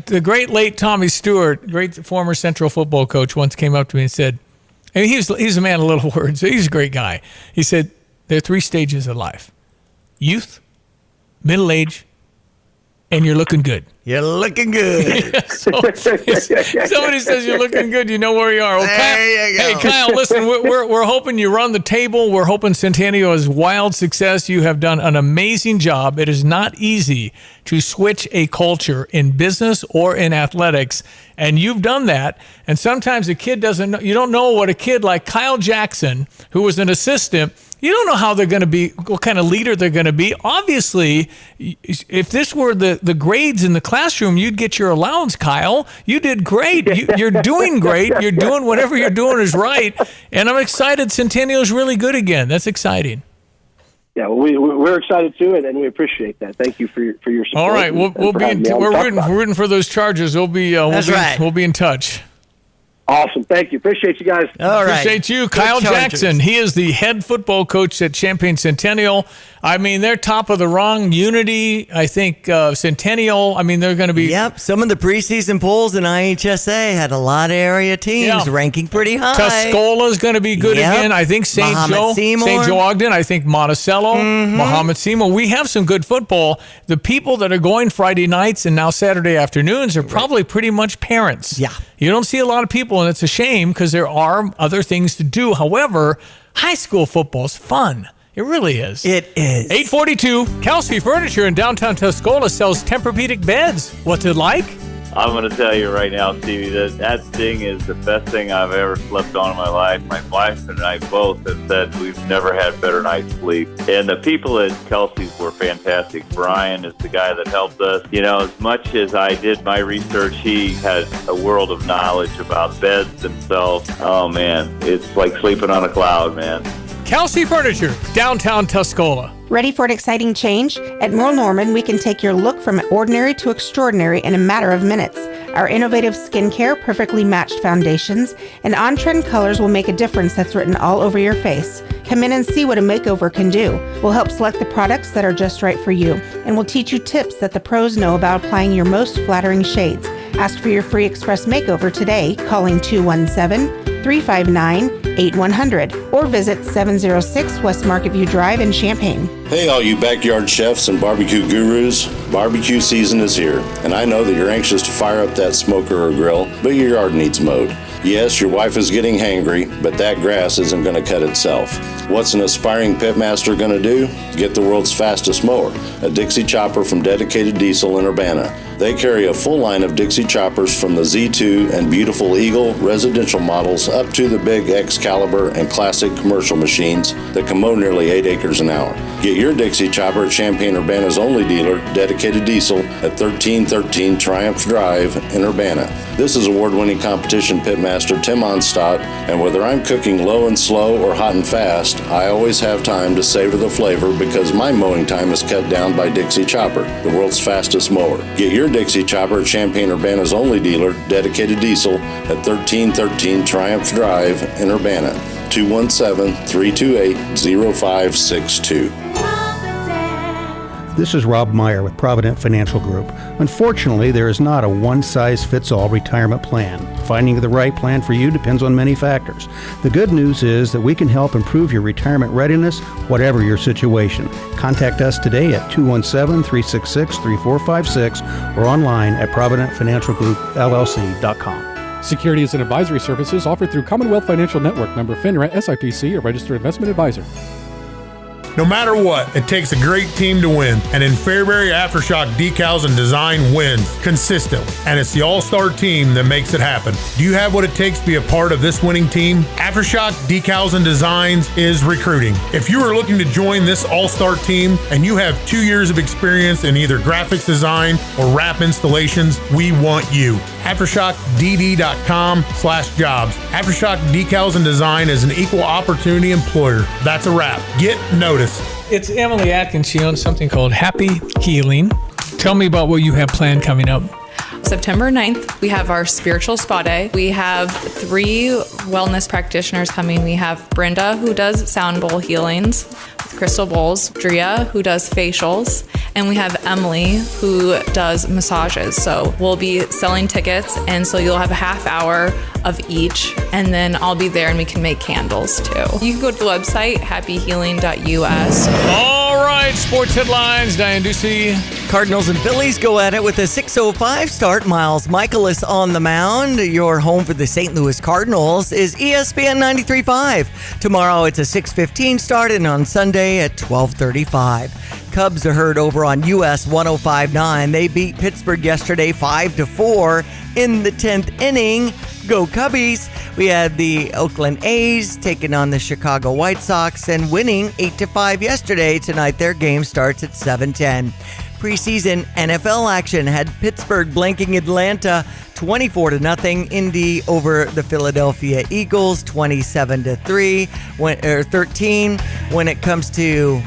Speaker 13: the great late Tommy Stewart, great former Central football coach, once came up to me and said, and he's a man of little words. He's a great guy. He said, there are 3 stages of life: youth, middle age, and you're looking good.
Speaker 14: You're looking good.
Speaker 13: Somebody says you're looking good, you know where you are. Well,
Speaker 14: There you go.
Speaker 13: Hey, Kyle, listen, we're hoping you run the table. We're hoping Centennial is wild success. You have done an amazing job. It is not easy to switch a culture in business or in athletics, and you've done that. And sometimes a kid doesn't know. You don't know what a kid like Kyle Jackson, who was an assistant, you don't know how they're going to be, what kind of leader they're going to be. Obviously, if this were the grades in the classroom, you'd get your allowance, Kyle. You did great. You're doing great. You're doing whatever you're doing is right. And I'm excited Centennial's really good again. That's exciting.
Speaker 23: Yeah, well, we're excited too, and we appreciate that. Thank you for your support.
Speaker 13: All right, we're rooting for those Chargers. We'll be in touch.
Speaker 23: Awesome. Thank you. Appreciate you guys.
Speaker 14: All right.
Speaker 13: Appreciate you. Kyle Jackson. He is the head football coach at Champaign Centennial. I mean, they're top of the rung. Unity, I think, Centennial. I mean, they're going to be...
Speaker 14: Yep. Some of the preseason polls in IHSA had a lot of area teams ranking pretty high.
Speaker 13: Tuscola's going to be good again. I think St. Joe Ogden. I think Monticello, Muhammad Seymour. We have some good football. The people that are going Friday nights and now Saturday afternoons are probably pretty much parents.
Speaker 14: Yeah.
Speaker 13: You don't see a lot of people, and it's a shame because there are other things to do. However, high school football is fun. It really is.
Speaker 14: It is.
Speaker 13: 842, Kelsey Furniture in downtown Tuscola sells Tempur-Pedic beds. What's it like?
Speaker 6: I'm going to tell you right now, Stevie, that thing is the best thing I've ever slept on in my life. My wife and I both have said we've never had better night's sleep. And the people at Kelsey's were fantastic. Brian is the guy that helped us. You know, as much as I did my research, he has a world of knowledge about beds themselves. Oh, man, it's like sleeping on a cloud, man.
Speaker 13: Kelsey Furniture, downtown Tuscola.
Speaker 9: Ready for an exciting change? At Merle Norman, we can take your look from ordinary to extraordinary in a matter of minutes. Our innovative skincare, perfectly matched foundations, and on-trend colors will make a difference that's written all over your face. Come in and see what a makeover can do. We'll help select the products that are just right for you, and we'll teach you tips that the pros know about applying your most flattering shades. Ask for your free express makeover today, calling 217-359-8100 or visit 706 West Market View Drive in Champaign.
Speaker 20: Hey, all you backyard chefs and barbecue gurus, barbecue season is here, and I know that you're anxious to fire up that smoker or grill, but your yard needs mowed. Yes, your wife is getting hangry, but that grass isn't going to cut itself. What's an aspiring pitmaster going to do? Get the world's fastest mower, a Dixie chopper from Dedicated Diesel in Urbana. They carry a full line of Dixie choppers from the Z2 and Beautiful Eagle residential models up to the big Excalibur and classic commercial machines that can mow nearly 8 acres an hour. Get your Dixie chopper at Champaign-Urbana's only dealer, Dedicated Diesel, at 1313 Triumph Drive in Urbana. This is award-winning competition pitmaster Tim Onstadt, and whether I'm cooking low and slow or hot and fast, I always have time to savor the flavor because my mowing time is cut down by Dixie Chopper, the world's fastest mower. Get your Dixie chopper at Champaign-Urbana's only dealer, Dedicated Diesel, at 1313 Triumph Drive in Urbana. 217-328-0562.
Speaker 24: This is Rob Meyer with Provident Financial Group. Unfortunately, there is not a one-size-fits-all retirement plan. Finding the right plan for you depends on many factors. The good news is that we can help improve your retirement readiness, whatever your situation. Contact us today at 217-366-3456 or online at providentfinancialgroupllc.com.
Speaker 25: Securities and advisory services offered through Commonwealth Financial Network, member FINRA SIPC, a registered investment advisor.
Speaker 26: No matter what, it takes a great team to win. And in Fairbury, Aftershock Decals and Design wins consistently. And it's the all-star team that makes it happen. Do you have what it takes to be a part of this winning team? Aftershock Decals and Designs is recruiting. If you are looking to join this all-star team and you have 2 years of experience in either graphics design or wrap installations, we want you. AftershockDD.com/jobs. Aftershock Decals and Design is an equal opportunity employer. That's a wrap. Get noticed.
Speaker 13: It's Emily Atkins. She owns something called Happy Healing. Tell me about what you have planned coming up.
Speaker 27: September 9th, we have our spiritual spa day. We have 3 wellness practitioners coming. We have Brenda, who does sound bowl healings with crystal bowls, Drea, who does facials, and we have Emily, who does massages. So we'll be selling tickets, and so you'll have a half hour of each, and then I'll be there and we can make candles too. You can go to the website, happyhealing.us.
Speaker 13: All right, sports headlines, Diane Ducey.
Speaker 14: Cardinals and Phillies go at it with a 6:05 start. Miles Michaelis on the mound. Your home for the St. Louis Cardinals is ESPN 93.5. Tomorrow it's a 6:15 start, and on Sunday at 12:35. Cubs are heard over on US 105.9. They beat Pittsburgh yesterday 5-4 in the 10th inning. Go Cubbies. We had the Oakland A's taking on the Chicago White Sox and winning 8-5 yesterday. Tonight their game starts at 7:10. Preseason NFL action had Pittsburgh blanking Atlanta 24-0. Indy over the Philadelphia Eagles 27-13. When it comes to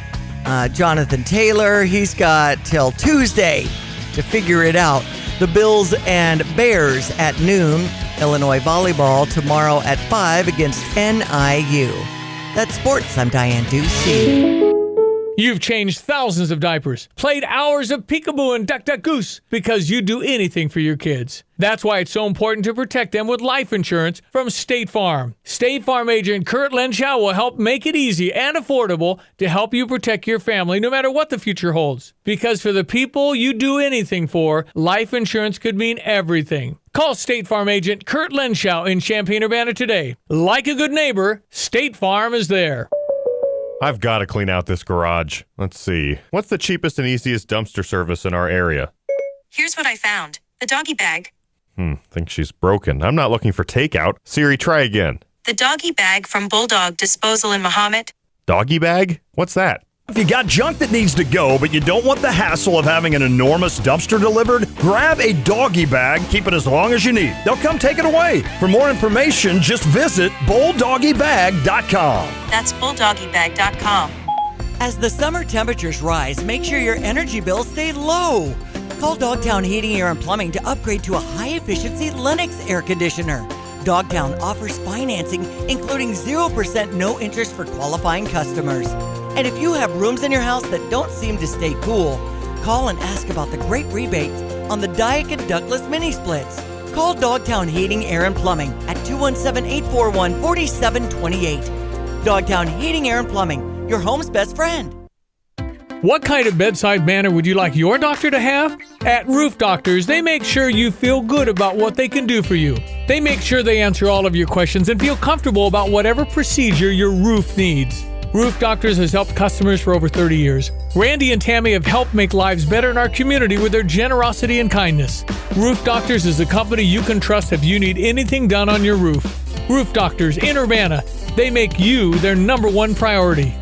Speaker 14: Jonathan Taylor, he's got till Tuesday to figure it out. The Bills and Bears at noon. Illinois volleyball tomorrow at 5 against NIU. That's sports. I'm Diane Ducey.
Speaker 13: You've changed thousands of diapers, played hours of peekaboo and duck duck goose because you do anything for your kids. That's why it's so important to protect them with life insurance from State Farm. State Farm agent Kurt Lenschow will help make it easy and affordable to help you protect your family no matter what the future holds. Because for the people you do anything for, life insurance could mean everything. Call State Farm agent Kurt Lenschow in Champaign-Urbana today. Like a good neighbor, State Farm is there.
Speaker 4: I've got to clean out this garage. Let's see. What's the cheapest and easiest dumpster service in our area?
Speaker 28: Here's what I found. The Doggy Bag.
Speaker 4: Think she's broken. I'm not looking for takeout. Siri, try again.
Speaker 2: The doggy bag from Bulldog Disposal in Mahomet.
Speaker 4: Doggy bag? What's that?
Speaker 3: If you got junk that needs to go, but you don't want the hassle of having an enormous dumpster delivered, grab a doggy bag, keep it as long as you need. They'll come take it away. For more information, just visit bulldoggybag.com.
Speaker 2: That's bulldoggybag.com.
Speaker 14: As the summer temperatures rise, make sure your energy bills stay low. Call Dogtown Heating, Air, and Plumbing to upgrade to a high-efficiency Lennox air conditioner. Dogtown offers financing, including 0% no interest for qualifying customers. And if you have rooms in your house that don't seem to stay cool, call and ask about the great rebates on the Daikin Ductless Mini Splits. Call Dogtown Heating, Air, and Plumbing at 217-841-4728. Dogtown Heating, Air, and Plumbing, your home's best friend.
Speaker 13: What kind of bedside manner would you like your doctor to have? At Roof Doctors, they make sure you feel good about what they can do for you. They make sure they answer all of your questions and feel comfortable about whatever procedure your roof needs. Roof Doctors has helped customers for over 30 years. Randy and Tammy have helped make lives better in our community with their generosity and kindness. Roof Doctors is a company you can trust if you need anything done on your roof. Roof Doctors in Urbana, they make you their number one priority.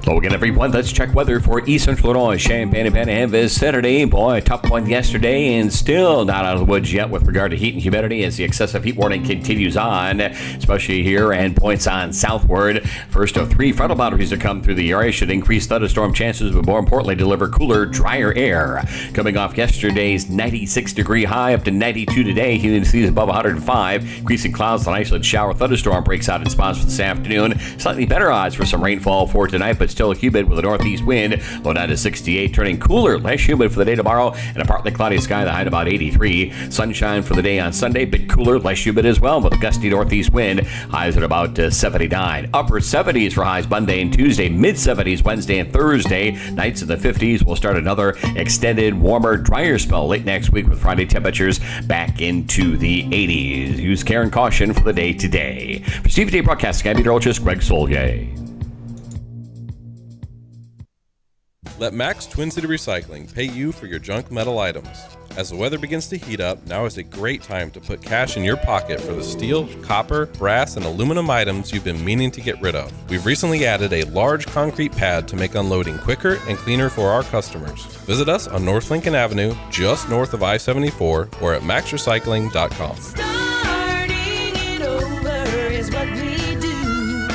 Speaker 15: Hello again, everyone. Let's check weather for East Central Illinois, Champaign-Urbana this Saturday. Boy, a tough one yesterday and still not out of the woods yet with regard to heat and humidity as the excessive heat warning continues on, especially here and points on southward. First of three frontal boundaries to come through the area should increase thunderstorm chances, but more importantly, deliver cooler, drier air. Coming off yesterday's 96-degree high up to 92 today, humidity is above 105. Increasing clouds, an isolated shower thunderstorm breaks out in spots for this afternoon. Slightly better odds for some rainfall for tonight, but still humid with a northeast wind. Low down to 68, turning cooler, less humid for the day tomorrow, and a partly cloudy sky, the high at about 83. Sunshine for the day on Sunday, bit cooler, less humid as well, with a gusty northeast wind. Highs at about 79. Upper 70s for highs Monday and Tuesday, mid 70s Wednesday and Thursday. Nights in the 50s. We'll start another extended, warmer, drier spell late next week with Friday temperatures back into the 80s. Use care and caution for the day today. For Stevie Jay Broadcasting, I'm meteorologist Greg Solje.
Speaker 5: Let Max Twin City Recycling pay you for your junk metal items. As the weather begins to heat up, now is a great time to put cash in your pocket for the steel, copper, brass, and aluminum items you've been meaning to get rid of. We've recently added a large concrete pad to make unloading quicker and cleaner for our customers. Visit us on North Lincoln Avenue, just north of I-74, or at maxrecycling.com.
Speaker 10: Starting it over is what we do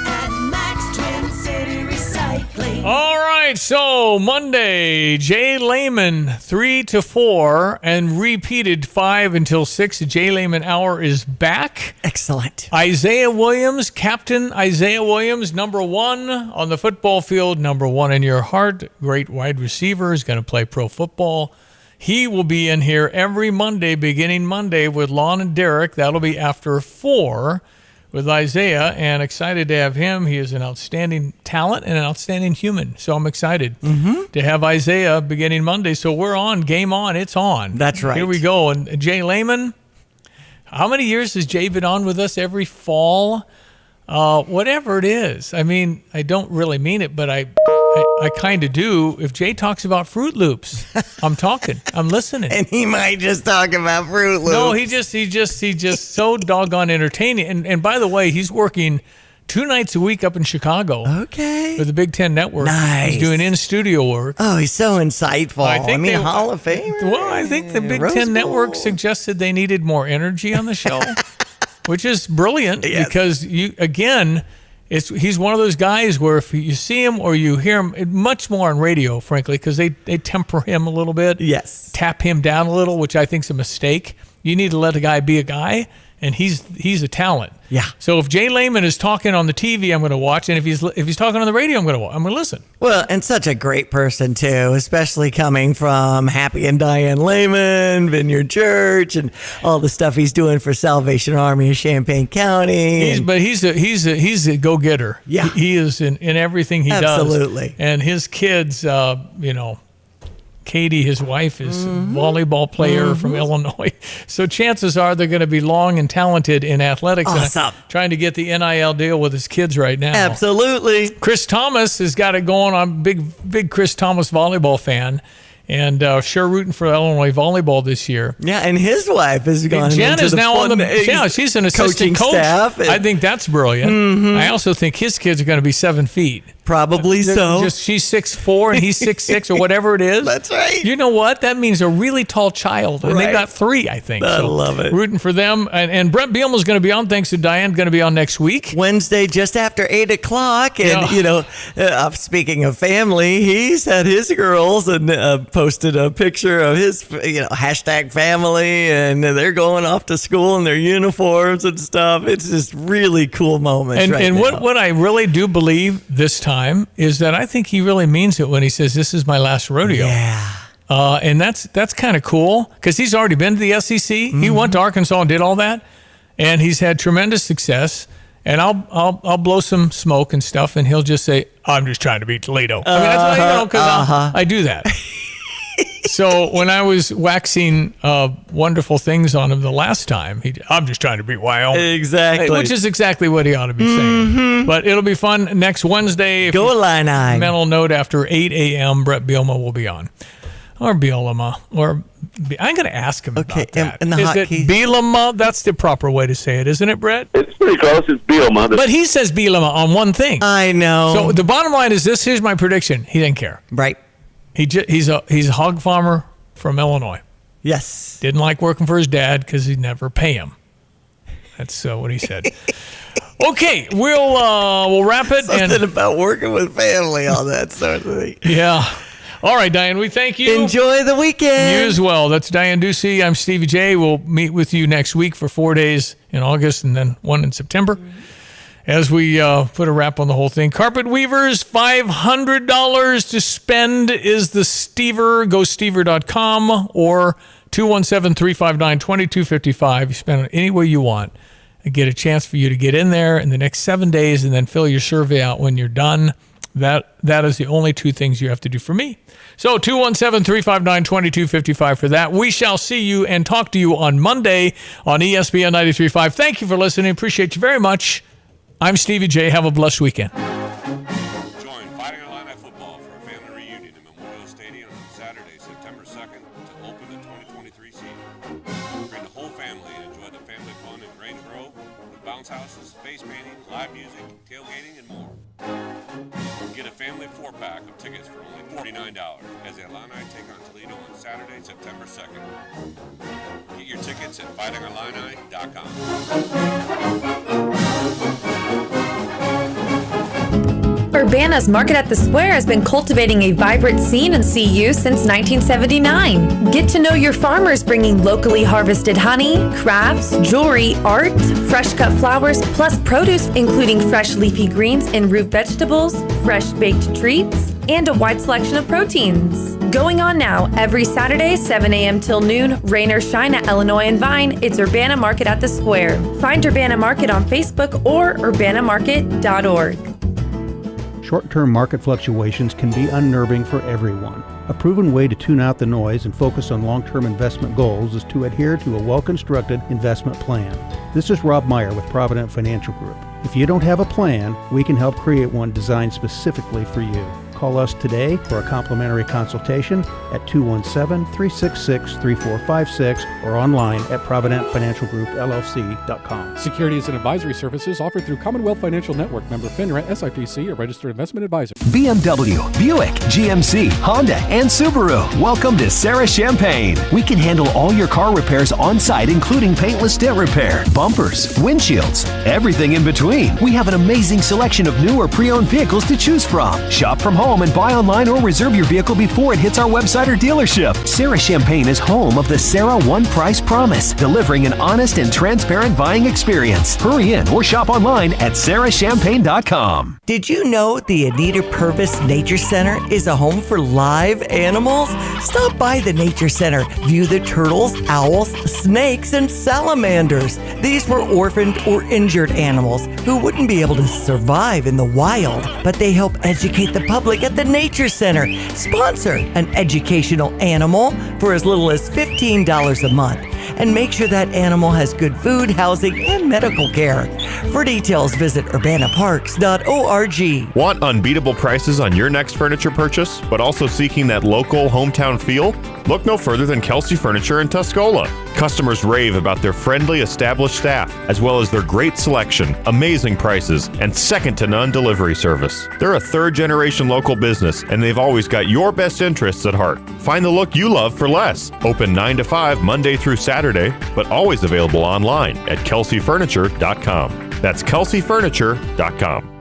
Speaker 10: at Max Twin City Recycling.
Speaker 13: All right, so Monday, Jay Lehman 3 to 4 and repeated 5 until 6. Jay Lehman Hour is back.
Speaker 14: Excellent.
Speaker 13: Isaiah Williams, Captain Isaiah Williams, number 1 on the football field, number 1 in your heart. Great wide receiver, is going to play pro football. He will be in here every Monday, beginning Monday with Lon and Derek. That'll be after 4. With Isaiah, and excited to have him. He is an outstanding talent and an outstanding human. So I'm excited to have Isaiah beginning Monday. So we're on, game on, it's on.
Speaker 14: That's right.
Speaker 13: Here we go. And Jay Lehman, how many years has Jay been on with us every fall? Whatever it is. I mean, I don't really mean it, but I kind of do. If Jay talks about Fruit Loops, I'm talking. I'm listening.
Speaker 14: And he might just talk about Fruit Loops.
Speaker 13: No, he's just so doggone entertaining. And by the way, he's working 2 nights a week up in Chicago.
Speaker 14: Okay.
Speaker 13: For the Big Ten Network.
Speaker 14: Nice.
Speaker 13: He's doing in-studio work.
Speaker 14: Oh, he's so insightful. I mean, Hall of Famer.
Speaker 13: Well, I think the Big Ten Network suggested they needed more energy on the show, which is brilliant because he's one of those guys where if you see him or you hear him, much more on radio, frankly, because they temper him a little bit.
Speaker 14: Yes.
Speaker 13: Tap him down a little, which I think is a mistake. You need to let a guy be a guy, and he's a talent.
Speaker 14: Yeah.
Speaker 13: So if Jay Lehman is talking on the TV, I'm going to watch, and if he's talking on the radio, I'm going to listen.
Speaker 14: Well, and such a great person too, especially coming from Happy and Diane Lehman, Vineyard Church, and all the stuff he's doing for Salvation Army of Champaign County.
Speaker 13: He's a go-getter.
Speaker 14: Yeah.
Speaker 13: He is in everything he does.
Speaker 14: Absolutely.
Speaker 13: And his kids, Katie, his wife, is a volleyball player from Illinois. So chances are they're going to be long and talented in athletics.
Speaker 14: Awesome.
Speaker 13: And I'm trying to get the NIL deal with his kids right now.
Speaker 14: Absolutely.
Speaker 13: Chris Thomas has got it going. I'm a big Chris Thomas volleyball fan. And sure rooting for Illinois volleyball this year.
Speaker 14: Yeah, and his wife has gone
Speaker 13: Jen
Speaker 14: into
Speaker 13: is
Speaker 14: the
Speaker 13: now on the she's an assistant
Speaker 14: coaching
Speaker 13: coach.
Speaker 14: staff.
Speaker 13: I think that's brilliant. I also think his kids are going to be 7 feet.
Speaker 14: Probably so.
Speaker 13: Just she's 6'4" and he's 6'6" or whatever it is.
Speaker 14: That's right.
Speaker 13: You know what? That means a really tall child, and they got 3, I think.
Speaker 14: I love it.
Speaker 13: Rooting for them, and Brett Bielema's going to be on. Thanks to Diane, going to be on next week,
Speaker 14: Wednesday, just after 8:00. And speaking of family, he's had his girls and posted a picture of his hashtag family, and they're going off to school in their uniforms and stuff. It's just really cool moments.
Speaker 13: And what I really do believe this time is that I think he really means it when he says this is my last rodeo.
Speaker 14: Yeah.
Speaker 13: And that's kind of cool because he's already been to the SEC. He went to Arkansas and did all that, and he's had tremendous success. And I'll blow some smoke and stuff, and he'll just say, "I'm just trying to beat Toledo." I mean, that's what, because I do that. So when I was waxing wonderful things on him the last time, I'm just trying to beat Wyoming.
Speaker 14: Exactly.
Speaker 13: Which is exactly what he ought to be saying. But it'll be fun next Wednesday.
Speaker 14: Go Illini.
Speaker 13: Mental note, after 8 a.m., Brett Bielema will be on. Or Bielema. I'm going to ask him about that.
Speaker 14: And the
Speaker 13: is it
Speaker 14: hotkeys.
Speaker 13: Bielema? That's the proper way to say it, isn't it, Brett?
Speaker 8: It's pretty close. It's Bielema.
Speaker 13: But he says Bielema on one thing.
Speaker 14: I know.
Speaker 13: So the bottom line is this. Here's my prediction. He didn't care.
Speaker 14: Right.
Speaker 13: He's a hog farmer from Illinois.
Speaker 14: Yes.
Speaker 13: Didn't like working for his dad because he'd never pay him. That's what he said. Okay, we'll wrap it.
Speaker 14: Something about working with family, all that sort of thing.
Speaker 13: Yeah. All right, Diane, we thank you.
Speaker 14: Enjoy the weekend.
Speaker 13: You as well. That's Diane Ducey. I'm Stevie J. We'll meet with you next week for 4 days in August and then 1 in September. As we put a wrap on the whole thing. Carpet Weavers, $500 to spend is the Stever. Go Stever.com or 217-359-2255. You spend it any way you want and get a chance for you to get in there in the next 7 days and then fill your survey out when you're done. That is the only 2 things you have to do for me. So 217-359-2255 for that. We shall see you and talk to you on Monday on ESPN 93.5. Thank you for listening. Appreciate you very much. I'm Stevie J. Have a blessed weekend.
Speaker 11: Join Fighting Illini football for a family reunion in Memorial Stadium on Saturday, September 2nd to open the 2023 season. Bring the whole family and enjoy the family fun in Grange Grove with bounce houses, face painting, live music, tailgating, and more. Get a family 4-pack of tickets for only $49 as the Illini take on Toledo on Saturday, September 2nd. Get your tickets at fightingillini.com.
Speaker 12: Urbana's Market at the Square has been cultivating a vibrant scene in CU since 1979. Get to know your farmers bringing locally harvested honey, crafts, jewelry, art, fresh cut flowers, plus produce including fresh leafy greens and root vegetables, fresh baked treats, and a wide selection of proteins. Going on now, every Saturday, 7 a.m. till noon, rain or shine at Illinois and Vine, it's Urbana Market at the Square. Find Urbana Market on Facebook or urbanamarket.org.
Speaker 24: Short-term market fluctuations can be unnerving for everyone. A proven way to tune out the noise and focus on long-term investment goals is to adhere to a well-constructed investment plan. This is Rob Meyer with Provident Financial Group. If you don't have a plan, we can help create one designed specifically for you. Call us today for a complimentary consultation at 217-366-3456 or online at providentfinancialgroupllc.com.
Speaker 25: Securities and advisory services offered through Commonwealth Financial Network, member FINRA, SIPC, a registered investment advisor.
Speaker 16: BMW, Buick, GMC, Honda, and Subaru. Welcome to Sarah Champagne. We can handle all your car repairs on site, including paintless dent repair, bumpers, windshields, everything in between. We have an amazing selection of new or pre-owned vehicles to choose from. Shop from home and buy online or reserve your vehicle before it hits our website or dealership. Sarah Champagne is home of the Sarah One Price Promise, delivering an honest and transparent buying experience. Hurry in or shop online at sarahchampagne.com.
Speaker 14: Did you know the Anita Purvis Nature Center is a home for live animals? Stop by the Nature Center. View the turtles, owls, snakes, and salamanders. These were orphaned or injured animals who wouldn't be able to survive in the wild, but they help educate the public at the Nature Center. Sponsor an educational animal for as little as $15 a month and make sure that animal has good food, housing, and medical care. For details, visit urbanaparks.org.
Speaker 4: Want unbeatable prices on your next furniture purchase, but also seeking that local hometown feel? Look no further than Kelsey Furniture in Tuscola. Customers rave about their friendly, established staff, as well as their great selection, amazing prices, and second-to-none delivery service. They're a third-generation local business, and they've always got your best interests at heart. Find the look you love for less. Open 9 to 5 Monday through Saturday, but always available online at kelseyfurniture.com. That's kelseyfurniture.com.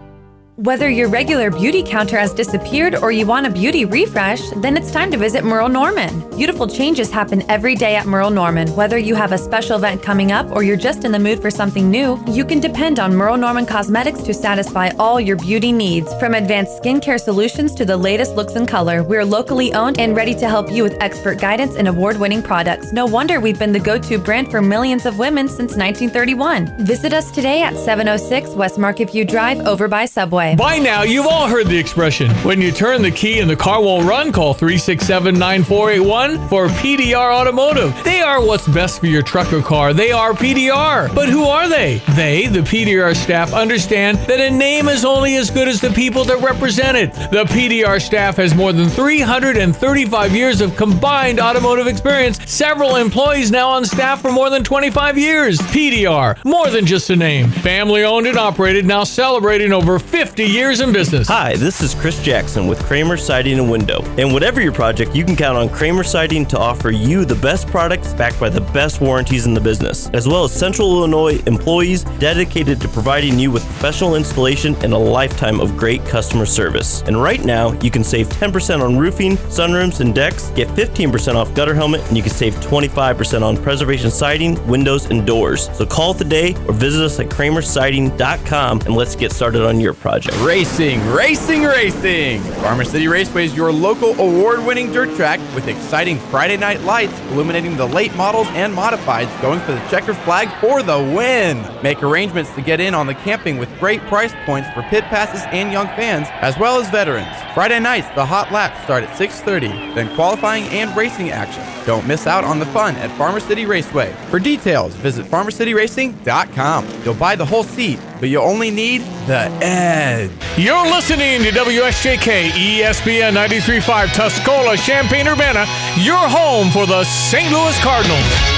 Speaker 12: Whether your regular beauty counter has disappeared or you want a beauty refresh, then it's time to visit Merle Norman. Beautiful changes happen every day at Merle Norman. Whether you have a special event coming up or you're just in the mood for something new, you can depend on Merle Norman Cosmetics to satisfy all your beauty needs. From advanced skincare solutions to the latest looks and color, we're locally owned and ready to help you with expert guidance and award-winning products. No wonder we've been the go-to brand for millions of women since 1931. Visit us today at 706 West Market View Drive over by Subway.
Speaker 13: By now, you've all heard the expression, when you turn the key and the car won't run, call 367-9481 for PDR Automotive. They are what's best for your truck or car. They are PDR. But who are they? They, the PDR staff, understand that a name is only as good as the people that represent it. The PDR staff has more than 335 years of combined automotive experience, several employees now on staff for more than 25 years. PDR, more than just a name. Family owned and operated, now celebrating over 50 years in business.
Speaker 1: Hi, this is Chris Jackson with Kramer Siding and Window. And whatever your project, you can count on Kramer Siding to offer you the best products backed by the best warranties in the business, as well as Central Illinois employees dedicated to providing you with professional installation and a lifetime of great customer service. And right now, you can save 10% on roofing, sunrooms, and decks, get 15% off gutter helmet, and you can save 25% on preservation siding, windows, and doors. So call today or visit us at kramersiding.com and let's get started on your project.
Speaker 7: Racing, racing, racing! Farmer City Raceway is your local award-winning dirt track with exciting Friday night lights illuminating the late models and modifieds going for the checkered flag for the win. Make arrangements to get in on the camping with great price points for pit passes and young fans, as well as veterans. Friday nights, the hot laps start at 6:30, then qualifying and racing action. Don't miss out on the fun at Farmer City Raceway. For details, visit farmercityracing.com. You'll buy the whole seat, but you only need the edge.
Speaker 13: You're listening to WSJK ESPN 93.5 Tuscola, Champaign-Urbana, your home for the St. Louis Cardinals.